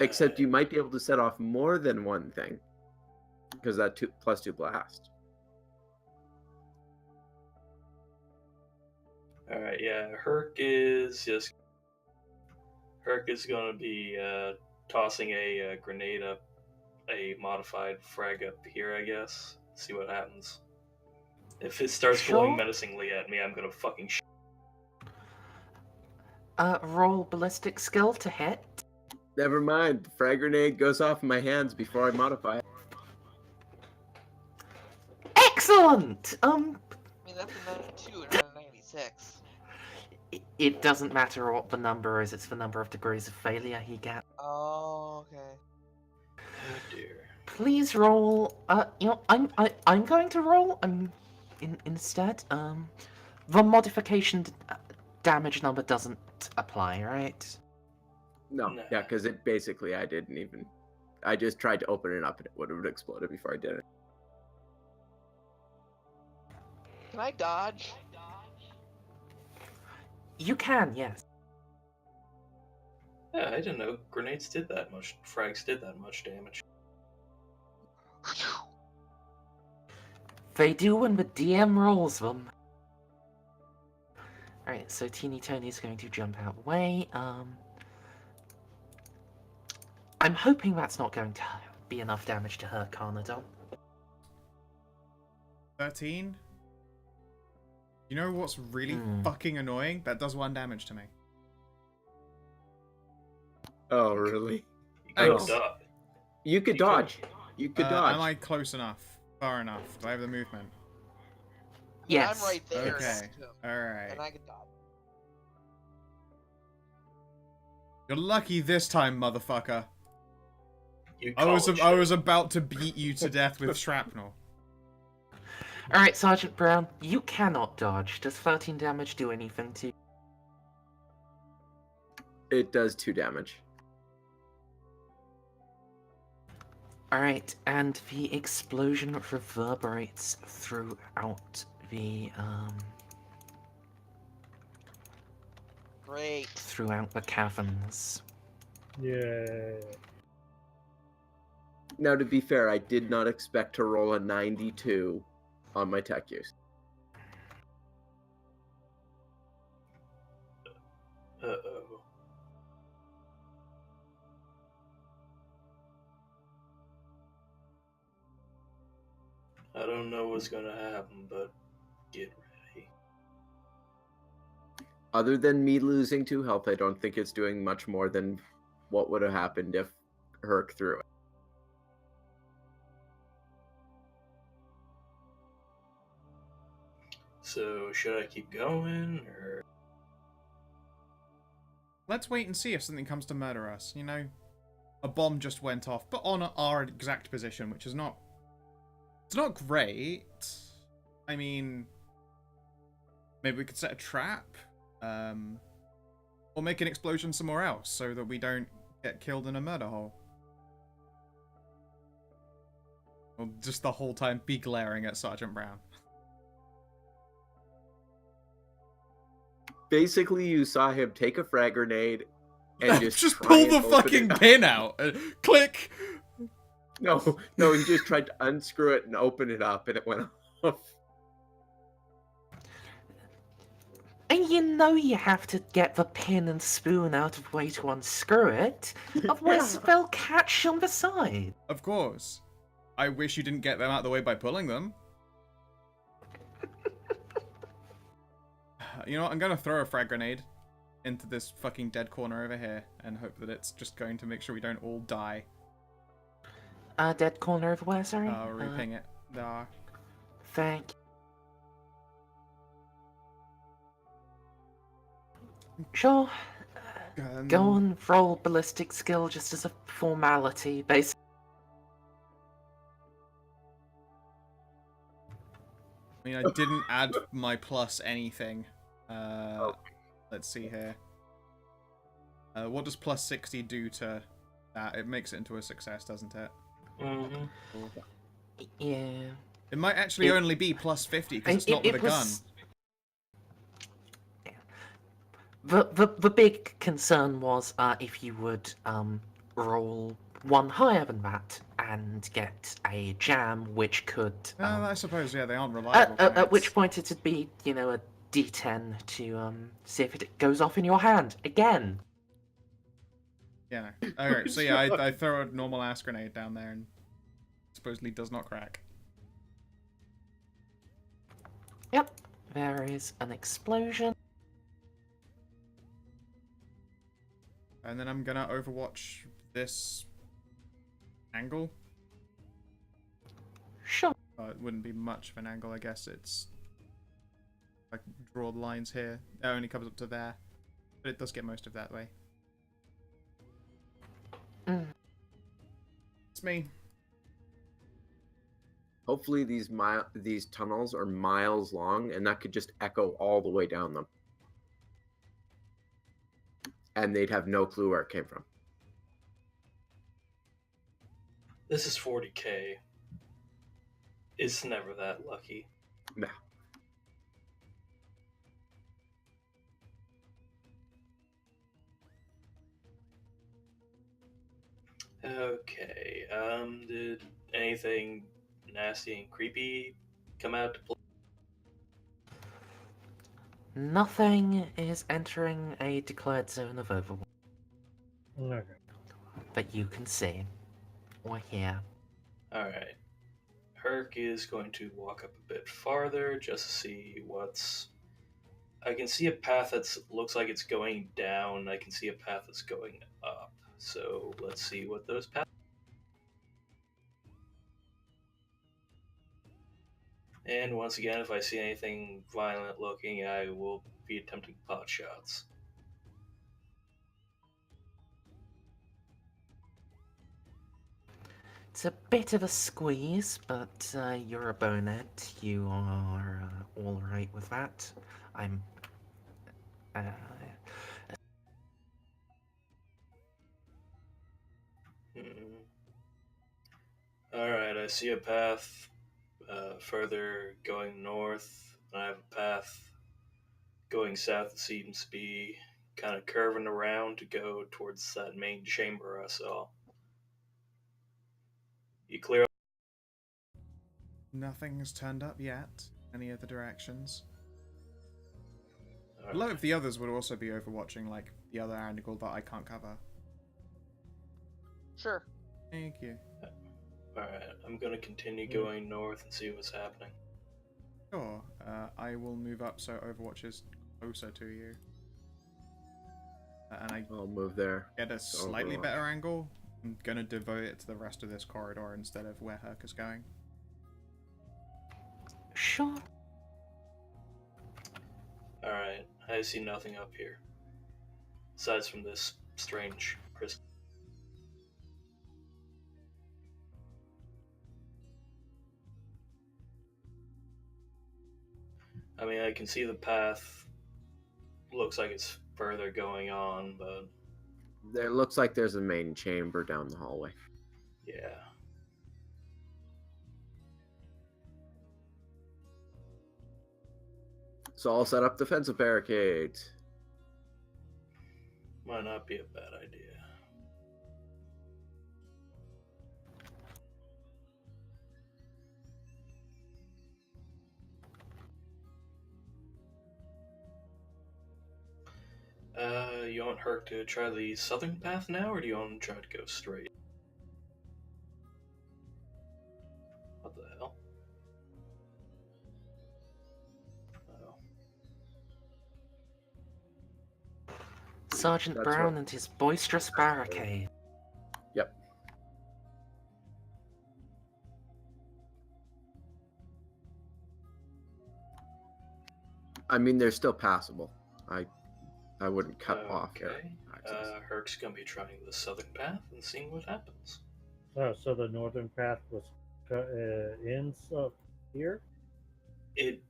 [SPEAKER 1] Except you might be able to set off more than one thing, because that +2 blast.
[SPEAKER 3] Alright, yeah, Herc is going to be tossing a grenade up, a modified frag up here, I guess. See what happens. If it starts glowing
[SPEAKER 4] Sure.
[SPEAKER 3] menacingly at me, I'm gonna fucking
[SPEAKER 4] Roll ballistic skill to hit.
[SPEAKER 1] Never mind. The frag grenade goes off in my hands before I modify it.
[SPEAKER 4] Excellent!
[SPEAKER 5] I mean, that's a 92 and not a 96.
[SPEAKER 4] It doesn't matter what the number is, it's the number of degrees of failure he gets.
[SPEAKER 5] Oh, okay.
[SPEAKER 3] Oh dear.
[SPEAKER 4] Please roll. I'm going to roll. Instead. The modification damage number doesn't apply, right?
[SPEAKER 1] No,
[SPEAKER 3] Nah.
[SPEAKER 1] yeah, because it basically I just tried to open it up and it would have exploded before I did it.
[SPEAKER 5] Can I dodge?
[SPEAKER 4] You can, yes.
[SPEAKER 3] Yeah, I didn't know grenades did that much. Frags did that much damage.
[SPEAKER 4] They do when the DM rolls them. Alright, so Teeny Tony's going to jump out the way. I'm hoping that's not going to be enough damage to hurt Carnadon.
[SPEAKER 2] 13? You know what's really fucking annoying? That does 1 damage to me.
[SPEAKER 1] Oh, really?
[SPEAKER 2] Thanks.
[SPEAKER 1] You could dodge. You could dodge.
[SPEAKER 2] Am I close enough? Far enough? Do I have the movement?
[SPEAKER 5] Yeah,
[SPEAKER 4] Yes.
[SPEAKER 5] I'm right there.
[SPEAKER 2] Okay.
[SPEAKER 5] next to him,
[SPEAKER 2] Alright.
[SPEAKER 5] And I can dodge.
[SPEAKER 2] You're lucky this time, motherfucker.
[SPEAKER 3] You
[SPEAKER 2] I
[SPEAKER 3] call
[SPEAKER 2] was
[SPEAKER 3] it
[SPEAKER 2] I
[SPEAKER 3] shit.
[SPEAKER 2] was about to beat you to death with shrapnel.
[SPEAKER 4] Alright, Sergeant Brown, you cannot dodge. Does 13 damage do anything to you?
[SPEAKER 1] It does 2 damage.
[SPEAKER 4] Alright, and the explosion reverberates throughout the
[SPEAKER 5] Great.
[SPEAKER 4] throughout the caverns.
[SPEAKER 6] Yeah.
[SPEAKER 1] Now, to be fair, I did not expect to roll a 92 on my tech use.
[SPEAKER 3] Uh-oh. I don't know what's gonna happen, but get ready.
[SPEAKER 1] Other than me losing 2 health, I don't think it's doing much more than what would have happened if Herc threw it.
[SPEAKER 3] So, should I keep going, or...
[SPEAKER 2] Let's wait and see if something comes to murder us, you know? A bomb just went off, but on our exact position, which is not... It's not great. I mean... Maybe we could set a trap? Or make an explosion somewhere else, so that we don't get killed in a murder hole. Or just the whole time be glaring at Sergeant Brown.
[SPEAKER 1] Basically, you saw him take a frag grenade and just try
[SPEAKER 2] pull
[SPEAKER 1] and
[SPEAKER 2] the
[SPEAKER 1] open
[SPEAKER 2] fucking
[SPEAKER 1] it.
[SPEAKER 2] pin out! Click!
[SPEAKER 1] No, he just tried to unscrew it and open it up, and it went off.
[SPEAKER 4] And you know you have to get the pin and spoon out of the way to unscrew it, otherwise they'll catch on the side.
[SPEAKER 2] Of course. I wish you didn't get them out of the way by pulling them. You know what? I'm gonna throw a frag grenade into this fucking dead corner over here and hope that it's just going to make sure we don't all die.
[SPEAKER 4] Dead corner of where, sorry?
[SPEAKER 2] Reping it.
[SPEAKER 4] Thank you. Sure. Go on, roll ballistic skill just as a formality, basically.
[SPEAKER 2] I mean, I didn't add my plus anything. Let's see here. What does plus 60 do to that? It makes it into a success, doesn't it?
[SPEAKER 3] Mm-hmm.
[SPEAKER 2] Cool.
[SPEAKER 4] Yeah.
[SPEAKER 2] It might actually
[SPEAKER 4] It-
[SPEAKER 2] only be plus 50 because it's not with a gun.
[SPEAKER 4] The big concern was if you would roll one higher than that and get a jam, which could
[SPEAKER 2] I suppose, yeah, they aren't reliable.
[SPEAKER 4] at which point it'd be, you know, a D10 to see if it goes off in your hand again.
[SPEAKER 2] Yeah. No. Alright, so yeah, I throw a normal ass grenade down there and supposedly does not crack.
[SPEAKER 4] Yep, there is an explosion.
[SPEAKER 2] And then I'm gonna overwatch this angle.
[SPEAKER 4] Sure.
[SPEAKER 2] It wouldn't be much of an angle, I guess. It's like draw the lines here. It only comes up to there, but it does get most of that way. It's me.
[SPEAKER 1] Hopefully, these tunnels are miles long, and that could just echo all the way down them, and they'd have no clue where it came from.
[SPEAKER 3] This is 40k. It's never that lucky.
[SPEAKER 1] No.
[SPEAKER 3] Okay, did anything nasty and creepy come out to play?
[SPEAKER 4] Nothing is entering a declared zone of overwatch
[SPEAKER 6] Okay.
[SPEAKER 4] that you can see or hear.
[SPEAKER 3] Alright. Herc is going to walk up a bit farther just to see what's... I can see a path that looks like it's going down. I can see a path that's going up. So let's see what those paths... And once again, if I see anything violent looking, I will be attempting pot shots.
[SPEAKER 4] It's a bit of a squeeze, but you're a bonehead. You are all right with that. I'm. Uh,
[SPEAKER 3] Alright, I see a path further going north, and I have a path going south that seems to be kind of curving around to go towards that main chamber I saw. You clear?
[SPEAKER 2] Nothing's turned up yet. Any other directions?
[SPEAKER 3] All
[SPEAKER 2] I'd love
[SPEAKER 3] right.
[SPEAKER 2] if the others would also be overwatching, like, the other angle that I can't cover.
[SPEAKER 5] Sure.
[SPEAKER 2] Thank you.
[SPEAKER 3] Alright, I'm gonna continue going north and see what's happening.
[SPEAKER 2] Sure. I will move up so Overwatch is closer to you. And I
[SPEAKER 1] I'll move there.
[SPEAKER 2] get a
[SPEAKER 1] to
[SPEAKER 2] slightly
[SPEAKER 1] Overwatch.
[SPEAKER 2] better angle. I'm gonna devote it to the rest of this corridor instead of where Herc is going.
[SPEAKER 4] sure.
[SPEAKER 3] Alright, I see nothing up here. Aside from this strange crystal. I mean, I can see the path. Looks like it's further going on, but
[SPEAKER 1] There looks like there's a main chamber down the hallway.
[SPEAKER 3] yeah.
[SPEAKER 1] So I'll set up defensive barricades.
[SPEAKER 3] Might not be a bad idea. You want Herc to try the southern path now, or do you want to try to go straight? What the hell? Oh.
[SPEAKER 4] Sergeant
[SPEAKER 1] That's
[SPEAKER 4] Brown
[SPEAKER 1] what-
[SPEAKER 4] and his boisterous barricade.
[SPEAKER 1] Yep. I mean, they're still passable. I wouldn't cut off their
[SPEAKER 3] Okay.
[SPEAKER 1] access.
[SPEAKER 3] Herc's gonna be trying the southern path and seeing what happens.
[SPEAKER 6] Oh, so the northern path was ends up here.
[SPEAKER 3] It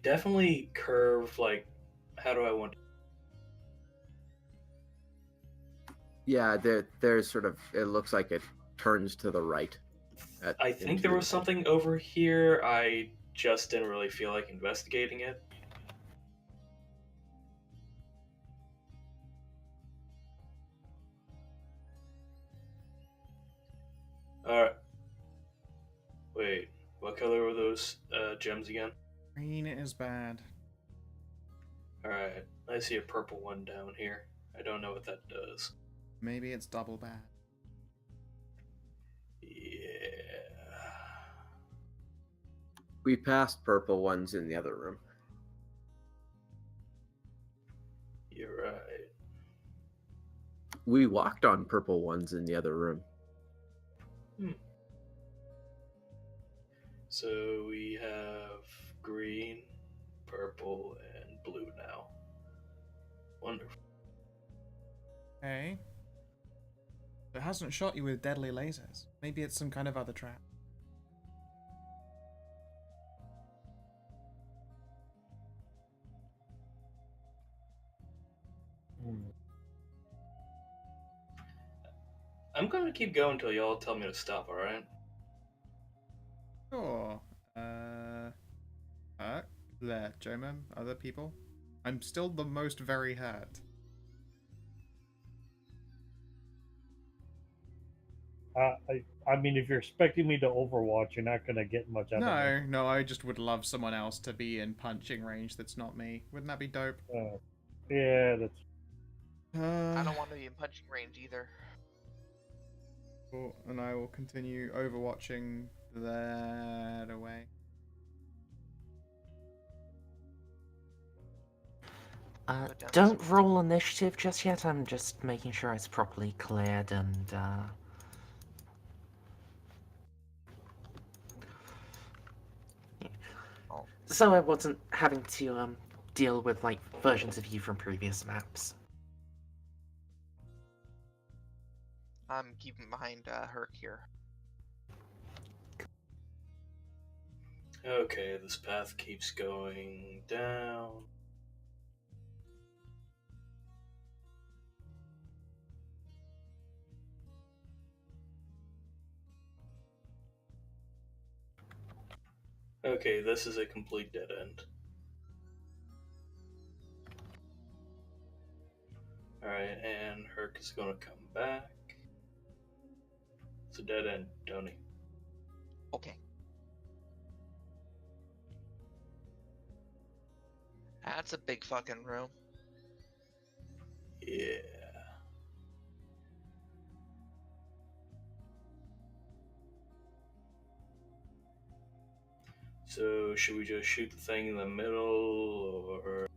[SPEAKER 3] definitely curved, like, how do I want to...
[SPEAKER 1] Yeah, there's sort of. It looks like it turns to the right.
[SPEAKER 3] I think there was something over here. I just didn't really feel like investigating it. Alright. Wait, what color were those gems again?
[SPEAKER 2] Green is bad.
[SPEAKER 3] Alright, I see a purple one down here. I don't know what that does.
[SPEAKER 2] Maybe it's double bad.
[SPEAKER 3] Yeah.
[SPEAKER 1] We passed purple ones in the other room.
[SPEAKER 3] You're right.
[SPEAKER 1] We walked on purple ones in the other room.
[SPEAKER 3] So we have green, purple, and blue now. Wonderful.
[SPEAKER 2] Okay. It hasn't shot you with deadly lasers. Maybe it's some kind of other trap.
[SPEAKER 3] I'm gonna keep going until y'all tell me to stop, alright?
[SPEAKER 2] Sure. There, Jomem, other people. I'm still the most very hurt.
[SPEAKER 6] I mean, if you're expecting me to Overwatch, you're not gonna get much out of me.
[SPEAKER 2] No, I just would love someone else to be in punching range that's not me. Wouldn't that be dope?
[SPEAKER 6] Yeah, that's.
[SPEAKER 5] I don't want to be in punching range either.
[SPEAKER 2] Cool, and I will continue overwatching that away.
[SPEAKER 4] Don't roll initiative just yet. I'm just making sure it's properly cleared and.
[SPEAKER 5] Oh.
[SPEAKER 4] So I wasn't having to deal with like versions of you from previous maps.
[SPEAKER 5] I'm keeping behind Herc here.
[SPEAKER 3] Okay, this path keeps going down. Okay, this is a complete dead end. Alright, and Herc is gonna come back. It's a dead end, Tony.
[SPEAKER 5] Okay. That's a big fucking room.
[SPEAKER 3] Yeah. So, should we just shoot the thing in the middle, or...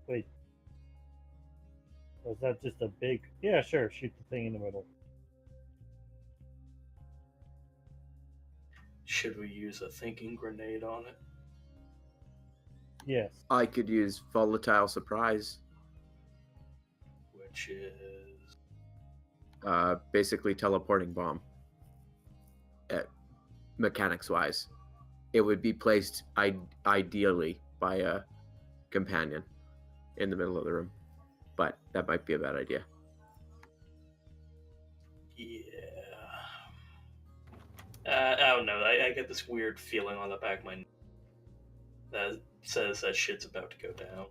[SPEAKER 6] Wait. Was that just a big... Yeah, sure, shoot the thing in the middle.
[SPEAKER 3] should we use a thinking grenade on it?
[SPEAKER 6] Yes.
[SPEAKER 1] I could use volatile surprise,
[SPEAKER 3] Which is...
[SPEAKER 1] basically teleporting bomb. Mechanics wise, it would be placed ideally by a companion in the middle of the room, but that might be a bad idea.
[SPEAKER 3] Yeah. I don't know. I get this weird feeling on the back of my neck that says that shit's about to go down.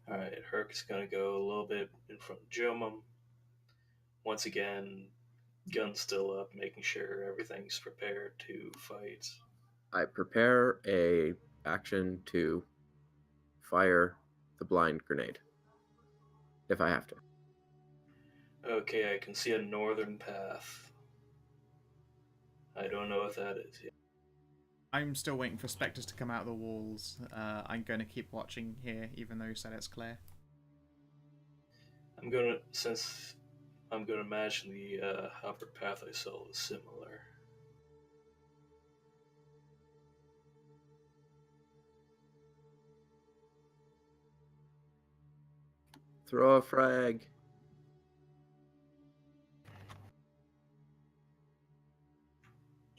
[SPEAKER 3] Alright, Herc's gonna go a little bit in front of Jomum. Once again, gun still up, making sure everything's prepared to fight.
[SPEAKER 1] I prepare a action to fire the blind grenade if I have to.
[SPEAKER 3] Okay, I can see a northern path. I don't know what that is yet.
[SPEAKER 2] I'm still waiting for specters to come out of the walls. I'm going to keep watching here, even though you said it's clear.
[SPEAKER 3] Since I'm gonna imagine the upper path I saw is similar.
[SPEAKER 1] Throw a frag.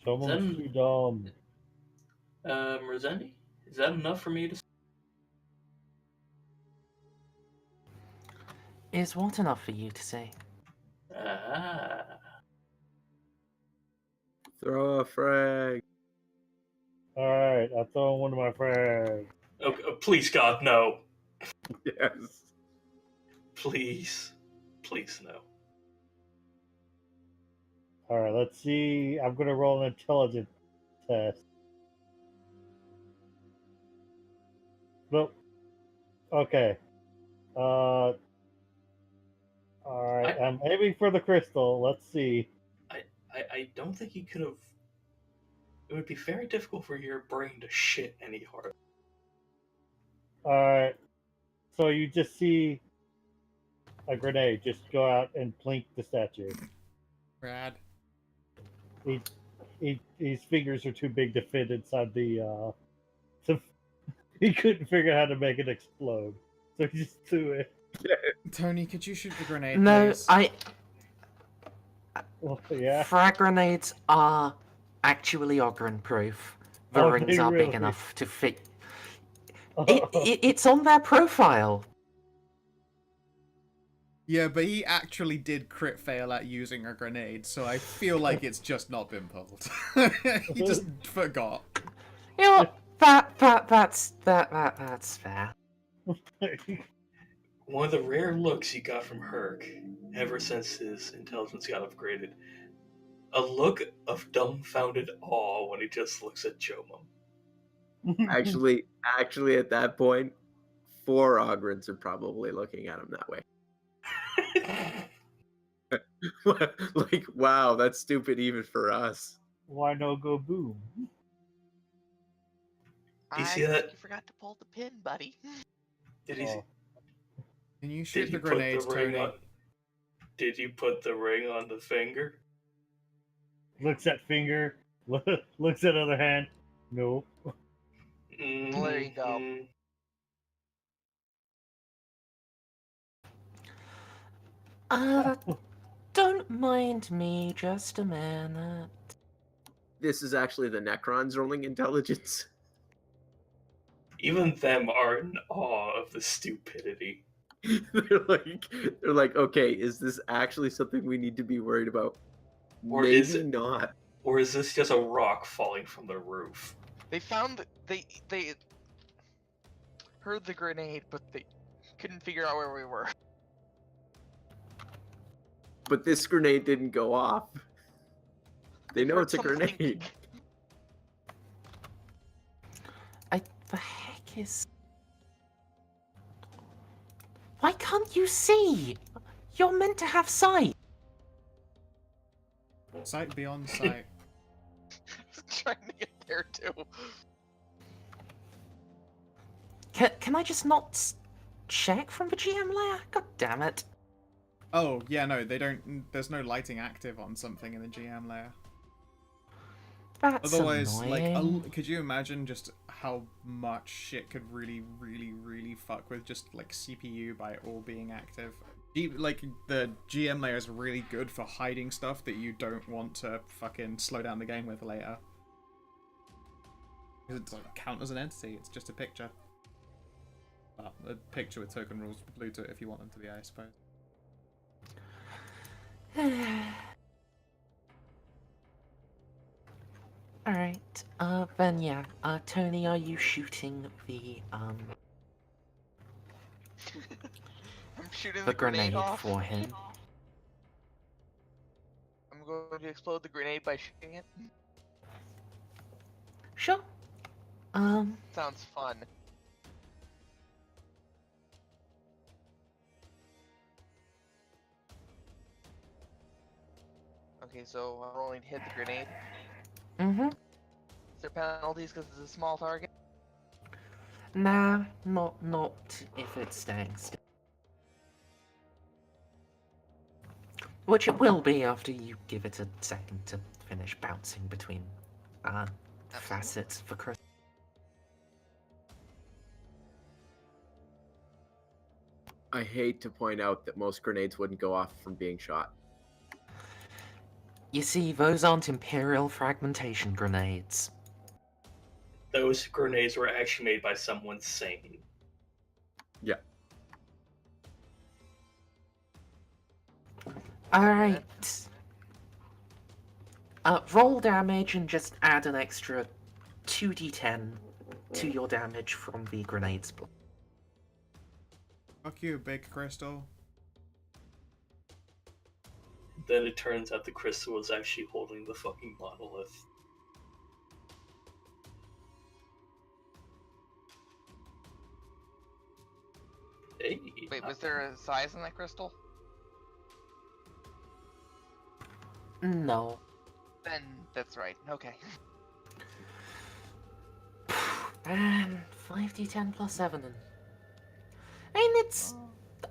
[SPEAKER 6] Someone's too dumb.
[SPEAKER 3] Merzendi? Is that enough for me to...
[SPEAKER 4] Is what enough for you to say?
[SPEAKER 3] Ah.
[SPEAKER 1] Throw a frag.
[SPEAKER 6] Alright, I'll throw one of my frags.
[SPEAKER 3] Okay, please, God, no.
[SPEAKER 1] Yes.
[SPEAKER 3] Please. Please, no.
[SPEAKER 6] Alright, let's see. I'm gonna roll an intelligence test. Nope. Okay. Alright, I'm aiming for the crystal. Let's see.
[SPEAKER 3] I don't think you could have... It would be very difficult for your brain to shit any harder.
[SPEAKER 6] Alright. So you just see a grenade just go out and plink the statue.
[SPEAKER 2] Brad.
[SPEAKER 6] His fingers are too big to fit inside the he couldn't figure out how to make it explode. So he just threw it.
[SPEAKER 2] Tony, could you shoot the grenade,
[SPEAKER 4] No,
[SPEAKER 2] please?
[SPEAKER 6] Well, yeah.
[SPEAKER 4] Frag grenades are actually Ogren proof. The
[SPEAKER 6] Oh,
[SPEAKER 4] rings
[SPEAKER 6] they
[SPEAKER 4] are
[SPEAKER 6] really?
[SPEAKER 4] big enough to fit. It's on their profile.
[SPEAKER 2] Yeah, but he actually did crit fail at using a grenade, so I feel like it's just not been pulled. He just forgot.
[SPEAKER 4] You know what? That's fair.
[SPEAKER 3] One of the rare looks he got from Herc, ever since his intelligence got upgraded. A look of dumbfounded awe when he just looks at Jomum.
[SPEAKER 1] Actually, at that point, 4 Ogrins are probably looking at him that way. Like, wow, that's stupid even for us.
[SPEAKER 6] Why no go boom?
[SPEAKER 3] You see
[SPEAKER 5] I
[SPEAKER 3] that?
[SPEAKER 5] think you forgot to pull the pin, buddy.
[SPEAKER 3] Did he?
[SPEAKER 6] Oh.
[SPEAKER 2] Can you
[SPEAKER 3] Did
[SPEAKER 2] shoot
[SPEAKER 3] you
[SPEAKER 2] the
[SPEAKER 3] put
[SPEAKER 2] grenade,
[SPEAKER 3] the ring
[SPEAKER 2] Tony?
[SPEAKER 3] on? Did you put the ring on the finger?
[SPEAKER 6] Looks at finger, looks at other hand. Nope.
[SPEAKER 5] Well, there you go.
[SPEAKER 3] Mhm.
[SPEAKER 4] Don't mind me just a minute.
[SPEAKER 1] This is actually the Necrons rolling intelligence.
[SPEAKER 3] Even them are in awe of the stupidity.
[SPEAKER 1] they're like, okay, is this actually something we need to be worried about?
[SPEAKER 3] Or is
[SPEAKER 1] Maybe
[SPEAKER 3] it,
[SPEAKER 1] not.
[SPEAKER 3] or is this just a rock falling from the roof?
[SPEAKER 5] They found they heard the grenade, but they couldn't figure out where we were.
[SPEAKER 1] But this grenade didn't go off. They
[SPEAKER 5] They've
[SPEAKER 1] know
[SPEAKER 5] heard
[SPEAKER 1] it's a
[SPEAKER 5] something.
[SPEAKER 1] grenade.
[SPEAKER 4] The heck is... Why can't you see? You're meant to have sight.
[SPEAKER 2] Sight beyond sight.
[SPEAKER 5] Trying to get there too.
[SPEAKER 4] Can I just not check from the GM layer? God damn it.
[SPEAKER 2] Oh, yeah, no, they don't. There's no lighting active on something in the GM layer.
[SPEAKER 4] That's
[SPEAKER 2] Otherwise,
[SPEAKER 4] annoying.
[SPEAKER 2] could you imagine just how much shit could really, really, really fuck with just like CPU by all being active? Like the GM layer is really good for hiding stuff that you don't want to fucking slow down the game with later. Because it doesn't count as an entity; it's just a picture. Well, a picture with token rules glued to it if you want them to be, I suppose.
[SPEAKER 4] Alright, then yeah. Tony, are you shooting the
[SPEAKER 5] I'm shooting
[SPEAKER 4] the
[SPEAKER 5] the grenade
[SPEAKER 4] grenade
[SPEAKER 5] off.
[SPEAKER 4] for him?
[SPEAKER 5] I'm going to explode the grenade by shooting it.
[SPEAKER 4] Sure.
[SPEAKER 5] Sounds fun. Okay, so I'm rolling to hit the grenade.
[SPEAKER 4] Mm-hmm.
[SPEAKER 5] Is there penalties because it's a small target?
[SPEAKER 4] Nah, not if it's staying still. Which it will be after you give it a second to finish bouncing between facets for Chris.
[SPEAKER 1] I hate to point out that most grenades wouldn't go off from being shot.
[SPEAKER 4] You see, those aren't Imperial fragmentation grenades.
[SPEAKER 3] Those grenades were actually made by someone sane.
[SPEAKER 1] Yeah.
[SPEAKER 4] Alright. Roll damage and just add an extra 2d10 to your damage from the grenades.
[SPEAKER 2] Fuck you, big crystal.
[SPEAKER 3] Then it turns out the crystal was actually holding the fucking monolith. Hey.
[SPEAKER 5] Wait, was there a size in that crystal?
[SPEAKER 4] No.
[SPEAKER 5] Then that's right. Okay.
[SPEAKER 4] And 5d10 plus 7. I mean, it's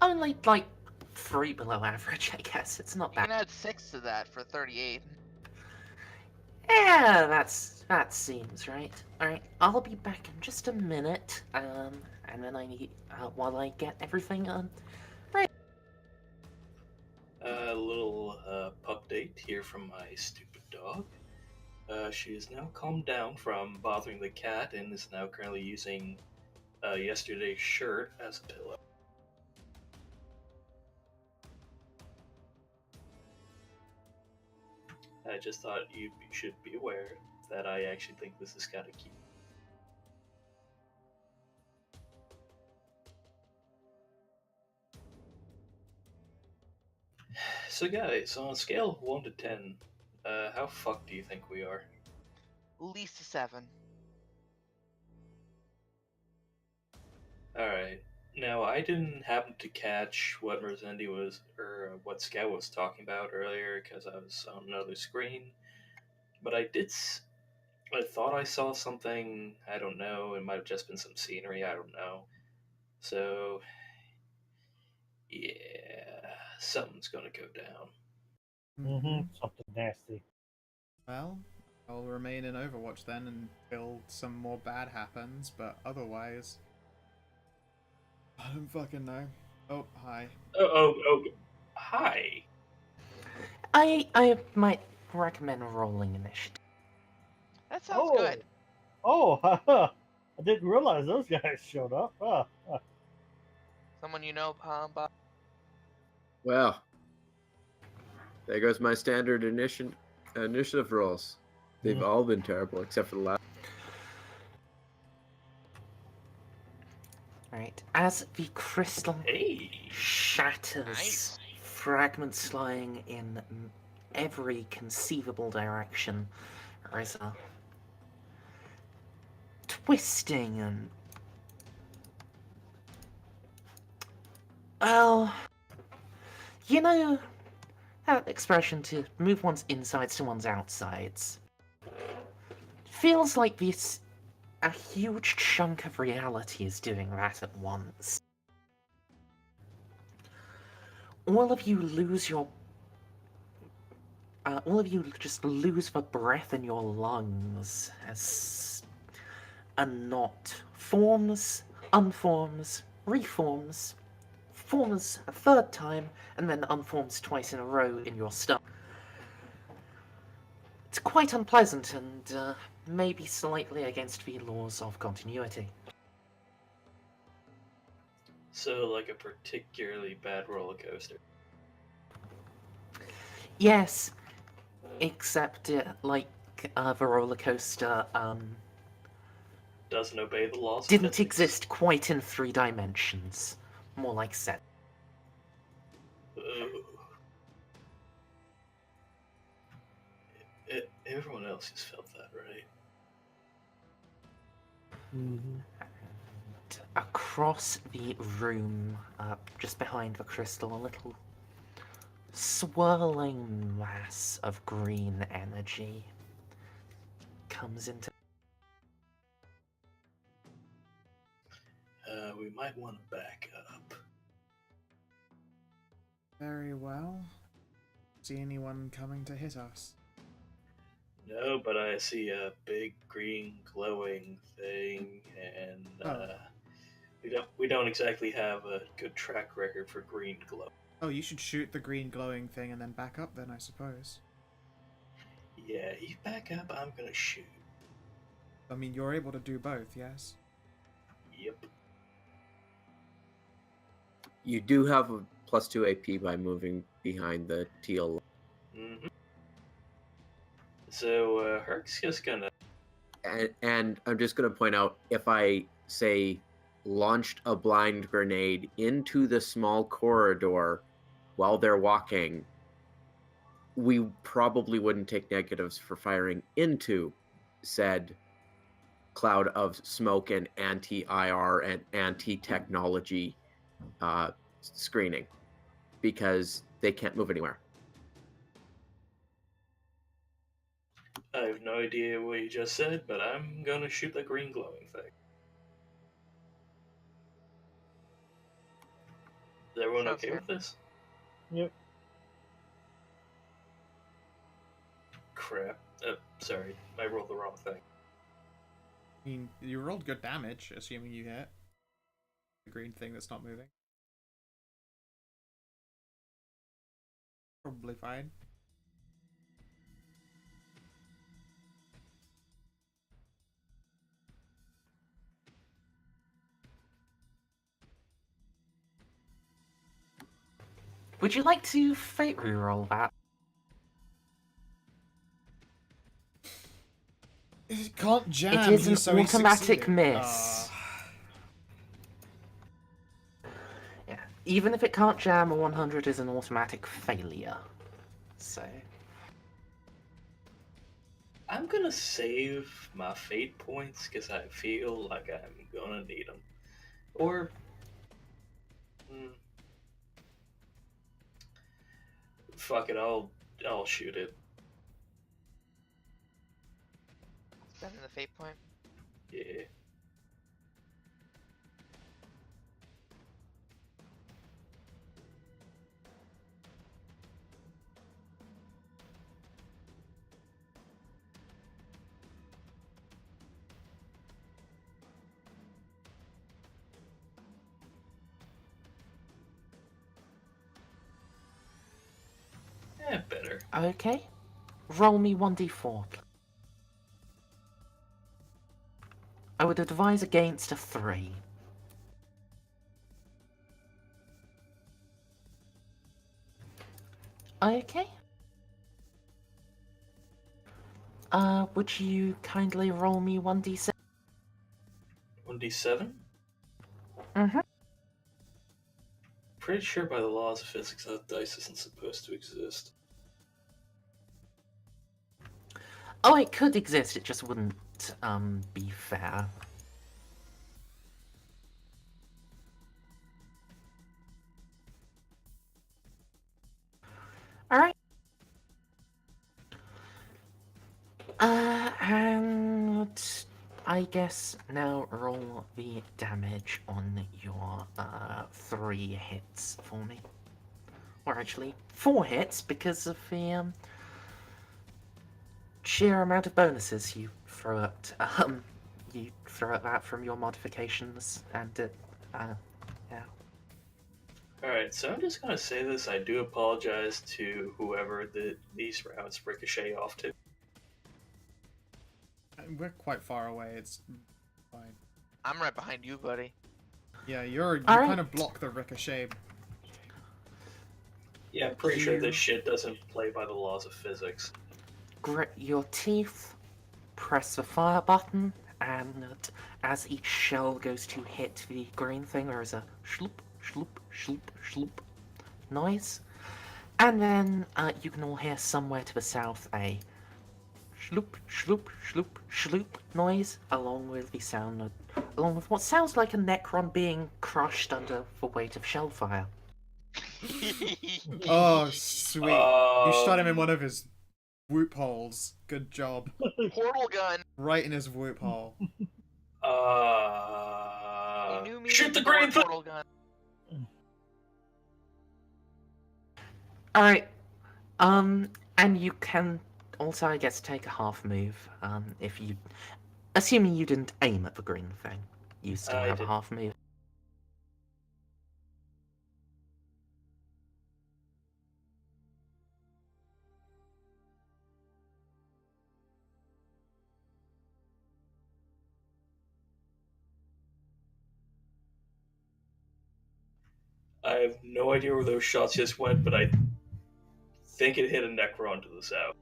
[SPEAKER 4] only like 3 below average, I guess. It's not
[SPEAKER 5] You
[SPEAKER 4] bad.
[SPEAKER 5] can add 6 to that for 38.
[SPEAKER 4] Yeah, that seems right. Alright, I'll be back in just a minute. And then I need while I get everything right.
[SPEAKER 3] A little pup date here from my stupid dog. She is now calmed down from bothering the cat and is now currently using yesterday's shirt as a pillow. I just thought you should be aware that I actually think this is kind of cute. So, guys, on a scale of 1 to 10, how fucked do you think we are?
[SPEAKER 5] Least a 7.
[SPEAKER 3] Alright. Now, I didn't happen to catch what Merzendi was, or what Scout was talking about earlier because I was on another screen. But I thought I saw something, I don't know, it might have just been some scenery, I don't know. So, yeah, something's gonna go down.
[SPEAKER 6] Mm-hmm. Something nasty.
[SPEAKER 2] Well, I'll remain in Overwatch then until some more bad happens, but otherwise, I don't fucking know. Oh, hi.
[SPEAKER 3] Oh, hi.
[SPEAKER 4] I might recommend rolling initiative.
[SPEAKER 5] That sounds good.
[SPEAKER 6] Oh, I didn't realize those guys showed up.
[SPEAKER 5] Someone you know, Bob?
[SPEAKER 1] Well, there goes my standard initiative rolls. They've all been terrible except for the last.
[SPEAKER 4] Right, as the crystal
[SPEAKER 3] Hey.
[SPEAKER 4] shatters,
[SPEAKER 5] Nice.
[SPEAKER 4] fragments flying in every conceivable direction, there is a twisting and, well, you know that expression to move one's insides to one's outsides. Feels like this a huge chunk of reality is doing that at once. All of you lose your all of you just lose the breath in your lungs as a knot forms, unforms, reforms, forms a third time, and then unforms twice in a row in your stomach. It's quite unpleasant and maybe slightly against the laws of continuity.
[SPEAKER 3] So, like a particularly bad roller coaster.
[SPEAKER 4] Yes, except like the roller coaster
[SPEAKER 3] Doesn't obey the laws of
[SPEAKER 4] didn't
[SPEAKER 3] physics.
[SPEAKER 4] exist quite in 3 dimensions. More like 7.
[SPEAKER 3] Ugh. Everyone else has felt that, right?
[SPEAKER 6] Mm-hmm.
[SPEAKER 4] And across the room, just behind the crystal, a little swirling mass of green energy comes into.
[SPEAKER 3] We might want to back up.
[SPEAKER 2] Very well. See anyone coming to hit us?
[SPEAKER 3] No, but I see a big green glowing thing, and we don't exactly have a good track record for green glow.
[SPEAKER 2] Oh, you should shoot the green glowing thing and then back up then, I suppose.
[SPEAKER 3] Yeah, you back up, I'm gonna shoot.
[SPEAKER 2] I mean, you're able to do both, yes?
[SPEAKER 3] Yep.
[SPEAKER 1] You do have a +2 AP by moving behind the teal.
[SPEAKER 3] Mm-hmm. So Herc's just gonna.
[SPEAKER 1] And I'm just going to point out, if I say launched a blind grenade into the small corridor while they're walking, we probably wouldn't take negatives for firing into said cloud of smoke and anti-IR and anti-technology screening, because they can't move anywhere.
[SPEAKER 3] I have no idea what you just said, but I'm gonna shoot the green glowing thing. Is everyone
[SPEAKER 5] Sounds
[SPEAKER 3] okay
[SPEAKER 5] fair.
[SPEAKER 3] with this?
[SPEAKER 6] Yep.
[SPEAKER 3] Crap. Sorry, I rolled the wrong thing.
[SPEAKER 2] I mean, you rolled good damage, assuming you hit the green thing that's not moving. Probably fine.
[SPEAKER 4] Would you like to fate reroll that?
[SPEAKER 2] It can't jam.
[SPEAKER 4] It is an
[SPEAKER 2] so he
[SPEAKER 4] automatic
[SPEAKER 2] succeeded.
[SPEAKER 4] miss. Yeah, even if it can't jam, a 100 is an automatic failure. So,
[SPEAKER 3] I'm gonna save my fate points because I feel like I'm gonna need them. Or, fuck it, I'll shoot it.
[SPEAKER 5] Spending the fate point.
[SPEAKER 3] Yeah. better.
[SPEAKER 4] Okay. Roll me 1d4. I would advise against a 3. Okay. Would you kindly roll me 1d6?
[SPEAKER 3] 1d7?
[SPEAKER 4] Mm-hmm.
[SPEAKER 3] Pretty sure by the laws of physics that dice isn't supposed to exist.
[SPEAKER 4] Oh, it could exist, it just wouldn't, be fair. Alright. And I guess now roll the damage on your 3 hits for me. Or actually, 4 hits because of the sheer amount of bonuses you throw at that from your modifications, and it yeah.
[SPEAKER 3] Alright, so I'm just gonna say this. I do apologize to whoever these rounds ricochet off to.
[SPEAKER 2] We're quite far away. It's fine.
[SPEAKER 5] I'm right behind you, buddy.
[SPEAKER 2] Yeah, you kind
[SPEAKER 4] Alright.
[SPEAKER 2] of block the ricochet.
[SPEAKER 3] Yeah, I'm pretty sure this shit doesn't play by the laws of physics.
[SPEAKER 4] Grit your teeth, press the fire button, and as each shell goes to hit the green thing, there is a shloop, shloop, shloop, shloop noise. And then you can all hear somewhere to the south a shloop, shloop, shloop, shloop noise, along with what sounds like a Necron being crushed under the weight of shellfire.
[SPEAKER 2] Oh, sweet. You shot him in one of his whoop holes. Good job.
[SPEAKER 5] Portal gun.
[SPEAKER 2] Right in his whoop hole.
[SPEAKER 5] You knew me
[SPEAKER 3] Shoot the
[SPEAKER 5] before
[SPEAKER 3] green thing!
[SPEAKER 5] portal gun.
[SPEAKER 4] Alright. And you can also, I guess, take a half move, if you... Assuming you didn't aim at the green thing. You still
[SPEAKER 3] I
[SPEAKER 4] have a
[SPEAKER 3] did.
[SPEAKER 4] half move.
[SPEAKER 3] I have no idea where those shots just went, but I think it hit a Necron to the south.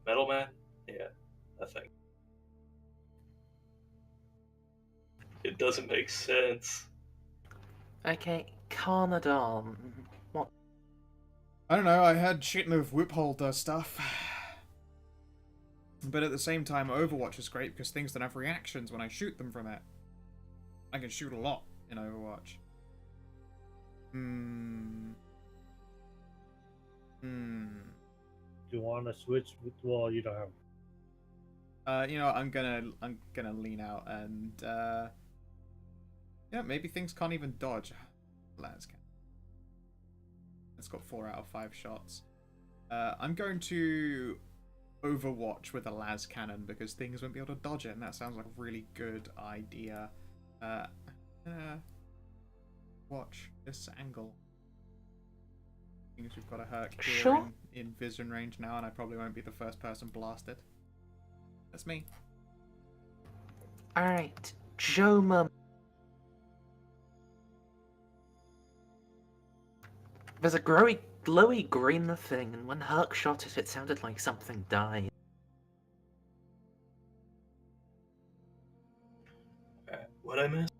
[SPEAKER 3] Metal Man? Yeah, I think. It doesn't make sense.
[SPEAKER 4] Okay, Carnadal. What?
[SPEAKER 2] I don't know, I had shooting with whoop hole does stuff. But at the same time, Overwatch is great because things don't have reactions when I shoot them from it. I can shoot a lot in Overwatch.
[SPEAKER 6] Do you want to switch? Well, you don't have.
[SPEAKER 2] You know, I'm gonna lean out and yeah, maybe things can't even dodge. Las can. It's got 4 out of 5 shots. I'm going to Overwatch with a las cannon because things won't be able to dodge it, and that sounds like a really good idea. Watch this angle. Because we've got a Herc here
[SPEAKER 4] Sure.
[SPEAKER 2] in vision range now, and I probably won't be the first person blasted. That's me.
[SPEAKER 4] Alright, Joma. There's a glowy green thing, and when Herc shot it, it sounded like something died.
[SPEAKER 3] What I missed?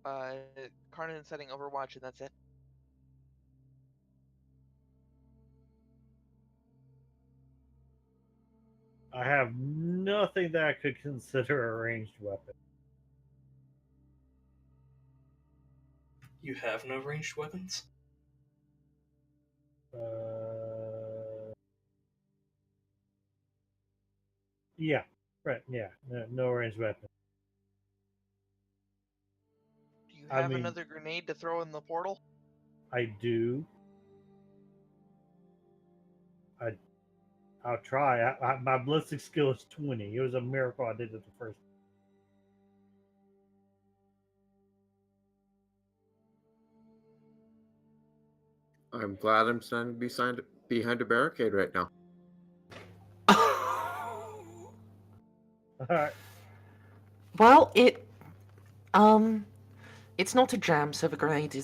[SPEAKER 5] Karnan setting Overwatch, and that's it.
[SPEAKER 6] I have nothing that I could consider a ranged weapon.
[SPEAKER 3] You have no ranged weapons?
[SPEAKER 6] Yeah, right. Yeah, no ranged weapon.
[SPEAKER 5] Do you have
[SPEAKER 6] I mean-
[SPEAKER 5] another grenade to throw in the portal?
[SPEAKER 6] I do. I'll try. My ballistic skill is 20. It was a miracle I did it the first.
[SPEAKER 1] I'm glad I'm standing behind a barricade right now.
[SPEAKER 6] Alright.
[SPEAKER 4] Well, it's not a jam, so the grenade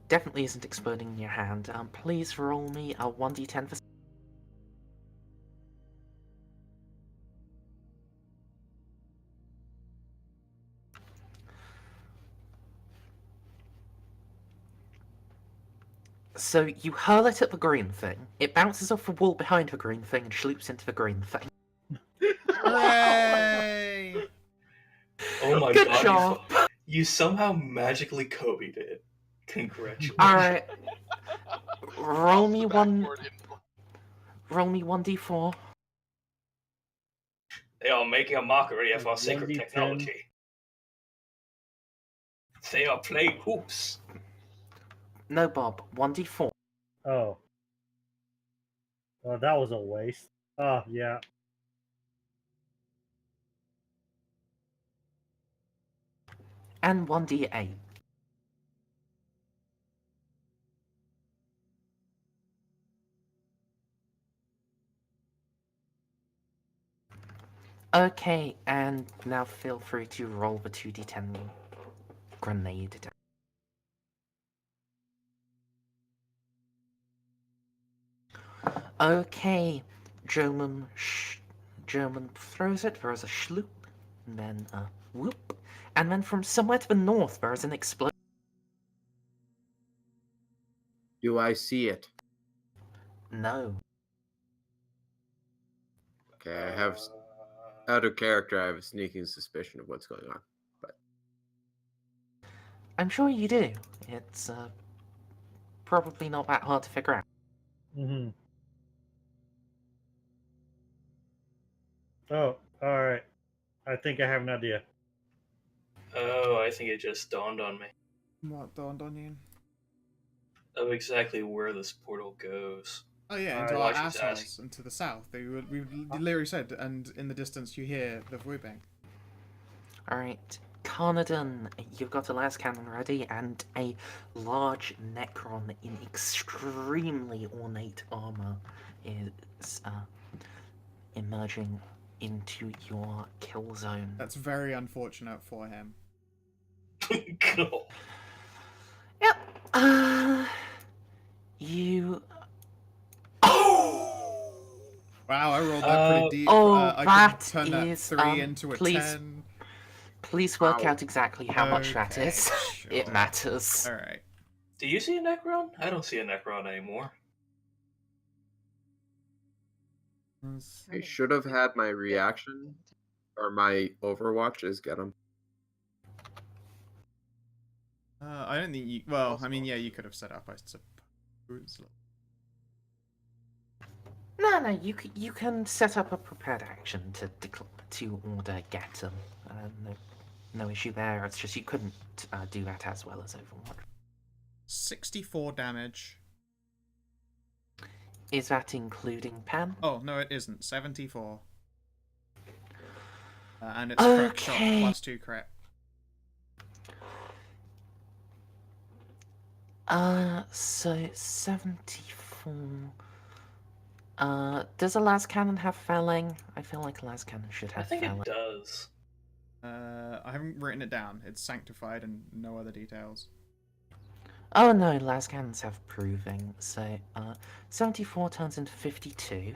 [SPEAKER 4] definitely isn't exploding in your hand. Please roll me a 1d10 for. So you hurl it at the green thing. It bounces off the wall behind the green thing and sloops into the green thing.
[SPEAKER 2] Hooray!
[SPEAKER 3] Oh my
[SPEAKER 4] Good
[SPEAKER 3] god,
[SPEAKER 4] job.
[SPEAKER 3] you somehow magically Kobe'd it. Congratulations.
[SPEAKER 4] Alright. Roll
[SPEAKER 5] Off
[SPEAKER 4] me
[SPEAKER 5] the
[SPEAKER 4] one.
[SPEAKER 5] backboard info.
[SPEAKER 4] Roll me 1d4.
[SPEAKER 3] They are making a mockery of our sacred
[SPEAKER 6] 1d10.
[SPEAKER 3] technology. They are playing hoops.
[SPEAKER 4] No, Bob. 1d4.
[SPEAKER 6] Oh. Oh, that was a waste. Oh, yeah.
[SPEAKER 4] And 1d8. Okay, and now feel free to roll the 2d10 grenade. Okay, German throws it, there is a schloop, and then a whoop, and then from somewhere to the north there is an explosion.
[SPEAKER 1] Do I see it?
[SPEAKER 4] No.
[SPEAKER 1] Okay, I have out of character. I have a sneaking suspicion of what's going on. But
[SPEAKER 4] I'm sure you do. It's probably not that hard to figure out.
[SPEAKER 6] Mm-hmm. Oh, alright. I think I have an idea.
[SPEAKER 3] Oh, I think it just dawned on me
[SPEAKER 2] What dawned on you?
[SPEAKER 3] of exactly where this portal goes.
[SPEAKER 2] Oh yeah,
[SPEAKER 6] Alright.
[SPEAKER 2] into
[SPEAKER 3] Why
[SPEAKER 2] our
[SPEAKER 3] she's
[SPEAKER 2] assholes
[SPEAKER 3] asking.
[SPEAKER 2] and to the south. We literally said, and in the distance you hear the whooping.
[SPEAKER 4] Alright, Carnarvon, you've got a las cannon ready and a large Necron in extremely ornate armor is emerging into your kill zone.
[SPEAKER 2] That's very unfortunate for him.
[SPEAKER 3] Cool.
[SPEAKER 4] Yep. You.
[SPEAKER 2] Wow, I rolled that pretty deep.
[SPEAKER 4] Oh,
[SPEAKER 2] I
[SPEAKER 4] that
[SPEAKER 2] could turn that
[SPEAKER 4] is,
[SPEAKER 2] 3 into a
[SPEAKER 4] please-
[SPEAKER 2] 10.
[SPEAKER 4] Please work
[SPEAKER 1] Wow.
[SPEAKER 4] out exactly how much that
[SPEAKER 2] Okay,
[SPEAKER 4] is.
[SPEAKER 2] sure.
[SPEAKER 4] It matters.
[SPEAKER 2] Alright.
[SPEAKER 3] Do you see a Necron? I don't see a Necron anymore.
[SPEAKER 1] I should have had my reaction or my Overwatch is get him.
[SPEAKER 2] I don't think you. Well, I mean, yeah, you could have set up, I suppose.
[SPEAKER 4] No, you can set up a prepared action to order get them. No issue there. It's just you couldn't do that as well as Overwatch.
[SPEAKER 2] 64 damage.
[SPEAKER 4] Is that including Pan?
[SPEAKER 2] Oh, no, it isn't. 74. And it's crack shot
[SPEAKER 4] Okay.
[SPEAKER 2] plus 2 crit.
[SPEAKER 4] So 74. Does a las cannon have felling? I feel like a las cannon should
[SPEAKER 3] I
[SPEAKER 4] have
[SPEAKER 3] think
[SPEAKER 4] felling.
[SPEAKER 3] it does.
[SPEAKER 2] I haven't written it down. It's sanctified and no other details.
[SPEAKER 4] Oh no, las cannons have proving. So 74 turns into 52,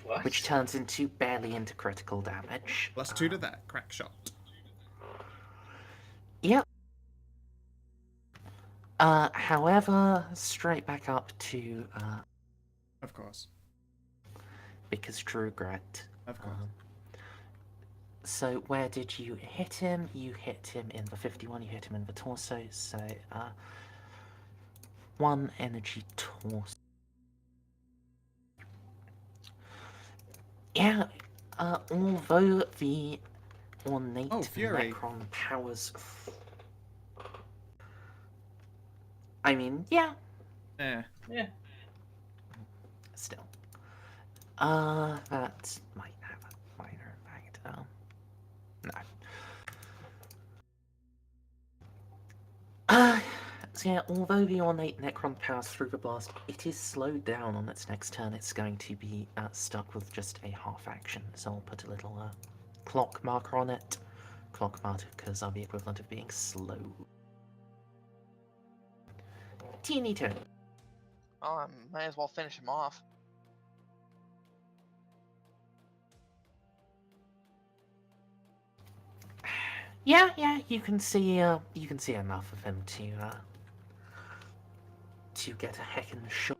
[SPEAKER 3] What?
[SPEAKER 4] which turns into barely into critical damage.
[SPEAKER 2] Plus 2 to that. Crack shot.
[SPEAKER 4] Yep. However, straight back up to
[SPEAKER 2] Of course.
[SPEAKER 4] because True Regret.
[SPEAKER 2] Of course.
[SPEAKER 4] So where did you hit him? You hit him in the 51, you hit him in the torso, so 1 energy torso. Yeah, although the ornate
[SPEAKER 2] Fury.
[SPEAKER 4] Necron powers... I mean, yeah,
[SPEAKER 2] Yeah.
[SPEAKER 3] Yeah.
[SPEAKER 4] still. That might have a minor impact. No. So yeah, although the ornate Necron powers through the blast, it is slowed down on its next turn. It's going to be stuck with just a half action. So I'll put a little clock marker on it. Clock markers are the equivalent of being slow. Teeny turn.
[SPEAKER 5] Oh, I might as well finish him off.
[SPEAKER 4] Yeah, you can see enough of him to get a heckin' shot.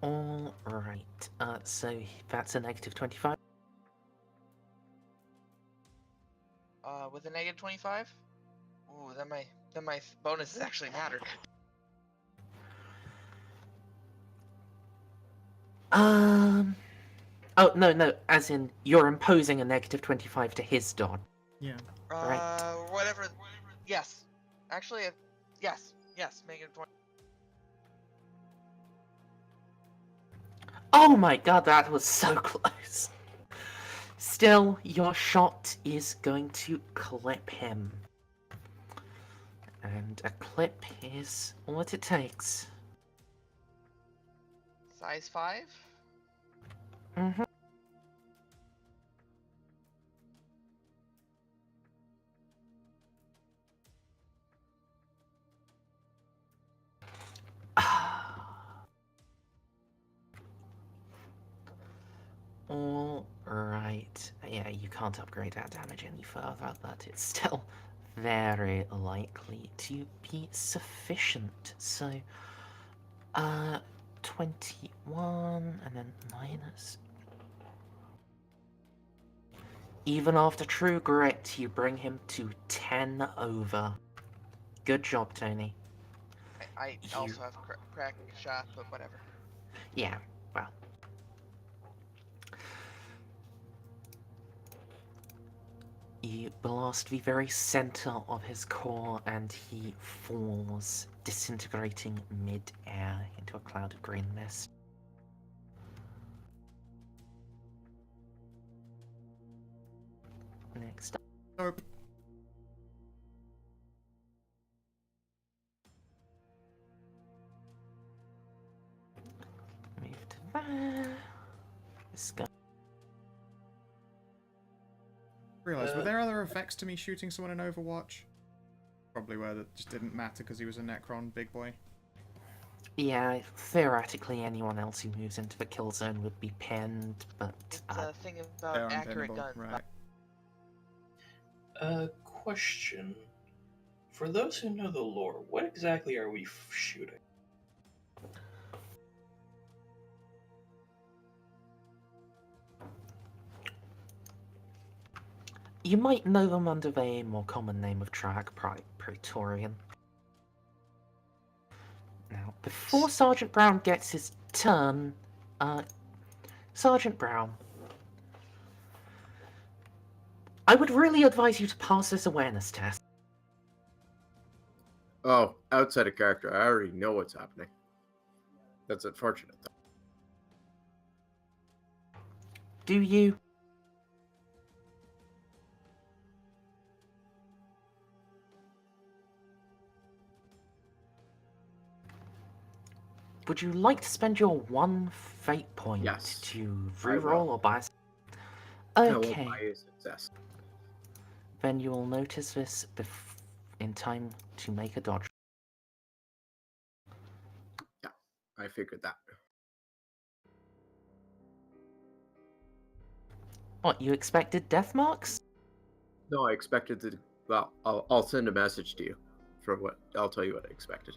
[SPEAKER 4] Alright, so that's a negative 25.
[SPEAKER 5] With a negative 25? Ooh, then my bonuses actually mattered.
[SPEAKER 4] Oh, no, as in, you're imposing a negative 25 to his dodge.
[SPEAKER 2] Yeah.
[SPEAKER 4] Right.
[SPEAKER 5] Whatever. Yes. Actually, yes, negative 20.
[SPEAKER 4] Oh my god, that was so close. Still, your shot is going to clip him. And a clip is what it takes.
[SPEAKER 5] Size 5?
[SPEAKER 4] Mm-hmm. Alright. Yeah, you can't upgrade that damage any further, but it's still very likely to be sufficient. So, 21, and then minus. Even after True Grit, you bring him to 10 over. Good job, Tony.
[SPEAKER 5] I also have crack shot, but whatever.
[SPEAKER 4] Yeah, well. You blast the very center of his core, and he falls, disintegrating mid-air into a cloud of green mist. Next up.
[SPEAKER 2] Nope.
[SPEAKER 4] Move to there. This guy.
[SPEAKER 2] Realised, were there other effects to me shooting someone in Overwatch? Probably were, that just didn't matter because he was a Necron big boy.
[SPEAKER 4] Yeah, theoretically anyone else who moves into the kill zone would be pinned, but...
[SPEAKER 5] It's a thing
[SPEAKER 2] They're
[SPEAKER 5] about accurate
[SPEAKER 2] unpinnable,
[SPEAKER 5] guns.
[SPEAKER 2] right.
[SPEAKER 3] Question. For those who know the lore, what exactly are we shooting?
[SPEAKER 4] You might know them under the more common name of Drag Praetorian. Now, before Sergeant Brown gets his turn, Sergeant Brown, I would really advise you to pass this awareness test.
[SPEAKER 1] Oh, outside of character, I already know what's happening. That's unfortunate, though.
[SPEAKER 4] Do you? Would you like to spend your one fate point
[SPEAKER 1] Yes,
[SPEAKER 4] to
[SPEAKER 1] I will.
[SPEAKER 4] reroll or buy?
[SPEAKER 1] I will
[SPEAKER 4] Okay,
[SPEAKER 1] buy a success.
[SPEAKER 4] then you will notice this in time to make a dodge.
[SPEAKER 1] Yeah, I figured that.
[SPEAKER 4] What, you expected death marks?
[SPEAKER 1] No, I expected to. Well, I'll send a message to you for what. I'll tell you what I expected.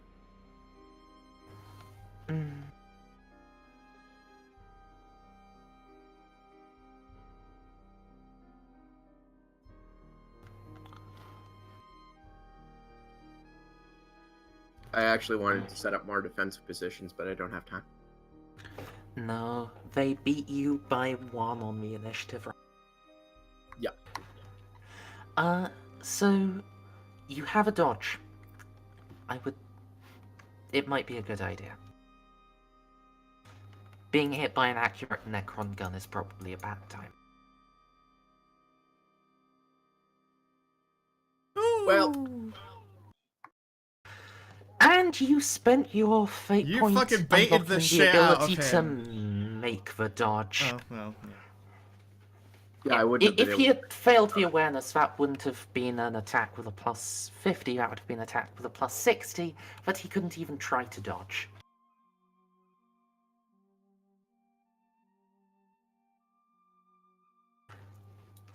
[SPEAKER 4] Mm.
[SPEAKER 1] I actually wanted to set up more defensive positions, but I don't have time.
[SPEAKER 4] No, they beat you by 1 on the initiative.
[SPEAKER 1] Yeah.
[SPEAKER 4] So you have a dodge. It might be a good idea. Being hit by an accurate Necron gun is probably a bad time.
[SPEAKER 1] Well,
[SPEAKER 4] And you spent your fate
[SPEAKER 2] You
[SPEAKER 4] point
[SPEAKER 2] fucking baited the
[SPEAKER 4] unlocking
[SPEAKER 2] shit out of
[SPEAKER 4] ability to
[SPEAKER 2] him.
[SPEAKER 4] make the dodge.
[SPEAKER 2] Oh, well, yeah.
[SPEAKER 1] yeah, I wouldn't have been
[SPEAKER 4] If
[SPEAKER 1] able
[SPEAKER 4] he
[SPEAKER 1] to.
[SPEAKER 4] had failed the awareness, that wouldn't have been an attack with a plus 50, that would have been an attack with a plus 60, but he couldn't even try to dodge.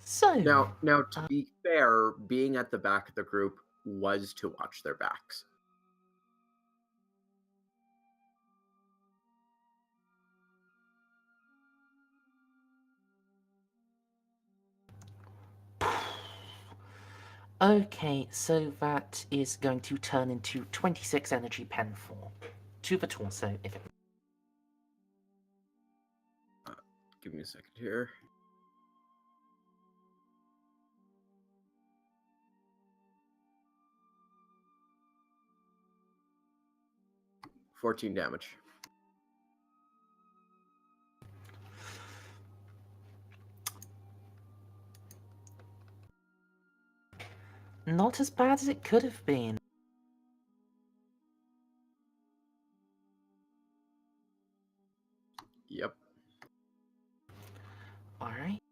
[SPEAKER 4] So...
[SPEAKER 1] Now, to be fair, being at the back of the group was to watch their backs.
[SPEAKER 4] Okay, so that is going to turn into 26 energy pen 4. To the torso, if it...
[SPEAKER 1] Give me a second here. $14 damage.
[SPEAKER 4] Not as bad as it could have been.
[SPEAKER 1] Yep.
[SPEAKER 4] Alright.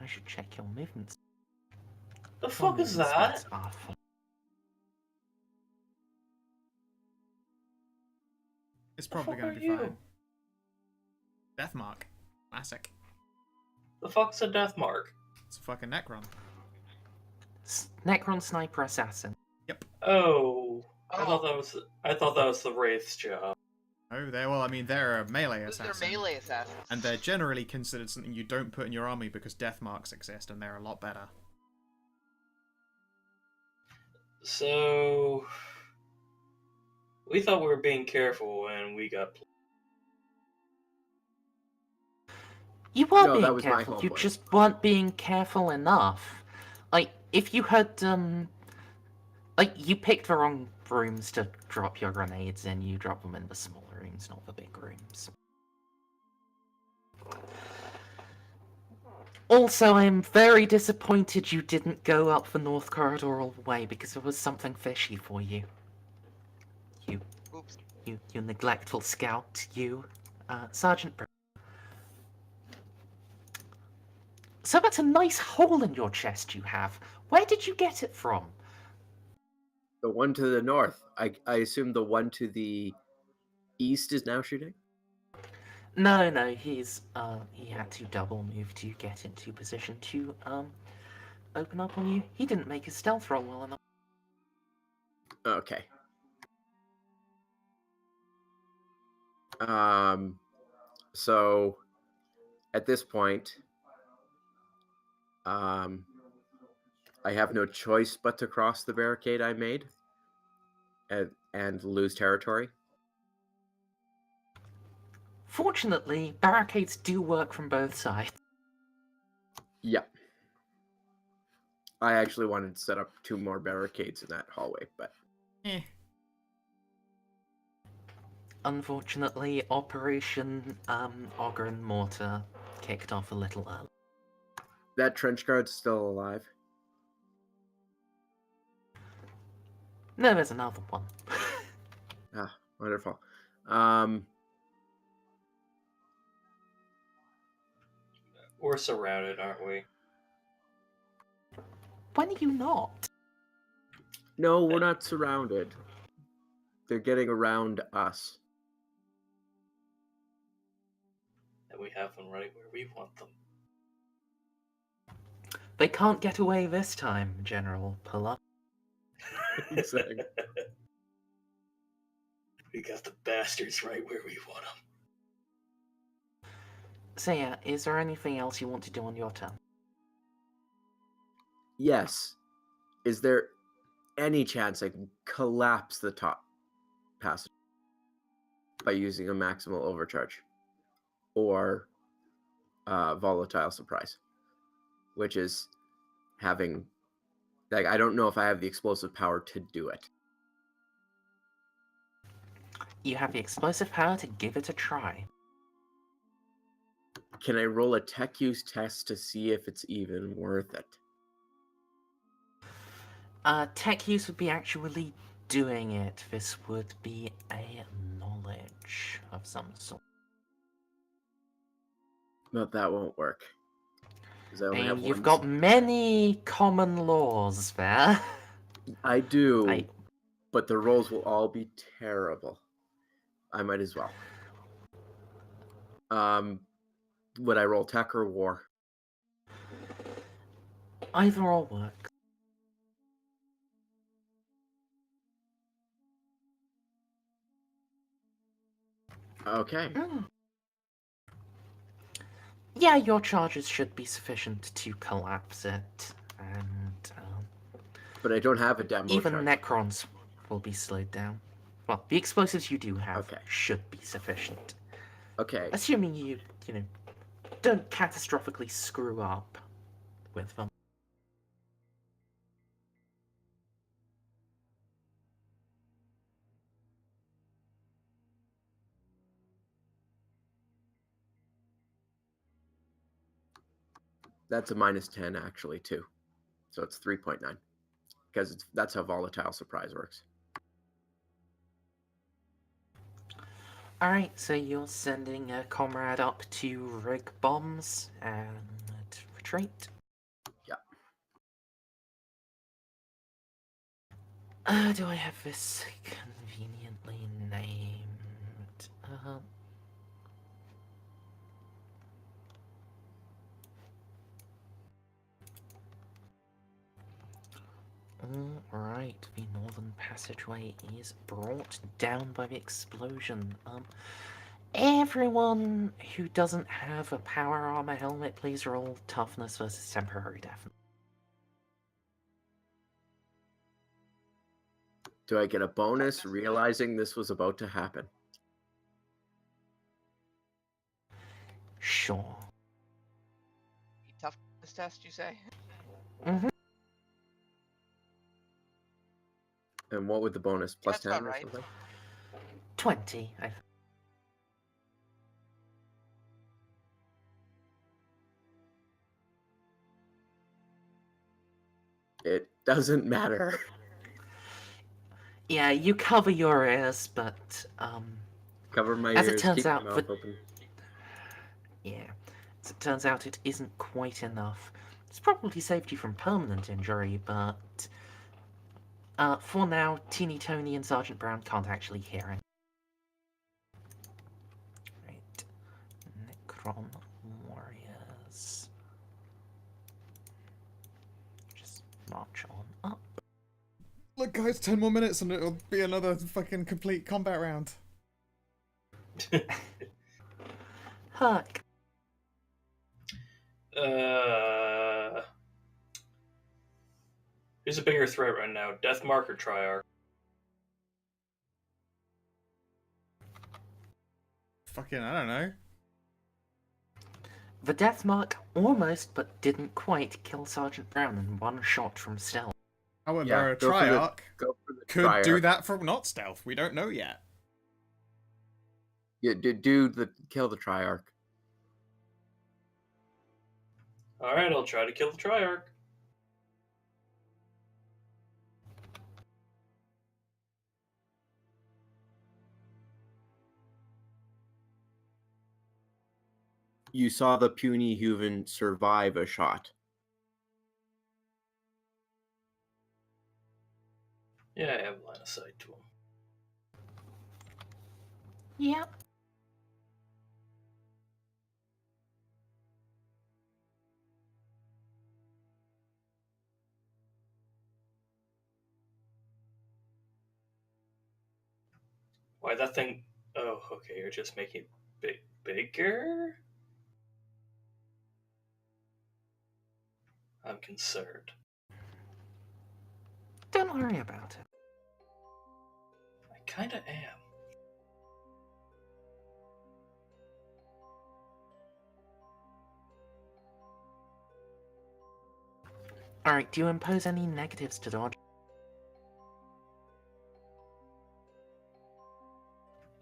[SPEAKER 4] I should check your movements.
[SPEAKER 3] The
[SPEAKER 4] Your
[SPEAKER 3] fuck is
[SPEAKER 4] movement
[SPEAKER 3] that?
[SPEAKER 4] speeds are full.
[SPEAKER 2] It's probably
[SPEAKER 3] fuck
[SPEAKER 2] going
[SPEAKER 3] are
[SPEAKER 2] to be
[SPEAKER 3] you?
[SPEAKER 2] fine. Death Mark. Classic.
[SPEAKER 3] The fuck's a death mark?
[SPEAKER 2] It's a fucking Necron.
[SPEAKER 4] Necron Sniper Assassin.
[SPEAKER 3] Oh, I
[SPEAKER 5] Oh.
[SPEAKER 3] thought that was the Wraith's job.
[SPEAKER 2] Oh, they're a melee
[SPEAKER 5] They're
[SPEAKER 2] assassin.
[SPEAKER 5] melee assassins.
[SPEAKER 2] And they're generally considered something you don't put in your army because death marks exist and they're a lot better.
[SPEAKER 3] So we thought we were being careful and we got.
[SPEAKER 4] You were
[SPEAKER 1] No, that
[SPEAKER 4] being
[SPEAKER 1] was my
[SPEAKER 4] careful,
[SPEAKER 1] whole
[SPEAKER 4] you
[SPEAKER 1] point.
[SPEAKER 4] just weren't being careful enough. Like, if you had, like, you picked the wrong rooms to drop your grenades in, you drop them in the small rooms, not the big rooms. Also, I'm very disappointed you didn't go up the North Corridor all the way, because there was something fishy for you.
[SPEAKER 5] Oops.
[SPEAKER 4] You neglectful scout, you. Sergeant Br- So that's a nice hole in your chest you have. Where did you get it from?
[SPEAKER 1] The one to the north. I assume the one to the east is now shooting?
[SPEAKER 4] No, he had to double move to get into position to, open up on you. He didn't make his stealth roll well enough.
[SPEAKER 1] Okay. So at this point, I have no choice but to cross the barricade I made and lose territory.
[SPEAKER 4] Fortunately, barricades do work from both sides.
[SPEAKER 1] Yep. I actually wanted to set up 2 more barricades in that hallway, but
[SPEAKER 4] Unfortunately, Operation Ogren Mortar kicked off a little early.
[SPEAKER 1] that trench guard's still alive.
[SPEAKER 4] No, there's another one.
[SPEAKER 1] Ah, wonderful.
[SPEAKER 3] We're surrounded, aren't we?
[SPEAKER 4] When are you not?
[SPEAKER 1] No, we're not surrounded. They're getting around us.
[SPEAKER 3] And we have them right where we want them.
[SPEAKER 4] They can't get away this time, General Puller.
[SPEAKER 1] Exactly.
[SPEAKER 3] We got the bastards right where we want them.
[SPEAKER 4] So yeah, is there anything else you want to do on your turn?
[SPEAKER 1] Yes. Is there any chance I can collapse the top passage by using a maximal overcharge or volatile surprise? which is having, like, I don't know if I have the explosive power to do it.
[SPEAKER 4] You have the explosive power to give it a try.
[SPEAKER 1] Can I roll a tech use test to see if it's even worth it?
[SPEAKER 4] Tech use would be actually doing it. This would be a knowledge of some sort.
[SPEAKER 1] But that won't work. 'Cause I only have
[SPEAKER 4] And you've
[SPEAKER 1] one
[SPEAKER 4] got many common laws there.
[SPEAKER 1] I do,
[SPEAKER 4] I
[SPEAKER 1] but the rolls will all be terrible. I might as well. Would I roll tech or war?
[SPEAKER 4] either or works.
[SPEAKER 1] Okay.
[SPEAKER 4] Yeah, your charges should be sufficient to collapse it, and
[SPEAKER 1] But I don't have a demo
[SPEAKER 4] even
[SPEAKER 1] charge.
[SPEAKER 4] Necrons will be slowed down. Well, the explosives you do have
[SPEAKER 1] Okay.
[SPEAKER 4] should be sufficient.
[SPEAKER 1] Okay.
[SPEAKER 4] Assuming you don't catastrophically screw up with them.
[SPEAKER 1] That's a -10 actually too. So it's 3.9. Because that's how volatile surprise works.
[SPEAKER 4] Alright, so you're sending a comrade up to rig bombs and retreat.
[SPEAKER 1] Yeah.
[SPEAKER 4] Do I have this conveniently named? Alright, the northern passageway is brought down by the explosion. Everyone who doesn't have a power armor helmet, please roll toughness versus temporary death.
[SPEAKER 1] Do I get a bonus realizing this was about to happen?
[SPEAKER 4] Sure.
[SPEAKER 5] Toughness test, you say?
[SPEAKER 4] Mm-hmm.
[SPEAKER 1] And what would the bonus? Plus
[SPEAKER 5] That's
[SPEAKER 1] 10
[SPEAKER 5] about
[SPEAKER 1] or
[SPEAKER 5] right.
[SPEAKER 1] something?
[SPEAKER 4] 20.
[SPEAKER 1] It doesn't matter.
[SPEAKER 4] Yeah, you cover your ears, but
[SPEAKER 1] Cover my
[SPEAKER 4] as it
[SPEAKER 1] ears,
[SPEAKER 4] turns
[SPEAKER 1] keep my
[SPEAKER 4] out,
[SPEAKER 1] mouth open.
[SPEAKER 4] yeah, as it turns out, it isn't quite enough. It's probably saved you from permanent injury, but for now, Teeny Tony and Sergeant Brown can't actually hear it. Right, Necron warriors. Just march on up.
[SPEAKER 2] Look, guys, 10 more minutes and it'll be another fucking complete combat round.
[SPEAKER 4] Huck.
[SPEAKER 3] Who's a bigger threat right now, Deathmark or Triarch?
[SPEAKER 2] Fucking, I don't know.
[SPEAKER 4] The death mark almost, but didn't quite kill Sergeant Brown in one shot from stealth.
[SPEAKER 2] However,
[SPEAKER 1] Yeah,
[SPEAKER 2] a
[SPEAKER 1] go for the-
[SPEAKER 2] Triarch
[SPEAKER 1] Go for the
[SPEAKER 2] could do
[SPEAKER 1] Triarch.
[SPEAKER 2] that from not stealth. We don't know yet.
[SPEAKER 1] Yeah, kill the Triarch.
[SPEAKER 3] Alright, I'll try to kill the Triarch.
[SPEAKER 1] You saw the puny Human survive a shot.
[SPEAKER 3] Yeah, I have line of sight to him.
[SPEAKER 4] Yep.
[SPEAKER 3] Why that thing? Oh, okay. You're just making it bigger. I'm concerned.
[SPEAKER 4] Don't worry about it.
[SPEAKER 3] I kinda am.
[SPEAKER 4] Alright, do you impose any negatives to dodge?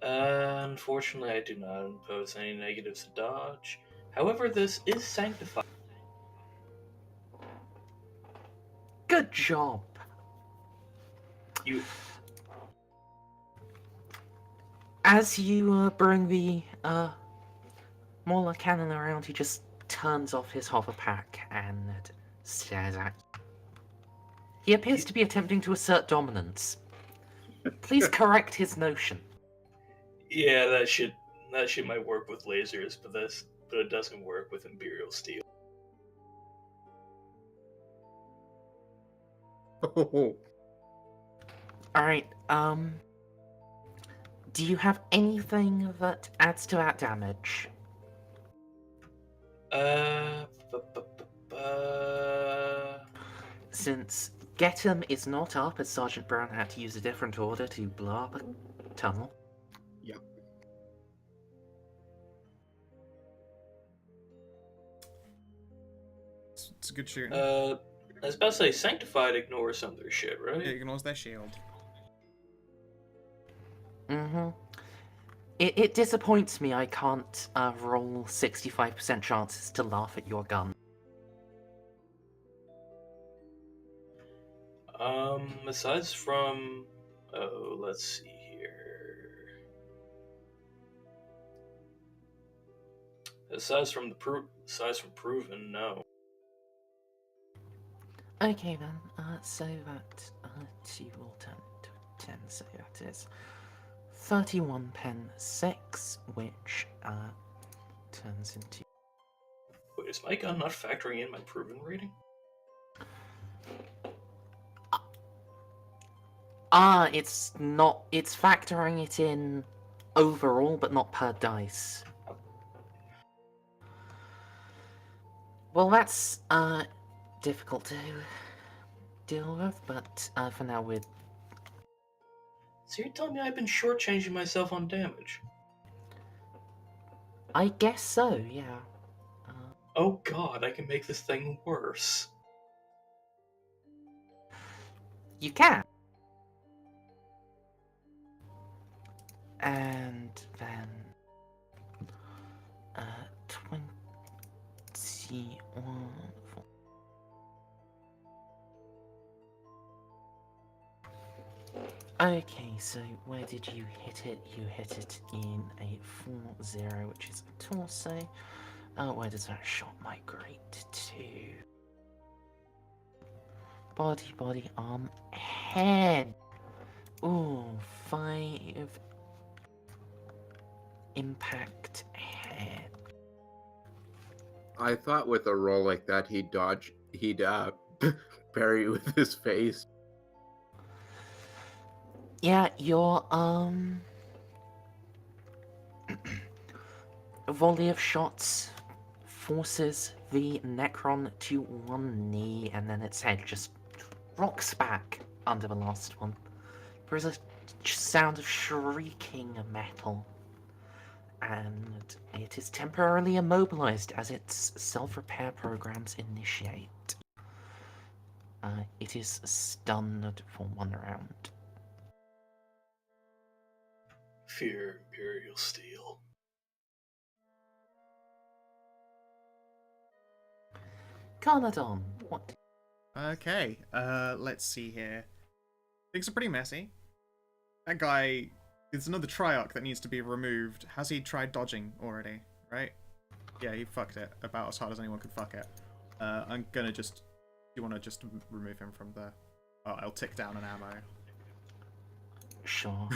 [SPEAKER 3] Unfortunately, I do not impose any negatives to dodge. However, this is sanctified.
[SPEAKER 4] Good job!
[SPEAKER 3] You
[SPEAKER 4] As you bring the Mauler cannon around, he just turns off his hover pack and stares at you. He appears to be attempting to assert dominance. Please correct his notion.
[SPEAKER 3] Yeah, that shit might work with lasers, but it doesn't work with Imperial steel.
[SPEAKER 1] Oh,
[SPEAKER 4] Alright, do you have anything that adds to that damage?
[SPEAKER 3] Uh, bu- bu- bu- bu-
[SPEAKER 4] Since Get 'em is not up, as Sergeant Brown had to use a different order to blow up a tunnel.
[SPEAKER 2] It's a good shooting.
[SPEAKER 3] I was about to say, Sanctified ignores some of their shit, right?
[SPEAKER 2] It ignores their shield.
[SPEAKER 4] Mm-hmm. It disappoints me I can't roll 65% chances to laugh at your gun.
[SPEAKER 3] Aside from, oh, let's see here. Aside from proven, no.
[SPEAKER 4] Okay then, so that 2 will turn into 10, so that is 31 pen 6, which turns into...
[SPEAKER 3] Wait, is my gun not factoring in my proven rating?
[SPEAKER 4] It's not, it's factoring it in overall, but not per dice. Well, that's, difficult to deal with, but, for now we're...
[SPEAKER 3] So you're telling me I've been shortchanging myself on damage?
[SPEAKER 4] I guess so, yeah.
[SPEAKER 3] Oh god, I can make this thing worse.
[SPEAKER 4] You can. And then 21. Okay, so where did you hit it? You hit it in a 4-0, which is a torso. Where does that shot migrate to? Body, arm, head. Ooh, 5 impact head.
[SPEAKER 1] I thought with a roll like that he'd parry with his face.
[SPEAKER 4] Yeah, your a volley of shots forces the Necron to one knee, and then its head just rocks back under the last one. There is a sound of shrieking metal, and it is temporarily immobilized as its self-repair programs initiate. It is stunned for 1 round.
[SPEAKER 3] Fear Imperial steel.
[SPEAKER 4] Carnadon, what?
[SPEAKER 2] Okay, let's see here. Things are pretty messy. That guy, it's another Triarch that needs to be removed. Has he tried dodging already? Right? Yeah, he fucked it about as hard as anyone could fuck it. I'm gonna just... You wanna just remove him from the... Oh, I'll tick down an ammo.
[SPEAKER 4] Sure.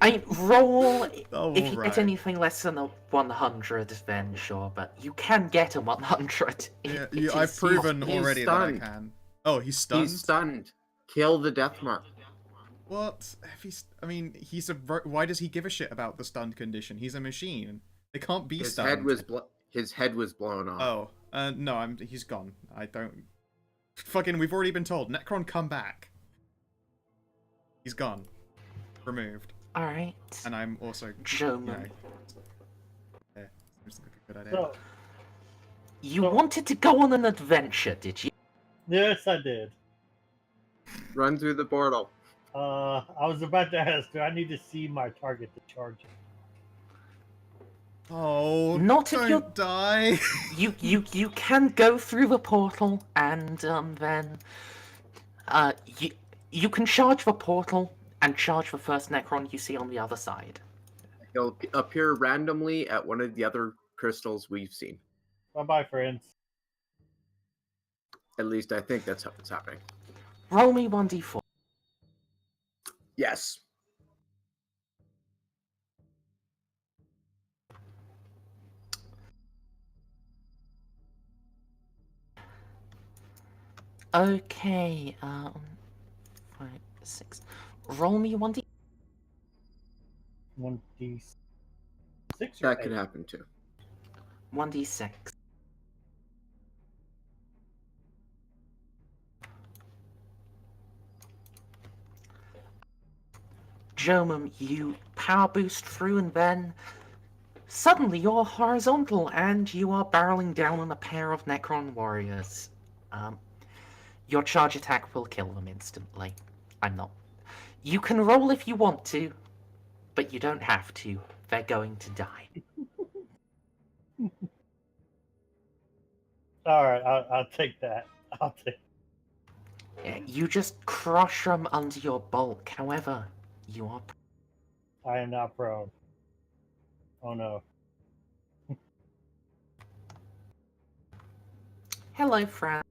[SPEAKER 4] I mean, roll.
[SPEAKER 2] Oh,
[SPEAKER 4] if you
[SPEAKER 2] right.
[SPEAKER 4] get anything less than a 100, then sure, but you can get a 100.
[SPEAKER 2] Yeah, I've proven
[SPEAKER 1] He's
[SPEAKER 2] already that I
[SPEAKER 1] stunned.
[SPEAKER 2] can. Oh, he's stunned?
[SPEAKER 1] He's stunned. Kill the death mark.
[SPEAKER 2] What? If he's... I mean, he's a... Why does he give a shit about the stunned condition? He's a machine. They can't be
[SPEAKER 1] His
[SPEAKER 2] stunned.
[SPEAKER 1] his head was blown off.
[SPEAKER 2] Oh, no, he's gone. I don't... Fucking, we've already been told. Necron, come back. He's gone. Removed.
[SPEAKER 4] Alright.
[SPEAKER 2] And I'm also...
[SPEAKER 4] Showman.
[SPEAKER 2] You know, yeah, seems like a good idea.
[SPEAKER 6] So,
[SPEAKER 4] You
[SPEAKER 6] So-
[SPEAKER 4] wanted to go on an adventure, did you?
[SPEAKER 6] Yes, I did.
[SPEAKER 1] Run through the portal.
[SPEAKER 6] I was about to ask, do I need to see my target to charge it?
[SPEAKER 2] Oh,
[SPEAKER 4] Not if
[SPEAKER 2] don't
[SPEAKER 4] you're-
[SPEAKER 2] die.
[SPEAKER 4] You can go through the portal and then you can charge the portal and charge the first Necron you see on the other side.
[SPEAKER 1] He'll appear randomly at one of the other crystals we've seen.
[SPEAKER 6] Bye-bye, friends.
[SPEAKER 1] At least I think that's how it's happening.
[SPEAKER 4] Roll me 1d4.
[SPEAKER 1] Yes.
[SPEAKER 4] Okay, 5, 6. Roll me 1d.
[SPEAKER 6] 1d6 or
[SPEAKER 1] That could
[SPEAKER 6] 8?
[SPEAKER 1] happen too.
[SPEAKER 4] 1d6. Jomum, you power boost through and then suddenly you're horizontal and you are barreling down on a pair of Necron warriors. Your charge attack will kill them instantly. I'm not. You can roll if you want to, but you don't have to. They're going to die.
[SPEAKER 6] Alright, I'll take that. I'll take.
[SPEAKER 4] Yeah, you just crush them under your bulk. However, you are.
[SPEAKER 6] I am not prone. Oh no.
[SPEAKER 4] Hello, Fran.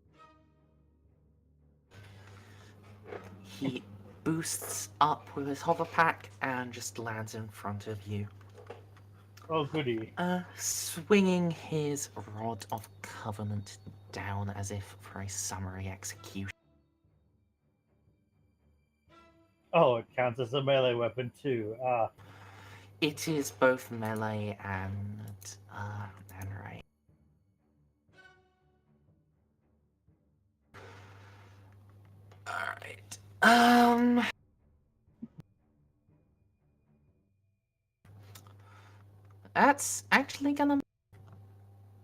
[SPEAKER 4] He boosts up with his hover pack and just lands in front of you.
[SPEAKER 6] Oh goody.
[SPEAKER 4] Swinging his Rod of Covenant down as if for a summary execution.
[SPEAKER 6] Oh, it counts as a melee weapon too.
[SPEAKER 4] It is both melee and range. Alright. That's actually gonna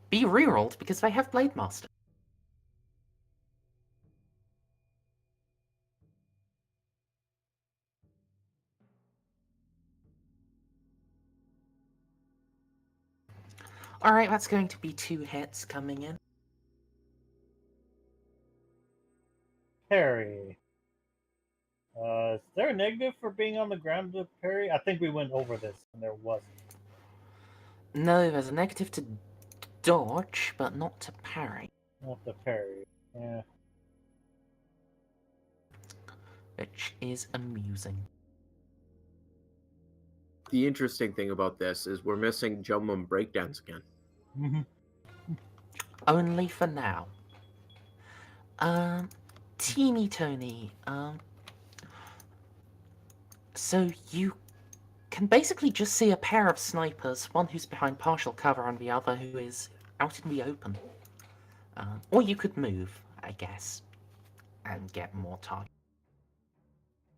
[SPEAKER 4] be rerolled because they have Blade Master. Alright, that's going to be 2 hits coming in.
[SPEAKER 6] Parry. Is there a negative for being on the ground to parry? I think we went over this and there wasn't.
[SPEAKER 4] No, there's a negative to dodge, but not to parry.
[SPEAKER 6] Not the parry. Yeah.
[SPEAKER 4] Which is amusing.
[SPEAKER 1] The interesting thing about this is we're missing Jomum breakdowns again.
[SPEAKER 4] Only for now. Teeny Tony, so you can basically just see a pair of snipers, one who's behind partial cover and the other who is out in the open. Or you could move, I guess, and get more target.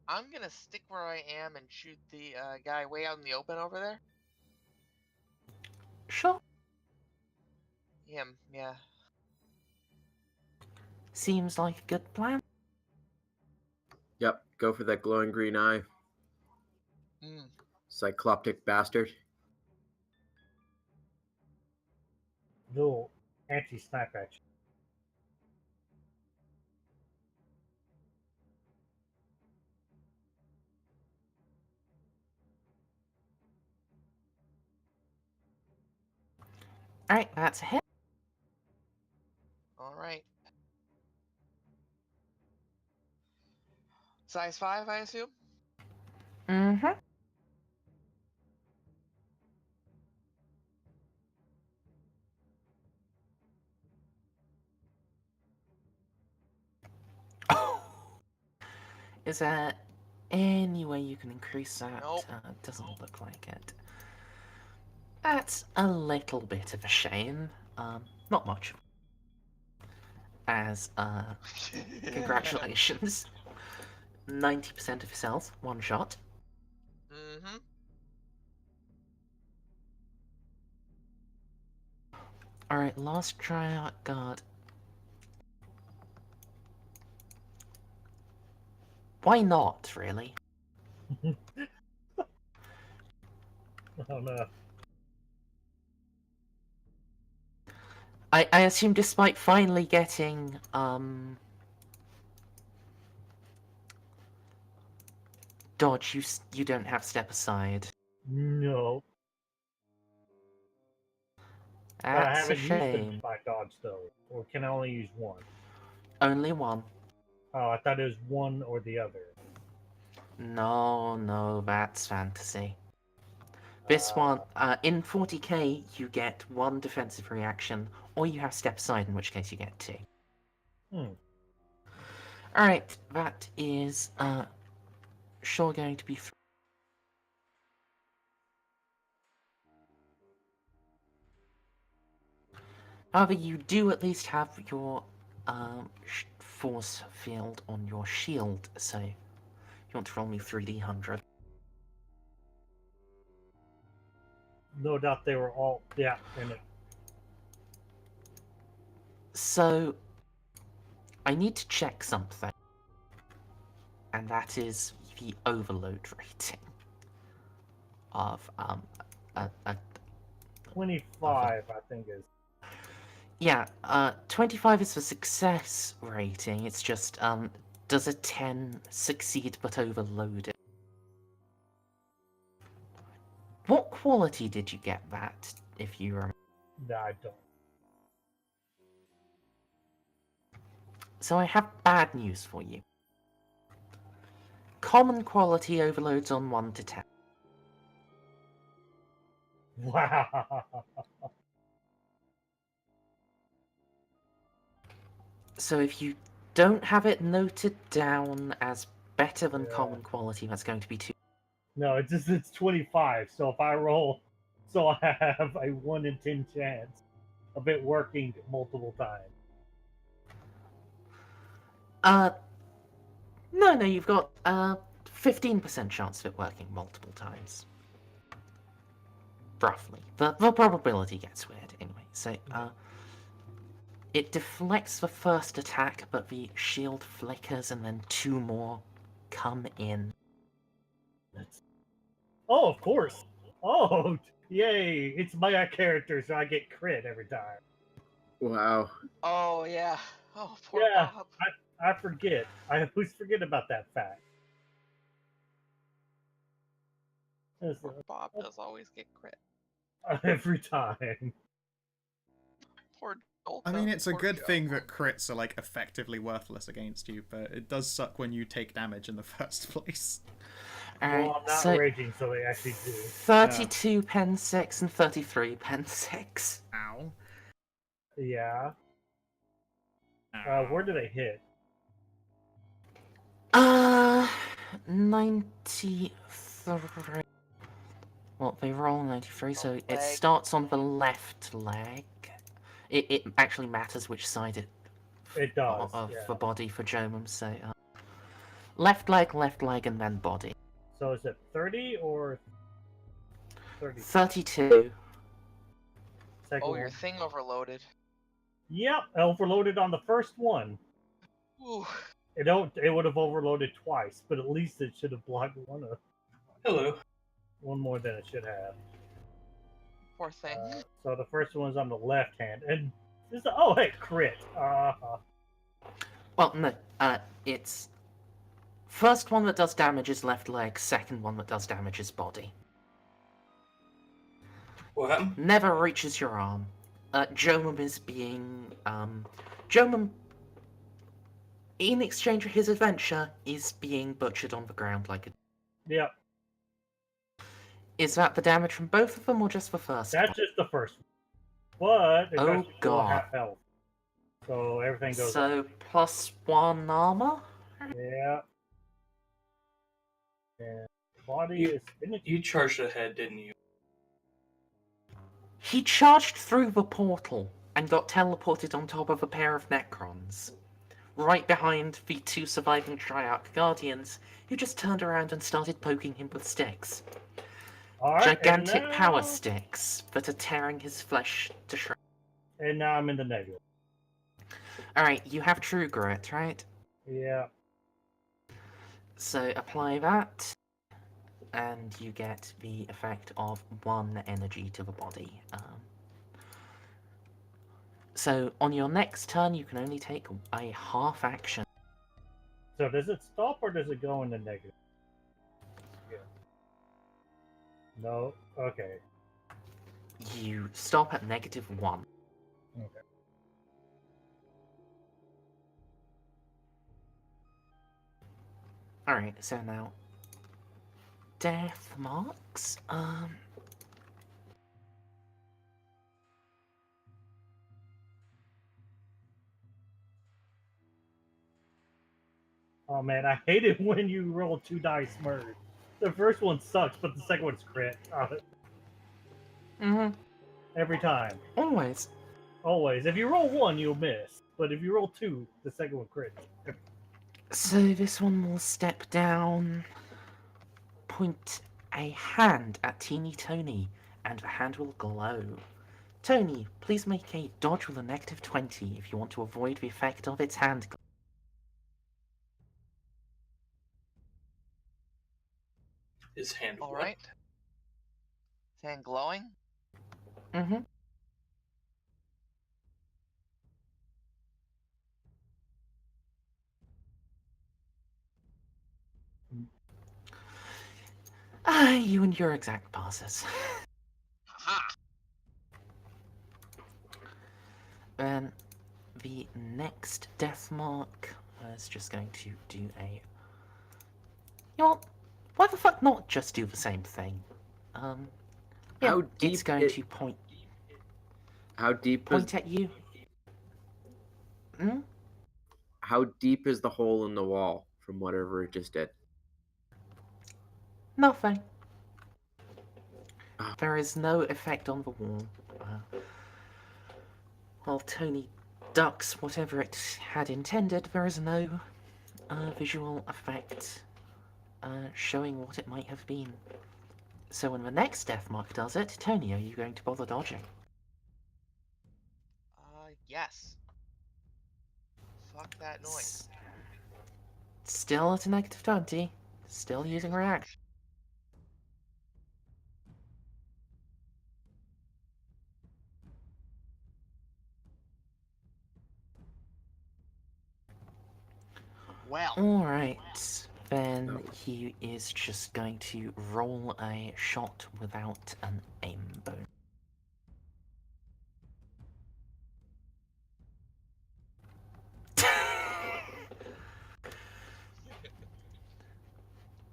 [SPEAKER 5] I'm gonna stick where I am and shoot the guy way out in the open over there.
[SPEAKER 4] Sure.
[SPEAKER 5] Him, yeah.
[SPEAKER 4] Seems like a good plan.
[SPEAKER 1] Yep, go for that glowing green eye.
[SPEAKER 5] Mm.
[SPEAKER 1] Cycloptic bastard.
[SPEAKER 6] Dual anti-snipe action.
[SPEAKER 4] Alright, that's a hit.
[SPEAKER 5] Alright. Size 5, I assume?
[SPEAKER 4] Mm-hmm. Is there any way you can increase that?
[SPEAKER 5] Nope.
[SPEAKER 4] Doesn't look like it. That's a little bit of a shame. Not much. As, congratulations. 90% of your cells, one shot.
[SPEAKER 5] Mm-hmm.
[SPEAKER 4] Alright, last Triarch Guard. Why not, really?
[SPEAKER 6] Oh no.
[SPEAKER 4] I assume despite finally getting, dodge, you don't have step aside.
[SPEAKER 6] No. But I
[SPEAKER 4] That's a
[SPEAKER 6] haven't used
[SPEAKER 4] shame.
[SPEAKER 6] my dodge though. Or can I only use one?
[SPEAKER 4] Only one.
[SPEAKER 6] Oh, I thought it was one or the other.
[SPEAKER 4] No, that's fantasy. This one, in 40k, you get one defensive reaction, or you have step aside, in which case you get two. Alright, that is, sure going to be... However, you do at least have your, force field on your shield, so... You want to roll me 3d100.
[SPEAKER 6] No doubt they were all, yeah, in it.
[SPEAKER 4] So, I need to check something. And that is the overload rating of, a
[SPEAKER 6] 25, I think is.
[SPEAKER 4] Yeah, 25 is the success rating. It's just, does a 10 succeed but overload it? What quality did you get that, if you remember?
[SPEAKER 6] No, I don't.
[SPEAKER 4] So I have bad news for you. Common quality overloads on 1 to 10.
[SPEAKER 6] Wow.
[SPEAKER 4] So if you don't have it noted down as better than
[SPEAKER 6] Yeah.
[SPEAKER 4] common quality, that's going to be 2.
[SPEAKER 6] No, it's 25. So if I roll, so I have a 1 in 10 chance of it working multiple times.
[SPEAKER 4] No, you've got 15% chance of it working multiple times. Roughly. The probability gets weird anyway. So, it deflects the first attack, but the shield flickers and then 2 more come in.
[SPEAKER 6] Oh, of course. Oh, yay. It's my character, so I get crit every time.
[SPEAKER 1] Wow.
[SPEAKER 5] Oh yeah. Oh, poor
[SPEAKER 6] Yeah.
[SPEAKER 5] Bob.
[SPEAKER 6] I forget. I always forget about that fact.
[SPEAKER 5] Poor Bob does always get crit.
[SPEAKER 6] Every time.
[SPEAKER 5] Poor Jolta.
[SPEAKER 2] I mean, it's a
[SPEAKER 5] Poor
[SPEAKER 2] good
[SPEAKER 5] Joe.
[SPEAKER 2] thing that crits are like effectively worthless against you, but it does suck when you take damage in the first place.
[SPEAKER 4] Alright,
[SPEAKER 6] Well, I'm not
[SPEAKER 4] so
[SPEAKER 6] raging, so they actually do.
[SPEAKER 4] 32 pen 6 and 33 pen 6.
[SPEAKER 2] Ow.
[SPEAKER 6] Yeah.
[SPEAKER 2] Ow.
[SPEAKER 6] Where do they hit?
[SPEAKER 4] 93. Well, they roll 93, so it
[SPEAKER 5] Leg.
[SPEAKER 4] starts on the left leg. It actually matters which side
[SPEAKER 6] It does.
[SPEAKER 4] of
[SPEAKER 6] Yeah.
[SPEAKER 4] the body for Jomum, so left leg, and then body.
[SPEAKER 6] So is it 30 or 30?
[SPEAKER 4] 32.
[SPEAKER 6] Second
[SPEAKER 5] Oh, your
[SPEAKER 6] one.
[SPEAKER 5] thing overloaded.
[SPEAKER 6] Yep, overloaded on the first one.
[SPEAKER 5] Ooh.
[SPEAKER 6] It would have overloaded twice, but at least it should have blocked
[SPEAKER 3] Hello.
[SPEAKER 6] one more than it should have.
[SPEAKER 5] Poor thing.
[SPEAKER 6] So the first one's on the left hand, and this oh hey crit.
[SPEAKER 4] Well, no, it's first one that does damage is left leg, second one that does damage is body.
[SPEAKER 3] What happened?
[SPEAKER 4] Never reaches your arm. Jomum is being Jomum, in exchange for his adventure, is being butchered on the ground like a...
[SPEAKER 6] Yep,
[SPEAKER 4] Is that the damage from both of them, or just the first
[SPEAKER 6] that's
[SPEAKER 4] one?
[SPEAKER 6] just the first one. But it's
[SPEAKER 4] Oh,
[SPEAKER 6] actually still
[SPEAKER 4] God.
[SPEAKER 6] half health, so everything goes.
[SPEAKER 4] So, +1 armor?
[SPEAKER 6] Yeah. And body is
[SPEAKER 3] You charged ahead, didn't you?
[SPEAKER 4] He charged through the portal and got teleported on top of a pair of Necrons. Right behind the 2 surviving Triarch Guardians, who just turned around and started poking him with sticks.
[SPEAKER 6] All right,
[SPEAKER 4] Gigantic
[SPEAKER 6] and
[SPEAKER 4] power
[SPEAKER 6] now-
[SPEAKER 4] sticks that are tearing his flesh to shreds.
[SPEAKER 6] And now I'm in the negative.
[SPEAKER 4] Alright, you have True Grit, right?
[SPEAKER 6] Yeah.
[SPEAKER 4] So apply that, and you get the effect of 1 energy to the body. So on your next turn, you can only take a half action.
[SPEAKER 6] So does it stop or does it go in the negative? Yeah. No. Okay.
[SPEAKER 4] You stop at -1.
[SPEAKER 6] Okay.
[SPEAKER 4] Alright, so now death marks.
[SPEAKER 6] Oh man, I hate it when you roll 2 dice merge. The first one sucks, but the second one's crit. Every time.
[SPEAKER 4] Always.
[SPEAKER 6] Always. If you roll 1, you'll miss. But if you roll 2, the second one crit.
[SPEAKER 4] So this one will step down, point a hand at Teeny Tony, and the hand will glow. Tony, please make a dodge with a -20 if you want to avoid the effect of its hand.
[SPEAKER 3] His hand.
[SPEAKER 5] All
[SPEAKER 3] What?
[SPEAKER 5] right. His hand glowing.
[SPEAKER 4] Mm-hmm. You and your exact passes.
[SPEAKER 5] Aha!
[SPEAKER 4] Then the next death mark is just going to do a. You know what? Why the fuck not just do the same thing? Yeah,
[SPEAKER 1] How
[SPEAKER 4] it's
[SPEAKER 1] deep
[SPEAKER 4] going
[SPEAKER 1] it-
[SPEAKER 4] to point
[SPEAKER 1] How deep is
[SPEAKER 4] at you. Hmm?
[SPEAKER 1] how deep is the hole in the wall from whatever it just did?
[SPEAKER 4] Nothing.
[SPEAKER 1] Ah.
[SPEAKER 4] There is no effect on the wall. While Tony ducks whatever it had intended, there is no visual effect showing what it might have been. So when the next death mark does it, Tony, are you going to bother dodging?
[SPEAKER 5] Yes. Fuck that noise.
[SPEAKER 4] Still at a -20. Still using reaction.
[SPEAKER 5] Well,
[SPEAKER 4] Alright, then he is just going to roll a shot without an aim bonus.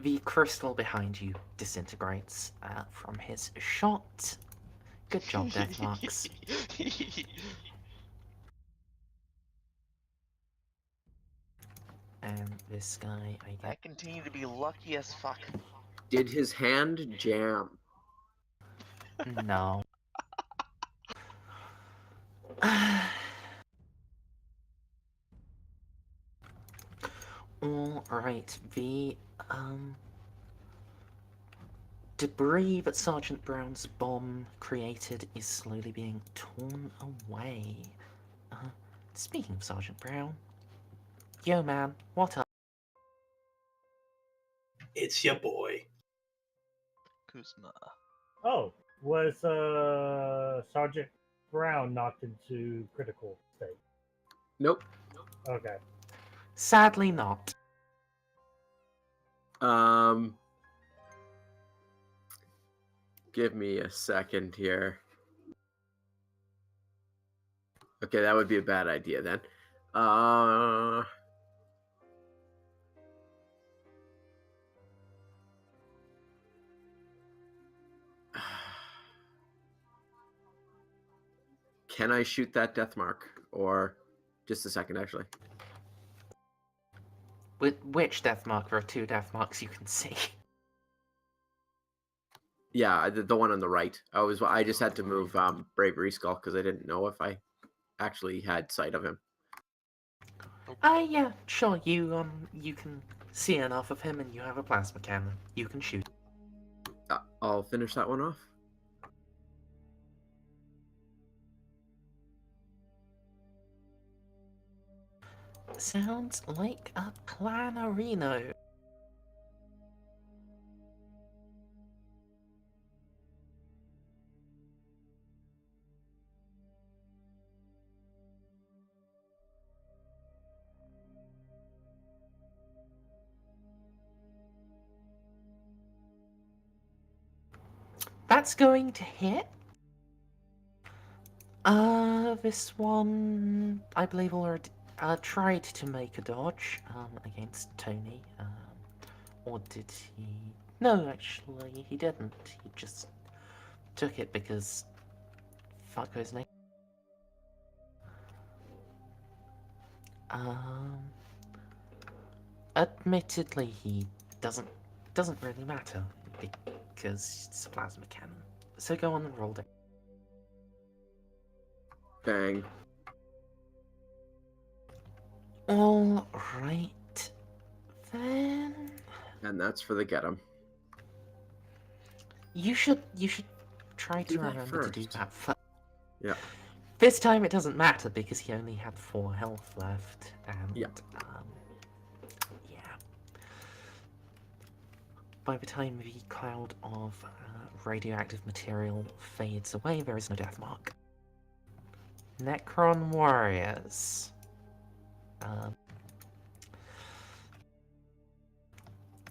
[SPEAKER 4] The crystal behind you disintegrates from his shot. Good job, Death Marks. And this guy, I
[SPEAKER 5] I continue to be lucky as fuck.
[SPEAKER 1] Did his hand jam?
[SPEAKER 4] get no. Alright, the debris that Sergeant Brown's bomb created is slowly being torn away. Speaking of Sergeant Brown, yo man, what up?
[SPEAKER 3] It's your boy.
[SPEAKER 5] Kuzma.
[SPEAKER 6] Oh, was Sergeant Brown knocked into critical state?
[SPEAKER 1] Nope.
[SPEAKER 6] Okay.
[SPEAKER 4] Sadly not.
[SPEAKER 1] Give me a second here. Okay, that would be a bad idea then. Can I shoot that death mark? Or just a second, actually.
[SPEAKER 4] With which death mark? There are 2 death marks you can see.
[SPEAKER 1] Yeah, the one on the right. I just had to move Bravery Skull because I didn't know if I actually had sight of him.
[SPEAKER 4] Yeah, sure. You can see enough of him, and you have a plasma cannon. You can shoot.
[SPEAKER 1] I'll finish that one off.
[SPEAKER 4] Sounds like a planarino. That's going to hit. This one, I believe, already tried to make a dodge against Tony. Or did he? No, actually, he didn't. He just took it because fuck his name. Admittedly, he doesn't really matter because it's a plasma cannon. So go on and roll it.
[SPEAKER 1] Bang.
[SPEAKER 4] All right, then.
[SPEAKER 1] And that's for the get 'em.
[SPEAKER 4] You should try
[SPEAKER 1] Do
[SPEAKER 4] to
[SPEAKER 1] that
[SPEAKER 4] remember to do
[SPEAKER 1] first.
[SPEAKER 4] that first.
[SPEAKER 1] Yeah.
[SPEAKER 4] This time it doesn't matter because he only had 4 health left, and
[SPEAKER 1] Yeah.
[SPEAKER 4] yeah. By the time the cloud of radioactive material fades away, there is no death mark. Necron warriors.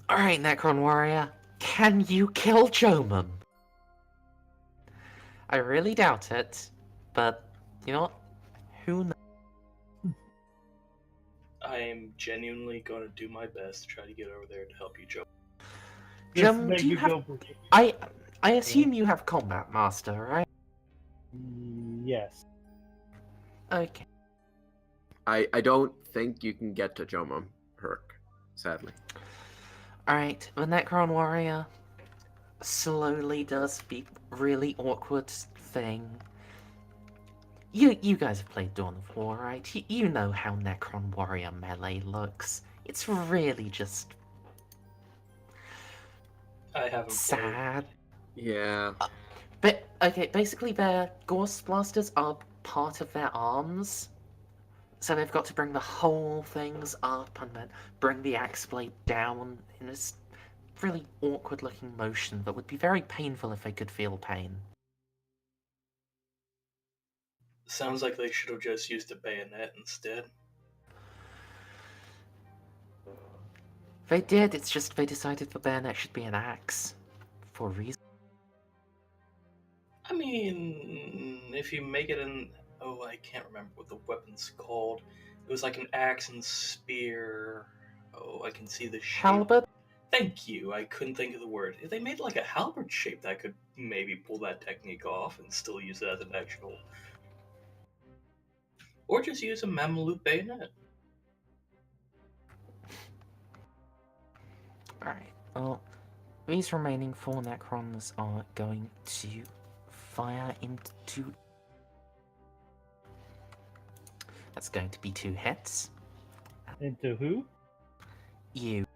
[SPEAKER 4] Alright, Necron warrior, can you kill Jomum? I really doubt it, but you know what? Who knows?
[SPEAKER 3] I'm genuinely going to do my best to try to get over there to help you, Joe.
[SPEAKER 6] Just
[SPEAKER 4] Jum,
[SPEAKER 6] make
[SPEAKER 4] do you
[SPEAKER 6] you
[SPEAKER 4] have...
[SPEAKER 6] go.
[SPEAKER 4] I assume you have combat master, right?
[SPEAKER 6] Yes.
[SPEAKER 4] Okay.
[SPEAKER 1] I don't think you can get to Jomum, Herc, sadly.
[SPEAKER 4] Alright, the Necron warrior slowly does the really awkward thing. You guys have played Dawn of War, right? You know how Necron warrior melee looks. It's really just
[SPEAKER 3] I haven't played.
[SPEAKER 4] sad.
[SPEAKER 1] Yeah.
[SPEAKER 4] But okay, basically their Ghost Blasters are part of their arms. So they've got to bring the whole things up and then bring the axe blade down in this really awkward looking motion that would be very painful if they could feel pain.
[SPEAKER 3] Sounds like they should have just used a bayonet instead.
[SPEAKER 4] They did, it's just they decided the bayonet should be an axe. For a reason.
[SPEAKER 3] I mean, if you make it an... Oh, I can't remember what the weapon's called. It was like an axe and spear. Oh, I can see the shape.
[SPEAKER 4] Halberd?
[SPEAKER 3] Thank you, I couldn't think of the word. If they made like a halberd shape, that could maybe pull that technique off and still use it as an actual... Or just use a Mameluke bayonet.
[SPEAKER 4] Alright, well, these remaining 4 Necrons are going to fire into... That's going to be 2 hits.
[SPEAKER 6] Into who?
[SPEAKER 4] You.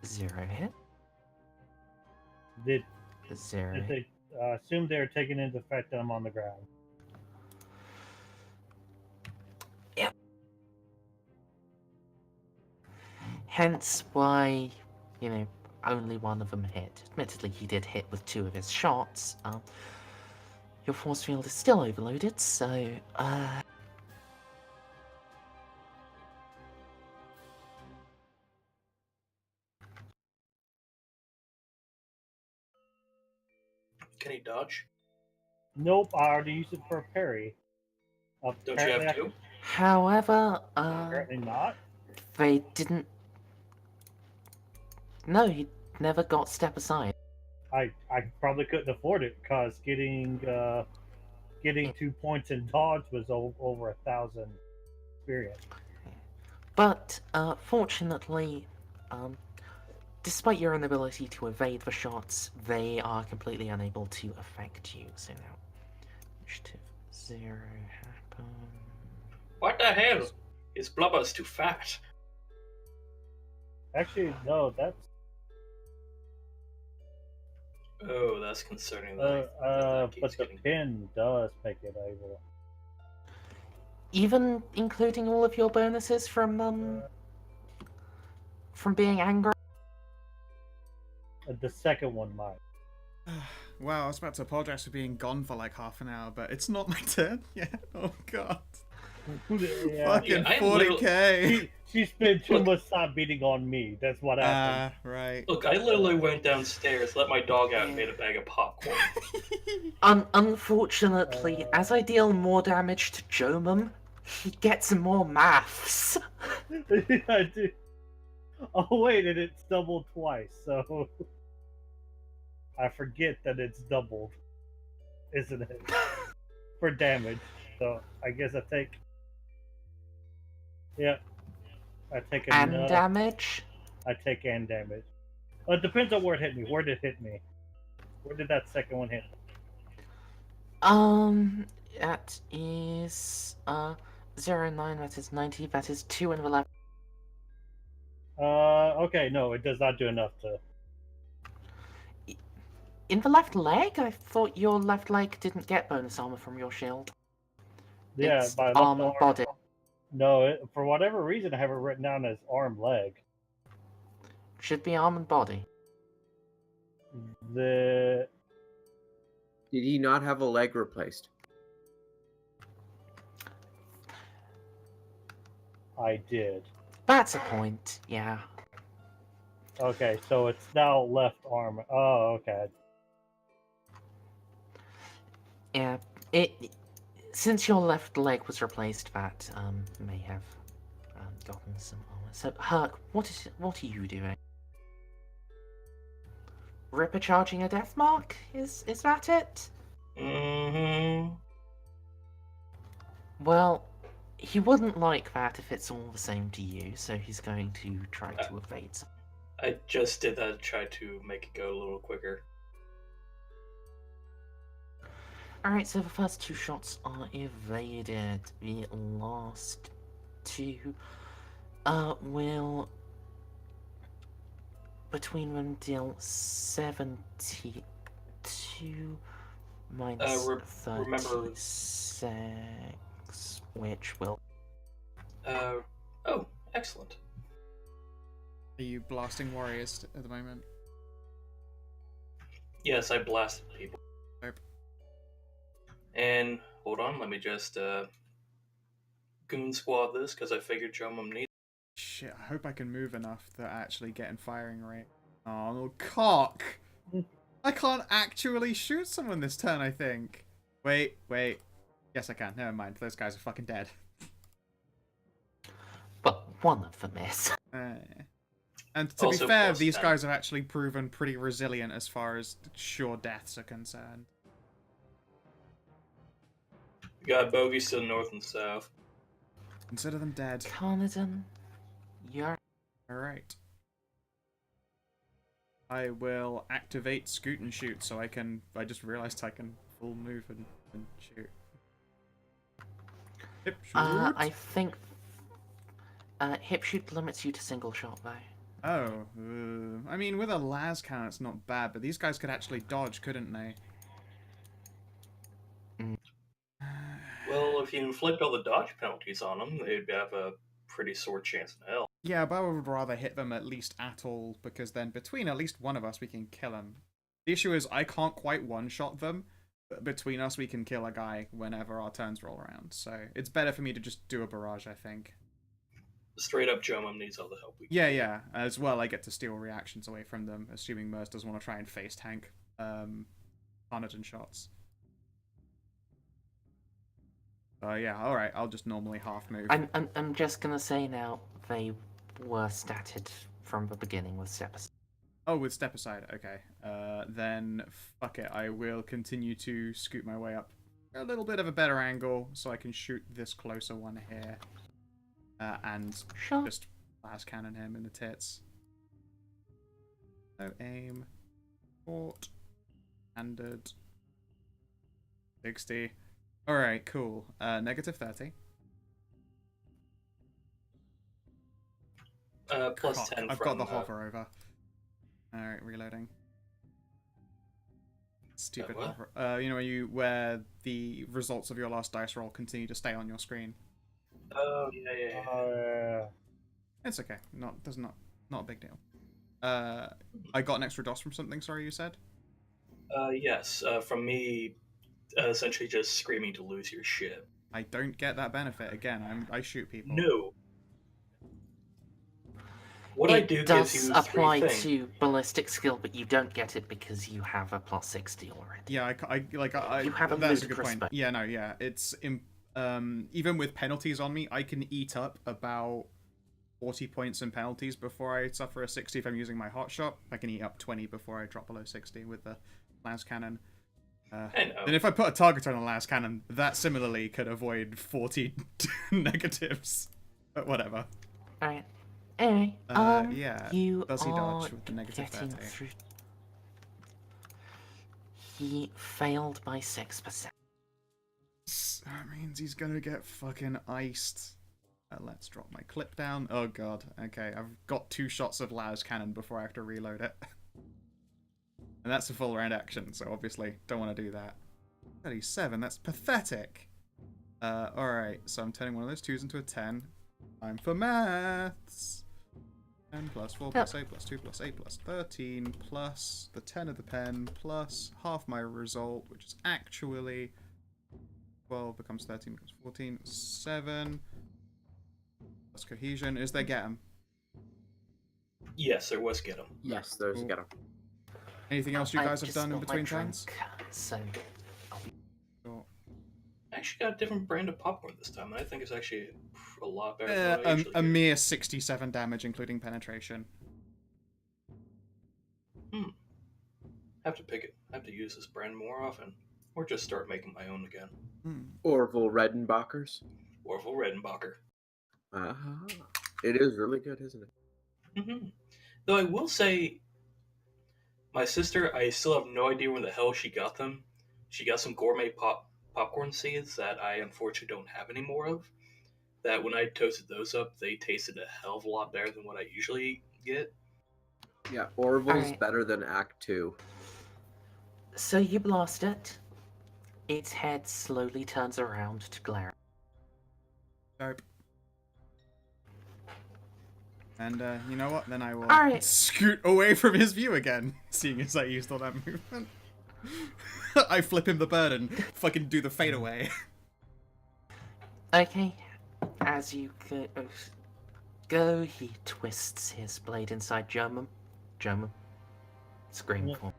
[SPEAKER 4] 0 hit.
[SPEAKER 6] Did
[SPEAKER 4] 0.
[SPEAKER 6] they assume they're taking into effect that I'm on the ground?
[SPEAKER 4] Yep. Hence why, you know, only one of them hit. Admittedly, he did hit with 2 of his shots. Your force field is still overloaded, so,
[SPEAKER 3] Can he dodge?
[SPEAKER 6] Nope, I already used it for a parry.
[SPEAKER 3] Don't you
[SPEAKER 6] Apparently
[SPEAKER 3] have to?
[SPEAKER 4] However,
[SPEAKER 6] Apparently not.
[SPEAKER 4] they didn't... No, he never got step aside.
[SPEAKER 6] I probably couldn't afford it because getting 2 points in dodge was over 1,000 experience.
[SPEAKER 4] But, fortunately, despite your inability to evade the shots, they are completely unable to affect you. So now, initiative 0 happen.
[SPEAKER 3] What the hell? His blubber's too fat.
[SPEAKER 6] Actually, no, that's
[SPEAKER 3] Oh, that's concerning.
[SPEAKER 6] but the pin does make it able.
[SPEAKER 4] Even including all of your bonuses from being angry?
[SPEAKER 6] The second one might.
[SPEAKER 2] Wow, I was about to apologize for being gone for like half an hour, but it's not my turn yet. Oh god.
[SPEAKER 6] Yeah.
[SPEAKER 2] Fucking
[SPEAKER 3] I
[SPEAKER 2] 40k.
[SPEAKER 6] She spent too
[SPEAKER 3] Look.
[SPEAKER 6] much time beating on me. That's what happened.
[SPEAKER 2] Right.
[SPEAKER 3] Look, I literally went downstairs, let my dog out, and made a bag of popcorn.
[SPEAKER 4] Unfortunately, as I deal more damage to Jomum, he gets more maths.
[SPEAKER 6] I do. Oh wait, and it's doubled twice, so I forget that it's doubled, isn't it? For damage. So I guess I take. Yeah, I take
[SPEAKER 4] And
[SPEAKER 6] enough.
[SPEAKER 4] damage?
[SPEAKER 6] I take and damage. It depends on where it hit me. Where did it hit me? Where did that second one hit me?
[SPEAKER 4] That is 09, that is 90, that is 2 and 11.
[SPEAKER 6] Okay, no, it does not do enough to.
[SPEAKER 4] In the left leg? I thought your left leg didn't get bonus armor from your shield.
[SPEAKER 6] Yeah,
[SPEAKER 4] It's
[SPEAKER 6] my left
[SPEAKER 4] arm and
[SPEAKER 6] arm.
[SPEAKER 4] body.
[SPEAKER 6] No, for whatever reason, I have it written down as arm leg.
[SPEAKER 4] Should be arm and body.
[SPEAKER 6] The
[SPEAKER 1] Did he not have a leg replaced?
[SPEAKER 6] I did.
[SPEAKER 4] That's a point, yeah.
[SPEAKER 6] Okay, so it's now left arm. Oh, okay.
[SPEAKER 4] Yeah, since your left leg was replaced, that may have gotten some armor. So, Herc, what are you doing? Ripper charging a death mark? Is that it?
[SPEAKER 3] Mm-hmm.
[SPEAKER 4] Well, he wouldn't like that if it's all the same to you, so he's going to try to evade.
[SPEAKER 3] I just did that to try to make it go a little quicker.
[SPEAKER 4] Alright, so the first 2 shots are evaded. The last 2 will between them deal 72 minus
[SPEAKER 3] remember
[SPEAKER 4] 36, which will...
[SPEAKER 3] Oh, excellent.
[SPEAKER 2] Are you blasting warriors at the moment?
[SPEAKER 3] Yes, I blasted people.
[SPEAKER 2] Nope.
[SPEAKER 3] And, hold on, let me just, goon squad this, because I figured Jomum needs.
[SPEAKER 2] Shit, I hope I can move enough to actually get in firing rate. Oh, cock! I can't actually shoot someone this turn, I think. Wait. Yes, I can. Never mind. Those guys are fucking dead.
[SPEAKER 4] But one of them is.
[SPEAKER 2] And to be
[SPEAKER 3] Also
[SPEAKER 2] fair,
[SPEAKER 3] plus
[SPEAKER 2] these
[SPEAKER 3] 10.
[SPEAKER 2] guys have actually proven pretty resilient as far as sure deaths are concerned.
[SPEAKER 3] We got bogeys to the north and south.
[SPEAKER 2] Consider them dead.
[SPEAKER 4] Carnarvon, you're...
[SPEAKER 2] Alright. I will activate scoot and shoot so I just realized I can full move and shoot. Hip shoot.
[SPEAKER 4] I think... hip shoot limits you to single shot, though.
[SPEAKER 2] Oh, I mean, with a las cannon, it's not bad, but these guys could actually dodge, couldn't they?
[SPEAKER 3] Well, if you inflict all the dodge penalties on them, they'd have a pretty sore chance in hell.
[SPEAKER 2] Yeah, but I would rather hit them at least at all, because then between at least one of us, we can kill them. The issue is I can't quite one-shot them, but between us, we can kill a guy whenever our turns roll around. So it's better for me to just do a barrage, I think.
[SPEAKER 3] Straight up, Jomum needs all the help we can.
[SPEAKER 2] Yeah. As well, I get to steal reactions away from them, assuming Merz doesn't want to try and face tank Carnarvon shots. Yeah, alright, I'll just normally half move.
[SPEAKER 4] I'm just gonna say now, they were statted from the beginning with step aside.
[SPEAKER 2] Oh, with step aside, okay. Then, fuck it, I will continue to scoot my way up a little bit of a better angle, so I can shoot this closer one here. And
[SPEAKER 4] Sure.
[SPEAKER 2] just blast cannon him in the tits. So aim, fort, handed, 60. Alright, cool. Negative 30.
[SPEAKER 3] Plus
[SPEAKER 2] Cock.
[SPEAKER 3] 10
[SPEAKER 2] I've
[SPEAKER 3] from,
[SPEAKER 2] got the hover over. Alright, reloading. Stupid
[SPEAKER 3] what?
[SPEAKER 2] hover. You know where the results of your last dice roll continue to stay on your screen.
[SPEAKER 3] Oh yeah.
[SPEAKER 6] Oh,
[SPEAKER 2] It's okay. Not a big deal. I got an extra DOS from something. Sorry, you said.
[SPEAKER 3] Yes. From me, essentially just screaming to lose your shit.
[SPEAKER 2] I don't get that benefit. Again, I shoot people.
[SPEAKER 3] No. What I
[SPEAKER 4] It
[SPEAKER 3] do
[SPEAKER 4] does
[SPEAKER 3] gives you
[SPEAKER 4] apply
[SPEAKER 3] three things.
[SPEAKER 4] to ballistic skill, but you don't get it because you have a plus 60 already.
[SPEAKER 2] Yeah,
[SPEAKER 4] You have a
[SPEAKER 2] that's a good
[SPEAKER 4] ludicrous
[SPEAKER 2] point.
[SPEAKER 4] bonus.
[SPEAKER 2] Yeah, no, yeah. It's even with penalties on me, I can eat up about 40 points in penalties before I suffer a 60 if I'm using my hot shot. I can eat up 20 before I drop below 60 with the las cannon.
[SPEAKER 3] I know.
[SPEAKER 2] And if I put a target on a las cannon, that similarly could avoid 40 negatives. But whatever.
[SPEAKER 4] Alright. Anyway,
[SPEAKER 2] Yeah.
[SPEAKER 4] you
[SPEAKER 2] Does he
[SPEAKER 4] are
[SPEAKER 2] dodge with the negative
[SPEAKER 4] getting
[SPEAKER 2] 30?
[SPEAKER 4] through. He failed by 6%.
[SPEAKER 2] That means he's gonna get fucking iced. Let's drop my clip down. Oh god. Okay, I've got 2 shots of las cannon before I have to reload it. And that's a full round action, so obviously don't want to do that. 37, that's pathetic. Alright, so I'm turning one of those 2s into a 10. Time for maths. 10 plus 4 plus 8 plus 2 plus 8 plus 13 plus the 10 of the pen plus half my result, which is actually 12 becomes 13 becomes 14. 7 plus cohesion. Is there get 'em?
[SPEAKER 3] Yes, there was get him.
[SPEAKER 1] Yes, there's a get 'em.
[SPEAKER 2] Anything else you
[SPEAKER 4] I
[SPEAKER 2] guys have
[SPEAKER 4] just
[SPEAKER 2] done in
[SPEAKER 4] spilled my
[SPEAKER 2] between
[SPEAKER 4] drink,
[SPEAKER 2] turns?
[SPEAKER 4] So,
[SPEAKER 2] Sure.
[SPEAKER 3] I actually got a different brand of popcorn this time, and I think it's actually a lot better than I usually
[SPEAKER 2] A
[SPEAKER 3] get.
[SPEAKER 2] mere 67 damage, including penetration.
[SPEAKER 3] Have to pick it. Have to use this brand more often, or just start making my own again.
[SPEAKER 1] Orville Redenbachers.
[SPEAKER 3] Orville Redenbacher.
[SPEAKER 1] It is really good, isn't it?
[SPEAKER 3] Though I will say, my sister, I still have no idea where the hell she got them. She got some gourmet popcorn seeds that I unfortunately don't have any more of. That when I toasted those up, they tasted a hell of a lot better than what I usually get.
[SPEAKER 1] Yeah, Orville's
[SPEAKER 4] Alright.
[SPEAKER 1] better than Act 2.
[SPEAKER 4] so you blast it. Its head slowly turns around to glare.
[SPEAKER 2] Dope. And you know what? Then I will
[SPEAKER 4] Alright.
[SPEAKER 2] scoot away from his view again, seeing as I used all that movement. I flip him the bird and fucking do the fade away.
[SPEAKER 4] Okay, as you go, he twists his blade inside German. Scream
[SPEAKER 6] Yeah.
[SPEAKER 4] for.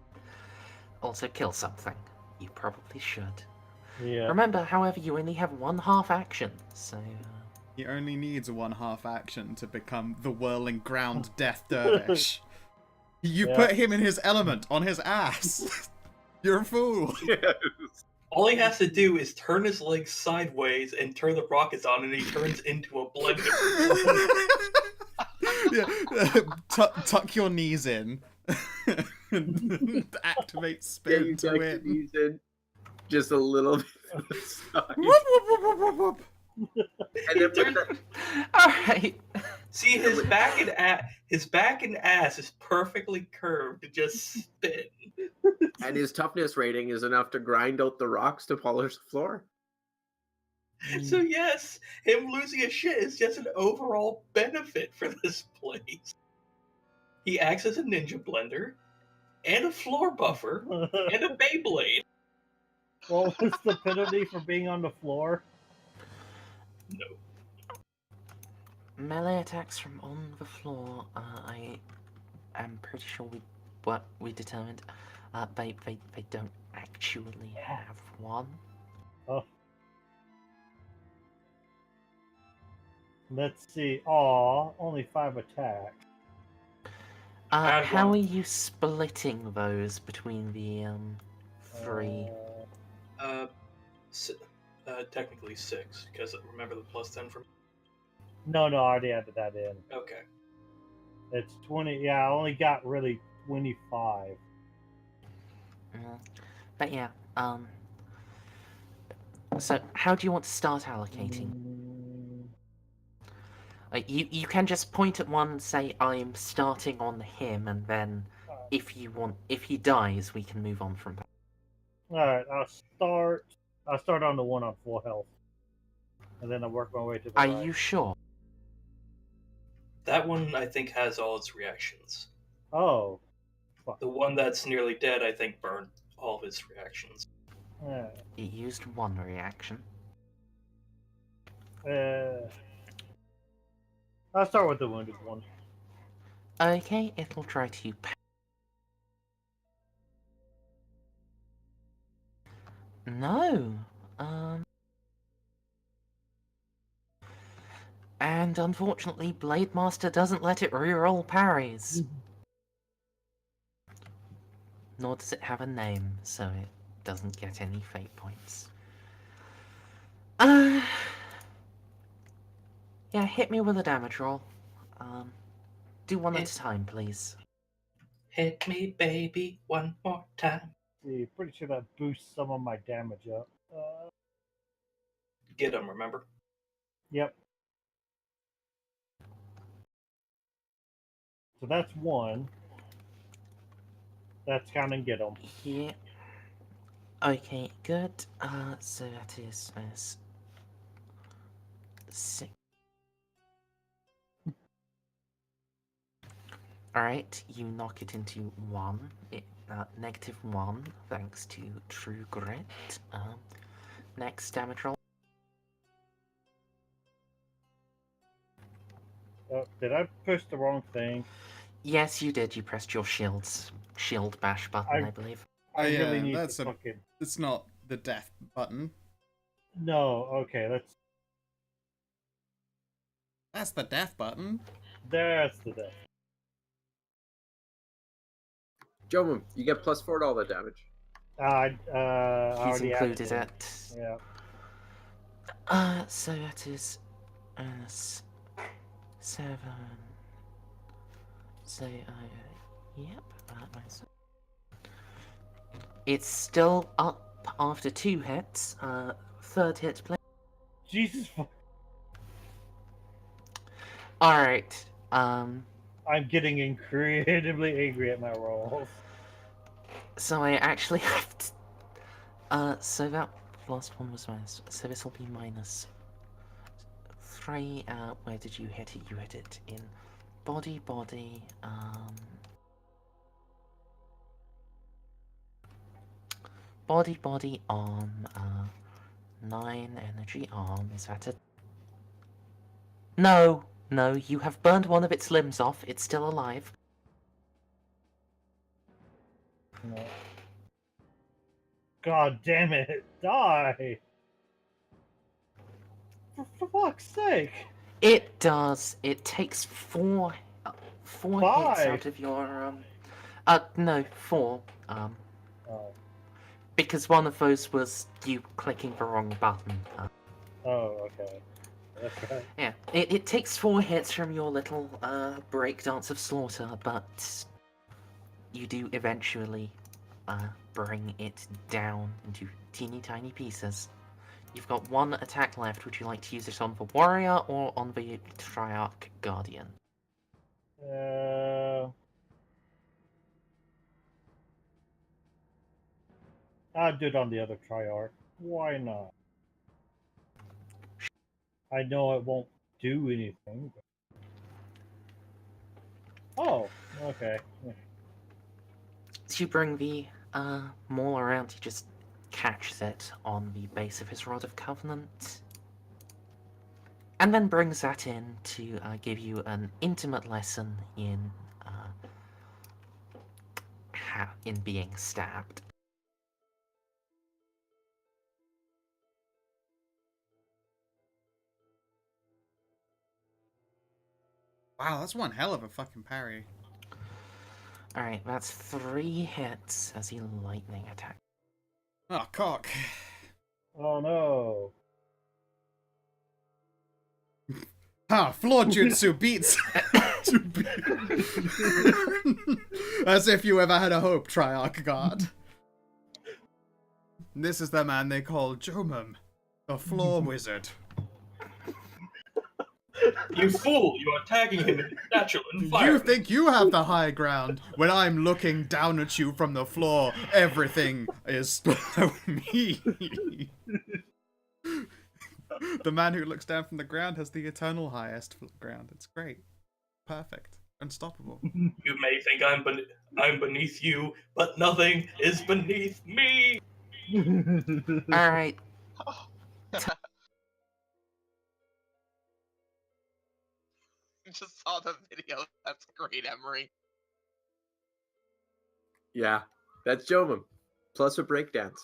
[SPEAKER 4] Also kill something. You probably should.
[SPEAKER 6] yeah.
[SPEAKER 4] Remember, however, you only have one half action, so...
[SPEAKER 2] He only needs 1/2 action to become the whirling ground death dervish. You
[SPEAKER 6] Yeah.
[SPEAKER 2] put him in his element on his ass. You're a fool.
[SPEAKER 3] All he has to do is turn his legs sideways and turn the rockets on, and he turns into a blender.
[SPEAKER 2] Yeah. Tuck your knees in. Activate
[SPEAKER 1] Yeah,
[SPEAKER 2] spin
[SPEAKER 1] you
[SPEAKER 2] to
[SPEAKER 1] tuck
[SPEAKER 2] win.
[SPEAKER 1] your knees in just a little bit to the side.
[SPEAKER 2] Whoop, whoop, whoop, whoop, whoop.
[SPEAKER 1] And then put the,
[SPEAKER 4] Alright!
[SPEAKER 3] See, his back and ass is perfectly curved to just spin.
[SPEAKER 1] and his toughness rating is enough to grind out the rocks to polish the floor.
[SPEAKER 3] So yes, him losing his shit is just an overall benefit for this place. He acts as a ninja blender, and a floor buffer, and a Beyblade.
[SPEAKER 6] What was the penalty for being on the floor?
[SPEAKER 3] No.
[SPEAKER 4] Melee attacks from on the floor, I am pretty sure we determined, they don't actually have one.
[SPEAKER 6] Oh. Let's see. Aw, only 5 attacks.
[SPEAKER 3] Add
[SPEAKER 4] How
[SPEAKER 3] one.
[SPEAKER 4] are you splitting those between the, 3?
[SPEAKER 3] Technically 6, because remember the plus 10 from.
[SPEAKER 6] No, I already added that in.
[SPEAKER 3] Okay.
[SPEAKER 6] It's 20. Yeah, I only got really 25.
[SPEAKER 4] But yeah, so how do you want to start allocating? You can just point at one and say, I'm starting on him, and then if he dies, we can move on from that.
[SPEAKER 6] Alright, I'll start on the one on full health. and then I work my way to the
[SPEAKER 4] Are
[SPEAKER 6] right.
[SPEAKER 4] you sure?
[SPEAKER 3] That one, I think, has all its reactions.
[SPEAKER 6] Oh. Fuck.
[SPEAKER 3] The one that's nearly dead, I think, burned all of its reactions.
[SPEAKER 4] It used one reaction.
[SPEAKER 6] I'll start with the wounded one.
[SPEAKER 4] Okay, it'll try to. No. And unfortunately, Blade Master doesn't let it reroll parries. Nor does it have a name, so it doesn't get any fate points. Yeah, hit me with a damage roll. Do one at a time, please.
[SPEAKER 3] Hit me, baby, one more time.
[SPEAKER 6] See, pretty sure that boosts some of my damage up.
[SPEAKER 3] Get him, remember?
[SPEAKER 6] Yep. So that's one. That's counting get them.
[SPEAKER 4] Yeah. Okay, good. So that is 6. Alright, you knock it into 1. -1, thanks to True Grit. Next damage roll.
[SPEAKER 6] Did I push the wrong thing?
[SPEAKER 4] Yes, you did. You pressed your shield bash button, I believe.
[SPEAKER 6] I
[SPEAKER 2] yeah,
[SPEAKER 6] really need
[SPEAKER 2] that's
[SPEAKER 6] to
[SPEAKER 2] a-
[SPEAKER 6] fucking...
[SPEAKER 2] It's not the death button.
[SPEAKER 6] No, okay,
[SPEAKER 2] That's the death button.
[SPEAKER 6] that's the death.
[SPEAKER 1] Jomum, you get +4 to all the damage.
[SPEAKER 6] I
[SPEAKER 4] He's
[SPEAKER 6] already added
[SPEAKER 4] included it.
[SPEAKER 6] Yeah.
[SPEAKER 4] So that is -7. So, yep. It's still up after 2 hits. Third hit, please.
[SPEAKER 6] Jesus,
[SPEAKER 4] Alright.
[SPEAKER 6] I'm getting incredibly angry at my rolls.
[SPEAKER 4] So I actually have to... so that last one was minus... So this will be -3. Where did you hit it? You hit it in body, body, arm, 9 energy, arm. Is that it? No, you have burned one of its limbs off. It's still alive.
[SPEAKER 6] No. God damn it! Die! For fuck's sake!
[SPEAKER 4] It does. It takes 4 hits
[SPEAKER 6] 5.
[SPEAKER 4] out of your no, 4.
[SPEAKER 6] Oh.
[SPEAKER 4] Because one of those was you clicking the wrong button.
[SPEAKER 6] Oh, okay. That's right.
[SPEAKER 4] Yeah, it takes 4 hits from your little breakdance of slaughter, but you do eventually bring it down into teeny tiny pieces. You've got 1 attack left. Would you like to use it on the warrior or on the Triarch Guardian?
[SPEAKER 6] I'll do it on the other Triarch. Why not? I know it won't do anything. But... Oh, okay.
[SPEAKER 4] As you bring the maul around, he just catches it on the base of his Rod of Covenant, and then brings that in to give you an intimate lesson in being stabbed.
[SPEAKER 2] Wow, that's one hell of a fucking parry.
[SPEAKER 4] Alright, that's 3 hits as he lightning attack.
[SPEAKER 2] Oh, cock.
[SPEAKER 6] Oh no.
[SPEAKER 2] Ha! Floor jutsu beats. As if you ever had a hope, Triarch God. This is the man they call Jomum, the floor wizard.
[SPEAKER 3] You fool! You are tagging him in natural
[SPEAKER 2] You
[SPEAKER 3] environment.
[SPEAKER 2] think you have the high ground when I'm looking down at you from the floor? Everything is below me. The man who looks down from the ground has the eternal highest ground. It's great. Perfect. Unstoppable.
[SPEAKER 3] You may think I'm beneath you, but nothing is beneath me.
[SPEAKER 4] Alright,
[SPEAKER 5] Just saw the video. That's great, Emery.
[SPEAKER 1] Yeah, that's Jomum. Plus a breakdance.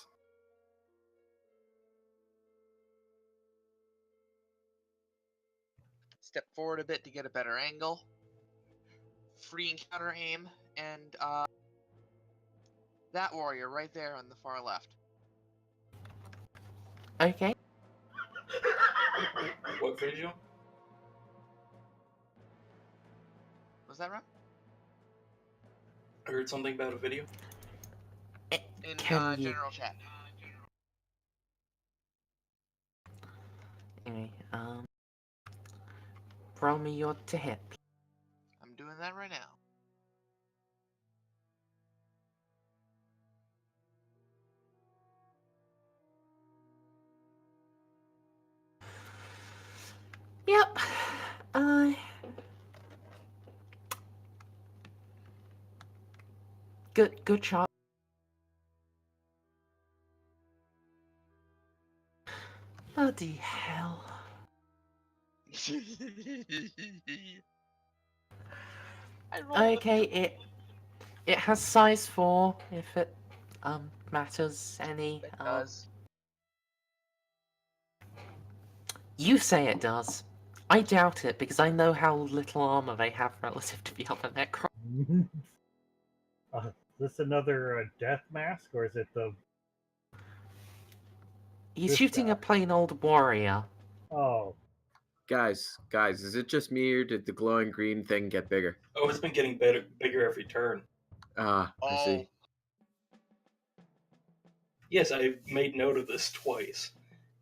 [SPEAKER 5] Step forward a bit to get a better angle. Free and counter aim, and that warrior right there on the far left.
[SPEAKER 4] okay.
[SPEAKER 3] What visual?
[SPEAKER 5] Was that right?
[SPEAKER 3] I heard something about a video.
[SPEAKER 5] In
[SPEAKER 4] Can you...
[SPEAKER 5] general chat.
[SPEAKER 4] Anyway, roll me your to hit.
[SPEAKER 5] I'm doing that right now.
[SPEAKER 4] Yep. Good shot. Bloody hell.
[SPEAKER 5] I rolled a
[SPEAKER 4] Okay, it has size 4 if it matters any.
[SPEAKER 5] It does.
[SPEAKER 4] You say it does. I doubt it because I know how little armor they have relative to the other Necron.
[SPEAKER 6] Is this another death mask, or is it the...
[SPEAKER 4] He's
[SPEAKER 6] This
[SPEAKER 4] shooting
[SPEAKER 6] guy.
[SPEAKER 4] a plain old warrior.
[SPEAKER 6] Oh,
[SPEAKER 1] Guys, is it just me or did the glowing green thing get bigger?
[SPEAKER 3] Oh, it's been getting bigger every turn.
[SPEAKER 1] Ah, I see.
[SPEAKER 3] Yes, I made note of this twice.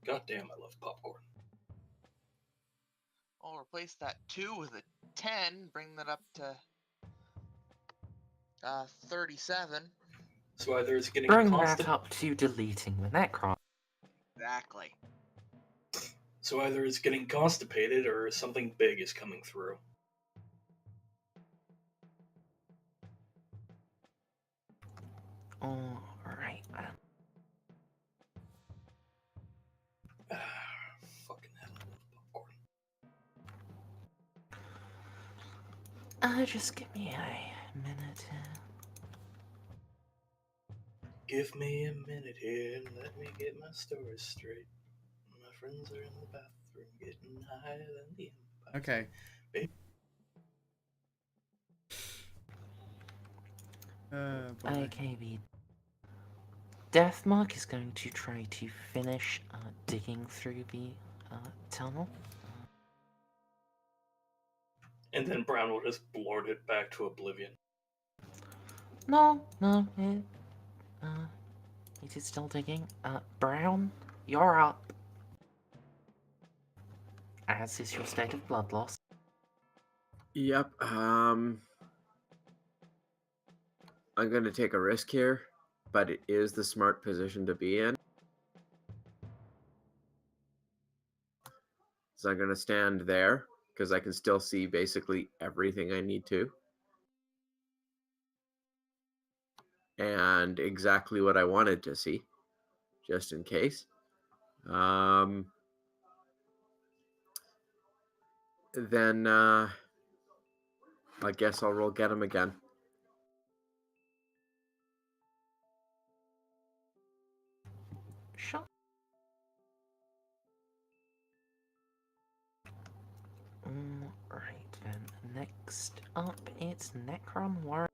[SPEAKER 3] God damn, I love popcorn.
[SPEAKER 5] I'll replace that 2 with a 10, bring that up to 37.
[SPEAKER 3] So either it's getting
[SPEAKER 4] Bring that
[SPEAKER 3] constant.
[SPEAKER 4] up to deleting the Necron.
[SPEAKER 5] Exactly.
[SPEAKER 3] So either it's getting constipated or something big is coming through.
[SPEAKER 4] Alright,
[SPEAKER 3] Fucking hell, I love popcorn.
[SPEAKER 4] just give me a minute here.
[SPEAKER 3] Give me a minute here and let me get my story straight. My friends are in the bathroom getting higher than the Empire.
[SPEAKER 2] Okay. Boy.
[SPEAKER 4] Okay, the Deathmark is going to try to finish digging through the tunnel.
[SPEAKER 3] And then Brown will just blort it back to oblivion.
[SPEAKER 4] No, it is still digging. Brown, you're up. As is your state of blood loss.
[SPEAKER 1] Yep. I'm gonna take a risk here, but it is the smart position to be in. So I'm gonna stand there because I can still see basically everything I need to. And exactly what I wanted to see, just in case. Then I guess I'll roll get him again.
[SPEAKER 4] Sure. Right then, next up it's Necron Warrior.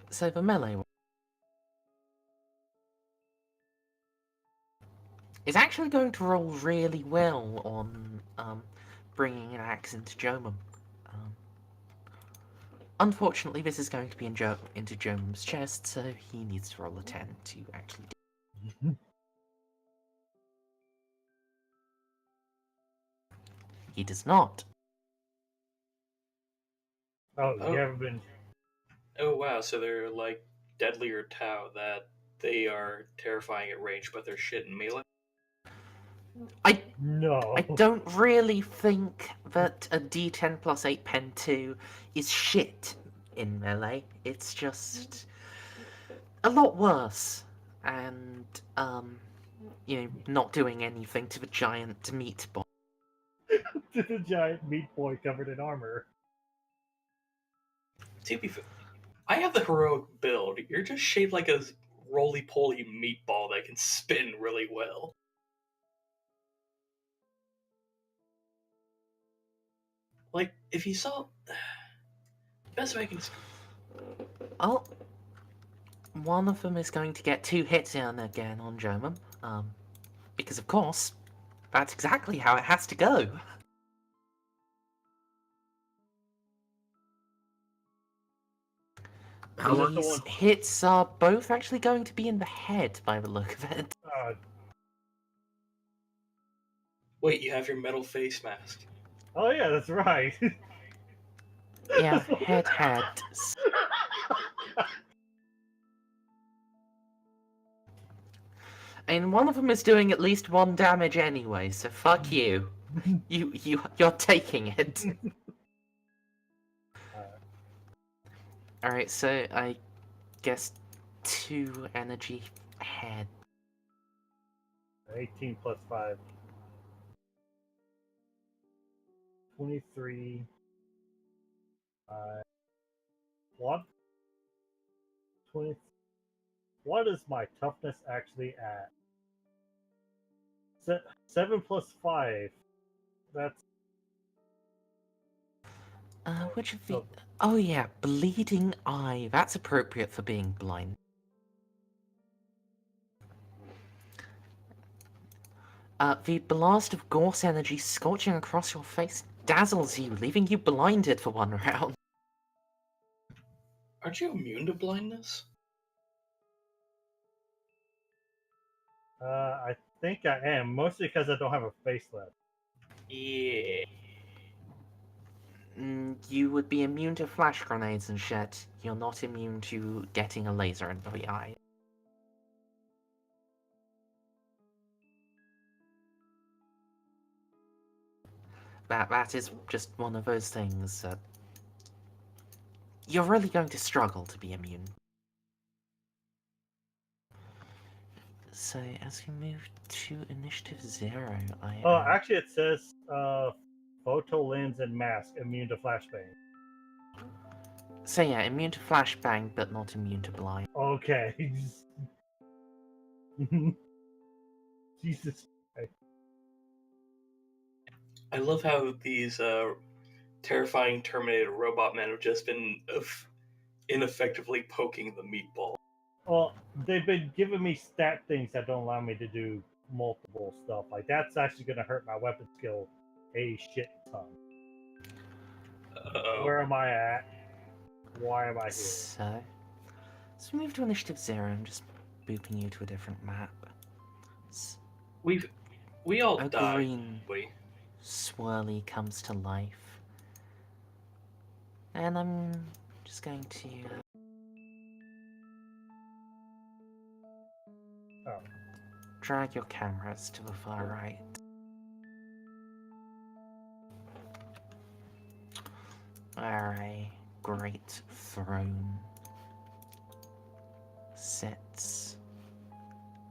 [SPEAKER 4] So the melee one is actually going to roll really well on bringing an axe into Jomum. Unfortunately, this is going to be into Jomum's chest, so he needs to roll a 10 to actually do. He does not.
[SPEAKER 6] oh,
[SPEAKER 3] Oh.
[SPEAKER 6] you haven't been...
[SPEAKER 3] Oh wow, so they're like deadlier Tau that they are terrifying at range, but they're shit in melee?
[SPEAKER 6] No.
[SPEAKER 4] I don't really think that a D10 plus 8 pen 2 is shit in melee. It's just a lot worse. And, not doing anything to the giant meatball.
[SPEAKER 6] To the giant meat boy covered in armor.
[SPEAKER 3] To be fair, I have the heroic build. You're just shaped like a roly-poly meatball that can spin really well. Like, if you saw... Best way I can...
[SPEAKER 4] Oh, one of them is going to get 2 hits in again on German. Because of course, that's exactly how it has to go.
[SPEAKER 1] How long?
[SPEAKER 4] These hits are both actually going to be in the head by the look of it.
[SPEAKER 3] Wait, you have your metal face mask.
[SPEAKER 6] Oh yeah, that's right.
[SPEAKER 4] Yeah, head. And one of them is doing at least 1 damage anyway, so fuck you. You're taking it. Alright, so I guess 2 energy head.
[SPEAKER 6] 18 plus 5. 23. What? 20. What is my toughness actually at? 7 plus 5. That's...
[SPEAKER 4] Which of the... Oh yeah, bleeding eye. That's appropriate for being blind. The blast of Gorse energy scorching across your face dazzles you, leaving you blinded for 1 round.
[SPEAKER 3] Aren't you immune to blindness?
[SPEAKER 6] I think I am, mostly because I don't have a face left.
[SPEAKER 3] Yeah.
[SPEAKER 4] You would be immune to flash grenades and shit. You're not immune to getting a laser in the eye. That is just one of those things that you're really going to struggle to be immune. So, as we move to Initiative 0,
[SPEAKER 6] Oh, actually it says photo lens and mask immune to flashbang.
[SPEAKER 4] So yeah, immune to flashbang, but not immune to blind.
[SPEAKER 6] Okay. Jesus.
[SPEAKER 3] I love how these terrifying Terminator robot men have just been ineffectively poking the meatball.
[SPEAKER 6] Well, they've been giving me stat things that don't allow me to do multiple stuff. Like, that's actually going to hurt my weapon skill a shit ton. Where am I at? Why am I here?
[SPEAKER 4] So we move to Initiative 0. I'm just booping you to a different map.
[SPEAKER 3] We all
[SPEAKER 4] a
[SPEAKER 3] died.
[SPEAKER 4] Green swirly comes to life. And I'm just going to... drag your cameras to the far right. Where a great throne sits,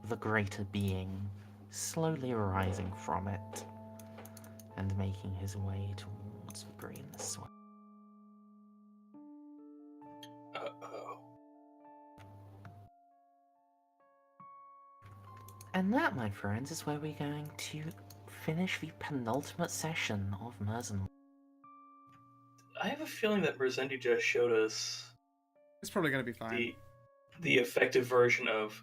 [SPEAKER 4] the greater being slowly rising from it and making his way towards the green swirl.
[SPEAKER 3] Uh-oh.
[SPEAKER 4] And that, my friends, is where we're going to finish the penultimate session of Merzendi.
[SPEAKER 3] I have a feeling that Merzendi just showed us...
[SPEAKER 2] It's probably going to be fine.
[SPEAKER 3] The effective version of,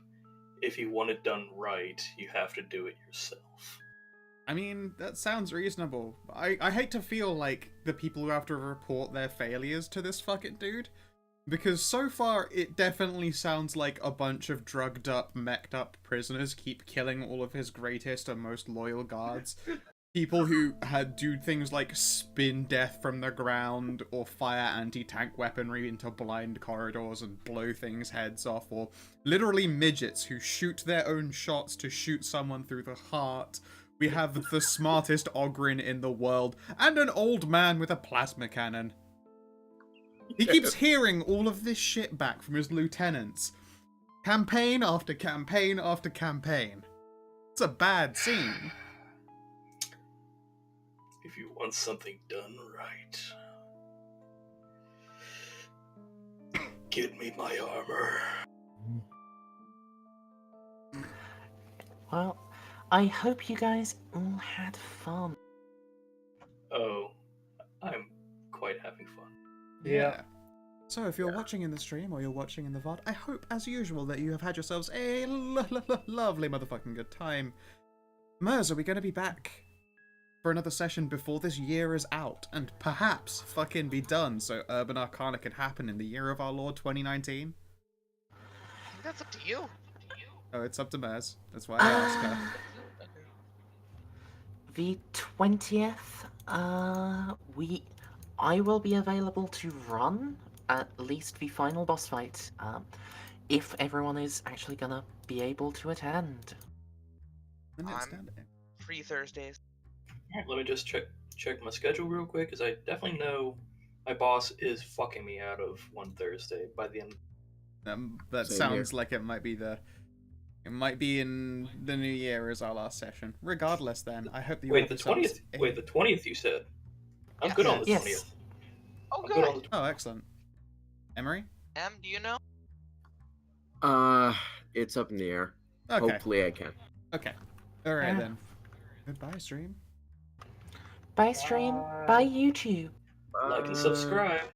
[SPEAKER 3] if you want it done right, you have to do it yourself.
[SPEAKER 2] I mean, that sounds reasonable. I hate to feel like the people who have to report their failures to this fucking dude. Because so far, it definitely sounds like a bunch of drugged up, mech'd up prisoners keep killing all of his greatest and most loyal guards. people who do things like spin death from the ground or fire anti-tank weaponry into blind corridors and blow things' heads off, or literally midgets who shoot their own shots to shoot someone through the heart. We have the smartest Ogrin in the world, and an old man with a plasma cannon. He keeps hearing all of this shit back from his lieutenants. Campaign after campaign after campaign. It's a bad scene.
[SPEAKER 3] If you want something done right, give me my armor.
[SPEAKER 4] Well, I hope you guys all had fun.
[SPEAKER 3] Oh, I'm quite having fun.
[SPEAKER 6] Yeah.
[SPEAKER 2] So if you're watching in the stream or you're watching in the VOD, I hope, as usual, that you have had yourselves a lovely motherfucking good time. Merz, are we going to be back for another session before this year is out and perhaps fucking be done so Urban Arcana can happen in the year of our Lord 2019?
[SPEAKER 5] I think that's up to you.
[SPEAKER 2] Oh, it's up to Merz. That's why I asked her.
[SPEAKER 4] The 20th, I will be available to run at least the final boss fight, if everyone is actually gonna be able to attend.
[SPEAKER 2] I'm
[SPEAKER 5] Free Thursdays.
[SPEAKER 3] Alright, let me just check my schedule real quick, because I definitely know my boss is fucking me out of one Thursday by the end.
[SPEAKER 2] That
[SPEAKER 1] Same
[SPEAKER 2] sounds
[SPEAKER 1] here.
[SPEAKER 2] like it might be in the new year as our last session. Regardless, then I hope that you
[SPEAKER 3] Wait,
[SPEAKER 2] have
[SPEAKER 3] the
[SPEAKER 2] yourselves
[SPEAKER 3] 20th?
[SPEAKER 2] a-
[SPEAKER 3] Wait, the 20th you said? I'm
[SPEAKER 5] Yes.
[SPEAKER 3] good on the
[SPEAKER 4] Yes.
[SPEAKER 3] 20th.
[SPEAKER 5] Oh,
[SPEAKER 3] I'm
[SPEAKER 5] good.
[SPEAKER 3] good on the
[SPEAKER 2] Oh, excellent. Emery?
[SPEAKER 5] Em, do you know?
[SPEAKER 1] It's up in the air.
[SPEAKER 2] Okay.
[SPEAKER 1] Hopefully I can.
[SPEAKER 2] Okay. All right
[SPEAKER 4] Yeah.
[SPEAKER 2] then. Goodbye, stream.
[SPEAKER 4] Bye stream, bye YouTube.
[SPEAKER 3] like and subscribe.